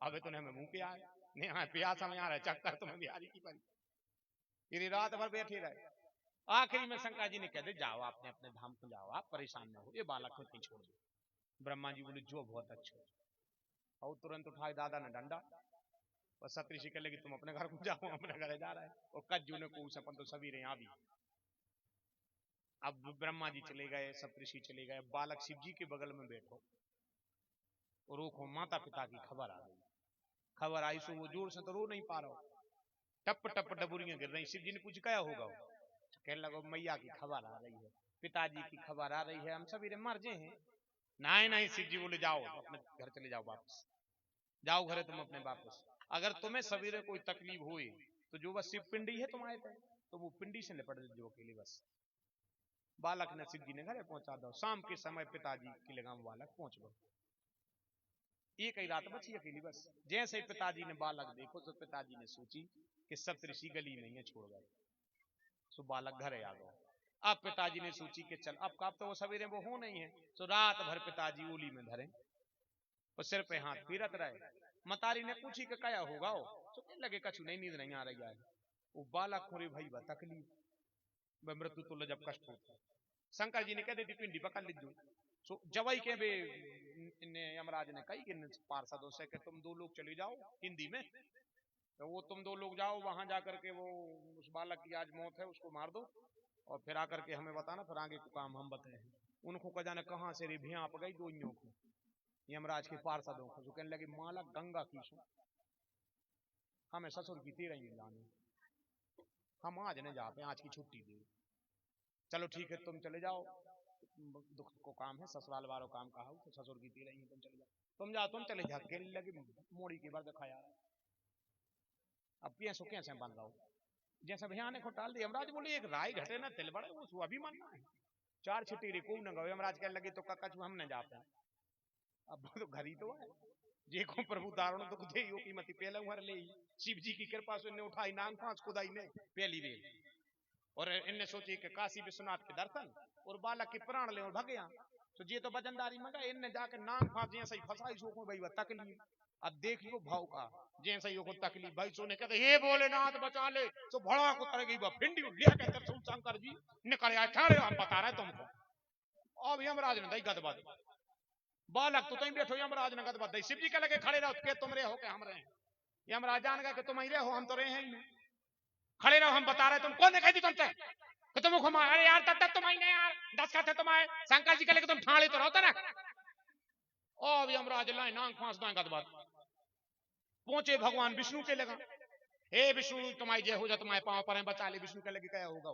अबे तो हमें मुंह पे आए नहीं प्यास हम यहाँ रहे चक्कर तुम्हें बिहारी की परी। रात भर बैठे रहे आखिरी में शंकर जी ने कह दे जाओ आपने अपने धाम को जाओ, आप परेशान न हो, ये बालक को कहीं छोड़ दो। ब्रह्मा जी बोले जो बहुत अच्छा। और तुरंत उठाए दादा ने डंडा और सप्तऋषि कह लगी तुम अपने घर को जाओ, अपने घर जा रहा है। और कज्जू ने को सपन तो सभी रहे भी। अब ब्रह्मा जी चले गए, सप्तऋषि चले गए, बालक शिव जी के बगल में बैठो और रोको, माता पिता की खबर आ गई। खबर आई सो वो जोर से तो रो नहीं पा रहा, टप टप डबुरियां गिर रही। शिव जी ने पूछ क्या होगा, कहने लगा मैया की खबर आ रही है, पिताजी की खबर आ रही है, हम सभी मर जे हैं। नहीं नहीं, शिव जी बोले जाओ अपने घर चले जाओ, वापस जाओ घरे तुम अपने वापस। अगर तुम्हें सवेरे कोई तकलीफ हुई तो जो बस शिव पिंडी है तुम्हारे पे, तो वो पिंडी से निपट जो अकेले बस। बालक ने शिव जी ने घरे पहुंचा दो। शाम के समय पिताजी के लगाम बालक पहुंच गए। एक ही रात बची अकेली बस। जैसे ही पिताजी ने बालक देखो तो पिताजी ने सोची कि सप्तऋषि गली में ही छोड़ गए। सो बालक घरे आ गए। अब पिताजी ने सोची कि चल अब तो वो सवेरे वो हो नहीं है। तो रात भर पिताजी ओली में धरे और सिर पे हाथ पीरत रहे। मतारी ने पूछी कि क्या होगा हो, तो कहने लगे कछु नहीं, नींद नहीं आ रही है। वो बालक खोरे भाई बा तकलीफ मृत्यु तो जब कष्ट होता। शंकर जी ने कह दी पिंडी पकड़ लीजो। सो जवाई के बे यमराज ने कही कि पार्षदों से कि तुम दो लोग चले जाओ हिंदी में, तो वो तुम दो लोग जाओ वहां जाकर के वो उस बालक की आज मौत है उसको मार दो और फिर आकर के हमें बताना, फिर आगे को काम हम बताए। उनको का जाने कहां से रिभिया आप गई दोइयों को, यमराज के पार्षदों को। जो कहने लगे माला गंगा की सो हमें ससुर की तेरह जाने, हम आज नहीं जाते, आज की छुट्टी दे। चलो ठीक है तुम चले जाओ, दुख को काम है, ससुराल वालों काम कहा तो ससुर की तेरह तुम चले जाओ, तुम जाओ तुम चले जाओ। कहने लगे मोड़ी की बार दिखाया अब कैसे कैसे बन रहा हूं, जैसे भैया को टाल दिया। यमराज बोले एक राय घटे ना तिल बड़े, वो अभी मानना है। चार छिट्टी रे को न गए। यमराज कहने लगे तो कच्छ हम न जाते, अब तो घर ही तो है। जे को प्रभु दारुण दुख दे यो की मति पहले उहर ले। शिव जी की कृपा से इन्हें उठाई नांग पांच खुदाई ने पहली बेल, और इनने सोची कि काशी विश्वनाथ के दर्शन और बालक के प्राण ले और भगया। तो ये तो वजनदारी में गए, इनने जाकर नांग फांस जैसे ही फसाई सो भाई तकलीफ। अब देखियो भाव का जैसे ही को तकलीफ भाई सोने कहते हे भोलेनाथ बचा ले, तो भड़ा को तरह गई फिंडी ले के त्रिशूल शंकर जी निकल आए ठाड़े, हम बता रहे तुमको। अब यमराज ने दई गदबद, बालक तो तुम बैठो, यमराज ने गदबद दई। शिव जी के लगे खड़े रहो के तुम रहे हो के हम रहे। यमराज जान गए कि तुम ही रहे हो, हम तो रहे हैं ही नहीं। खड़े रहो हम बता रहे, तुम कौन दिखाई दी तुमसे कि तुम घुमा। अरे यार तब तक तुम ही नहीं यार, 10 खाते तुम आए शंकर जी के लगे तुम ठाड़े तो रहता ना। अब यमराज लाए नांग फांस दाएं गदबद पहुंचे भगवान विष्णु के लगा। हे विष्णु तुम्हारी जय हो जा, तुम्हारे पांव पर बचा ले। विष्णु के लगे क्या होगा,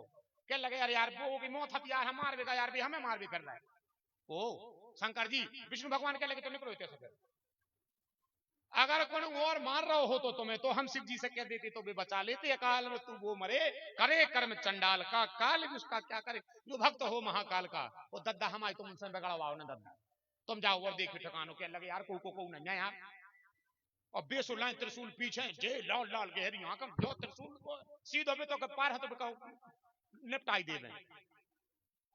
क्या लगे यार यार वो की मौत हथियार हम मार देगा यार भी, हमें मार भी कर रहा है। ओ शंकर जी विष्णु भगवान के लगे तो निकलो इतने से। अगर कोई और मार रहा हो तो तुम्हें तो हम शिव जी से कह देते तो वे बचा लेते। अकाल में तू वो मरे करे कर्म चंडाल का, काल भी उसका क्या करे जो भक्त हो महाकाल का। वो दद्दा हमारे तुम उनसे बिगड़वाओ ना दद्दा, तुम जाओ और देखो ठिकानों के लगे यार को नहीं यार। और बेसुलाए त्रिशूल पीछे जे लाल लाल गहरी आंखों जो त्रिशूल को सीधो भी तो पार हाथ निपटाई दे रहे।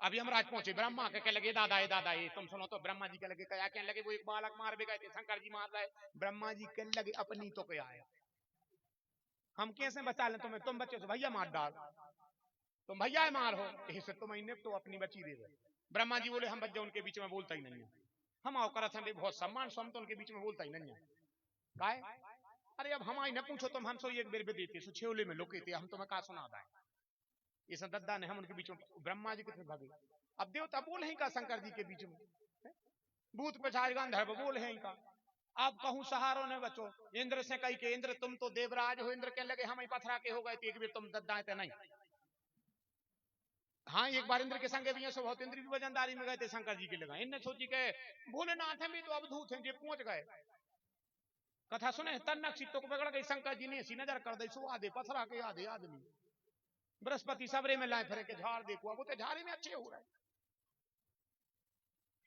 अभी यमराज पहुंचे ब्रह्मा के लगे दादा ये तुम सुनो तो। ब्रह्मा जी के लगे क्या कहने लगे वो एक बालक मार भी गए थे, शंकर जी मार रहे। ब्रह्मा जी के लगे अपनी तो क्या है, हम कैसे बचा लें तुम्हें, तुम बच्चे तो भैया मार डाल, तुम भैया मार हो इससे तुम तो अपनी बची दे रहे। ब्रह्मा जी बोले हम बच्चे उनके बीच में बोलता ही नहीं है, हम आओ कर बहुत सम्मान स्वम तो उनके बीच में बोलता ही नहीं है। काय अरे अब हमारी न पूछो तुम, हम सो एक बेर भी देते छेवले में लुके थे, हम तुम्हें कहा सुना था। इस दद्दा ने हम उनके बीच में, ब्रह्मा जी कितने भागे। अब देवता बोल है का शंकर जी के बीच में, भूत पिशाच गंधर्व बोल है का। अब कहूं सहारों ने बचो इंद्र से कही के इंद्र तुम तो देवराज हो। इंद्र के लगे हम ही पथरा के हो गए थे, एक बार तुम दद्दा थे नहीं। हाँ एक बार इंद्र के संग भी बहुत इंद्र भी वजनदारी में गए थे शंकर जी के लगा। इनने सोची के भोलेनाथ भी तो अवधूत हैं, जो पहुंच गए। कथा सुने तन्नक चित्तों को पकड़ गई, शंकर जी ने ऐसी नजर कर दी सो आधे पथरा के आधे आदमी। बृहस्पति सबरे में लाए फिर के झाड़ देखो, अब वो तो झाड़ी में अच्छे हो रहे।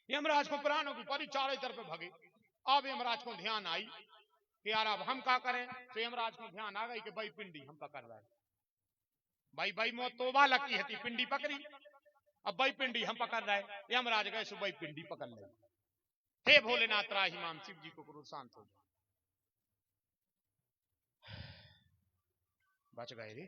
यमराज को प्राणों की परी चारों तरफ भगे। अब यमराज को ध्यान आई कि यार अब हम क्या करें। तो यमराज को ध्यान आ गई कि भाई पिंडी हम पकड़ रहे हैं। भाई भाई मौत तो बालक की थी, पिंडी पकड़ी, अब भाई पिंडी हम पकड़ रहे। यमराज गए सो भाई पिंडी पकड़ ले। हे भोलेनाथ राहिमाम शिव जी को करो शांत हो, बच गए रे।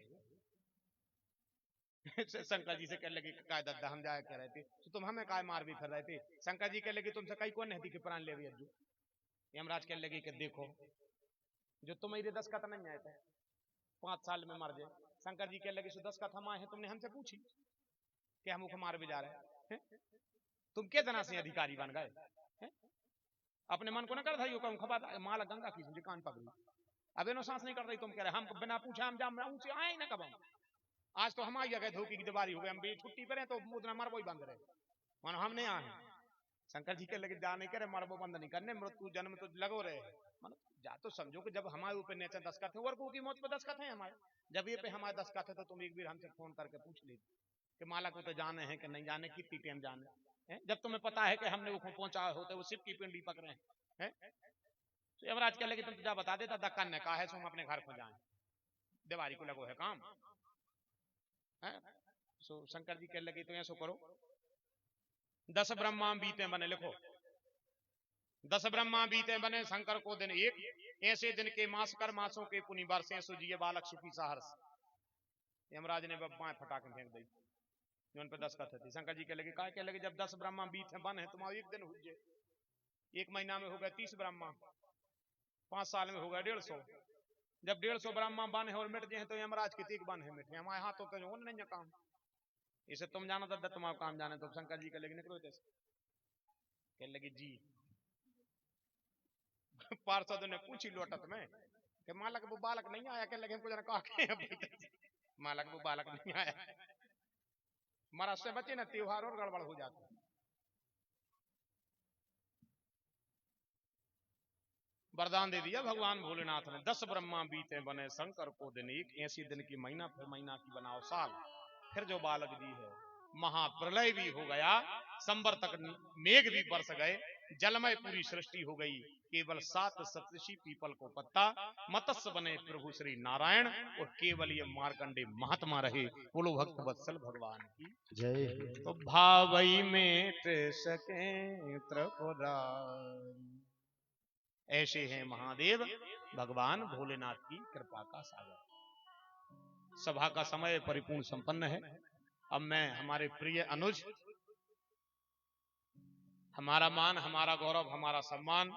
शंकर जी से कहने लगे काय दद्दा हम जाया कह रहे थे तो तुम हमें काय मार भी फिर रहे थे। शंकर जी कहने लगे तुमसे कई कौन नहीं कि प्राण ले भी अज्जू। यमराज कहने लगे कि देखो जो तुम्हारे 10 कथा नहीं आए थे 5 साल में मर जाए। शंकर जी कहने लगे 10 कथा माए हैं तुमने हमसे पूछी कि हम मार भी जा रहे हैं। तुम के जना से अधिकारी बन गए हैं? अपने मन को न कर था यो कहूं खबा माला गंगा की सुन कान पकड़ी अब इनो सांस नहीं कर रही तुम कह रहे हम बिना पूछे हम जाम ऊंचे आए ना कब आज तो हमारी जगह धोखी की दीवारी हो गई हम भी छुट्टी पर हैं तो मुदना मरबो ही बंद रहे मानो हम नहीं आए। शंकर जी के लगे जा नहीं करे मरबो बंद नहीं करने मृत्यु जन्म तो लगो रहे मानो जा तो समझो कि जब हमारे ऊपर नेचर 10 कथे और की मौत पे 10 कथे हैं हमारे जब ये पे हमारे 10 कथे तो तुम एक बार हमसे फोन करके पूछ लीजिए कि माला को तो जाने हैं कि नहीं जाने कितनी टाइम जाने है? जब तुम्हें पता है कि हमने वो पहुंचा होते वो शिव की पिंडी पकड़े हैं। तो यमराज कह लगे तुम तुझा बता देता दक्कन ने कहा है सो हम अपने घर को जाए दीवारी को लगो है काम है? सो शंकर जी कह लगे तो ऐसो करो 10 ब्रह्मा बीते बने लिखो 10 ब्रह्मा बीते बने शंकर को दिन एक ऐसे दिन के मास कर मासों के पुनि बरसे सुजिए बालक सुखी सहर्ष। यमराज ने बाएं फटाके फेंक दी जो उन पे 10 कथे थी। शंकर जी कह लगे काय कह लगे जब 10 ब्रह्मा बीत है बन है तुम्हारा एक दिन हो जाए 1 महीना में हो गया 30 ब्रह्मा 5 साल में हो गया 150 जब 150 ब्रह्मा बन है और मिट जाए तो यमराज की तीक बन है मिटे हमारे हाथों तो नहीं काम इसे तुम जानो तो तुम्हारा काम जाने तो शंकर जी कह लगे निकलो कह लगे जी पार्षद ने पूछी लोटत में कि मालक वो बालक नहीं आया कह लगे हमको जरा कहा मालक वो बालक नहीं आया महाराज से बचे ना त्योहार और गड़बड़ हो जाता वरदान दे दिया भगवान भोलेनाथ ने 10 ब्रह्मा बीते बने शंकर को दिन एक ऐसी दिन की महीना फिर महीना की बनाओ साल फिर जो बालक जी है महाप्रलय भी हो गया संबर तक मेघ भी बरस गए जलमय पूरी सृष्टि हो गई केवल 7 सप्तऋषि पीपल को पत्ता मत्स्य बने प्रभु श्री नारायण और केवल ये मार्कंडे महात्मा रहे। बोलो भक्त वत्सल भगवान की जय। तो भावई में सके त्रिपुरारी ऐसे हैं महादेव भगवान भोलेनाथ की कृपा का सागर। सभा का समय परिपूर्ण संपन्न है। अब मैं हमारे प्रिय अनुज हमारा मान हमारा गौरव हमारा सम्मान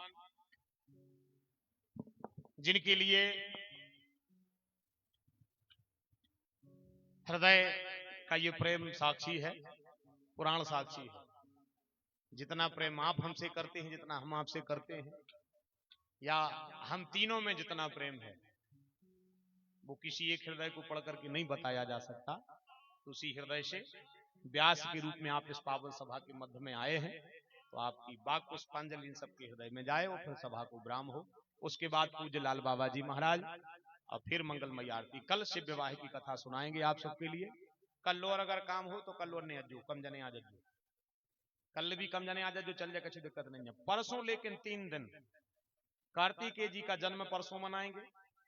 जिनके लिए हृदय का ये प्रेम साक्षी है पुराण साक्षी है। जितना प्रेम आप हमसे करते हैं जितना हम आपसे करते हैं या हम तीनों में जितना प्रेम है वो किसी एक हृदय को पढ़ करके नहीं बताया जा सकता। तो उसी हृदय से व्यास के रूप में आप इस पावन सभा के मध्य में आए हैं तो आपकी बाग पुष्पांजलि इन सबके हृदय में जाए और फिर सभा को विराम हो। उसके बाद पूज्य लाल बाबा जी महाराज और फिर मंगलमय आरती। कल शिव विवाह की कथा सुनाएंगे आप सबके लिए। कल और अगर काम हो तो कल और नहीं अज्जू कम जने आ जज्जू कल भी कम जने आ जज्जू चल जाए कुछ दिक्कत नहीं है। परसों लेकिन 3 दिन कार्तिकेय जी का जन्म परसों मनाएंगे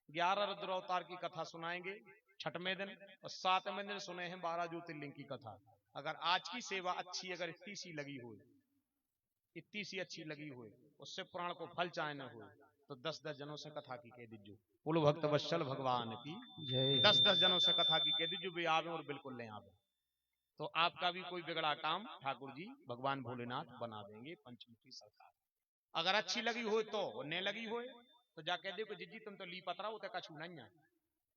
11 रुद्र अवतार की कथा सुनाएंगे 6वें दिन और 7वें दिन सुने हैं 12 ज्योतिर्लिंग की कथा। अगर आज की सेवा अच्छी अगर इतनी सी लगी हो इतनी सी अच्छी लगी हो उससे पुराण को फल चाहे न हो तो 10-10 जनों से कथा की कह दीजिए। बोलो भक्त वत्सल भगवान की 10-10 जनों से कथा की कह दीजिए वे आवे और बिल्कुल नहीं आवे तो आपका भी कोई बिगड़ा काम ठाकुर जी भगवान भोलेनाथ बना देंगे पंचमुखी सरकार। अगर अच्छी लगी हो तो ने लगी हो तो जा कह दे जिज्जी तुम तो ली पतरा हो तो कछू नहीं है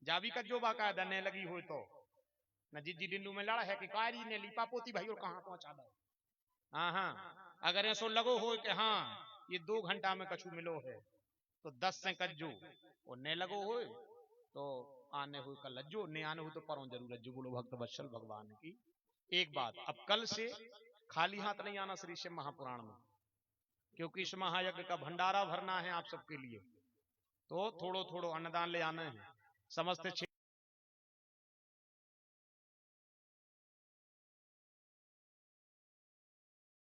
जा भी कजो बाकायदा ने लगी हो तो न जिज्जी डिंडू में लड़ा है कि कारी ने लीपा पोती भाई और कहां पहुंचा दो। हाँ अगर ऐसो लगो हो कि हाँ ये 2 घंटा में कछू मिलो है तो 10 से कज्जो और ने लगो हो तो आने हो कल लज्जो ने आने हो तो परों जरूर लज्जो। बोलो भक्त वत्सल भगवान की। एक बात अब कल से खाली हाथ नहीं आना श्री शिव महापुराण में क्योंकि इस महायज्ञ का भंडारा भरना है आप सबके लिए तो थोड़ो थोड़ो अन्नदान ले आना है। समस्त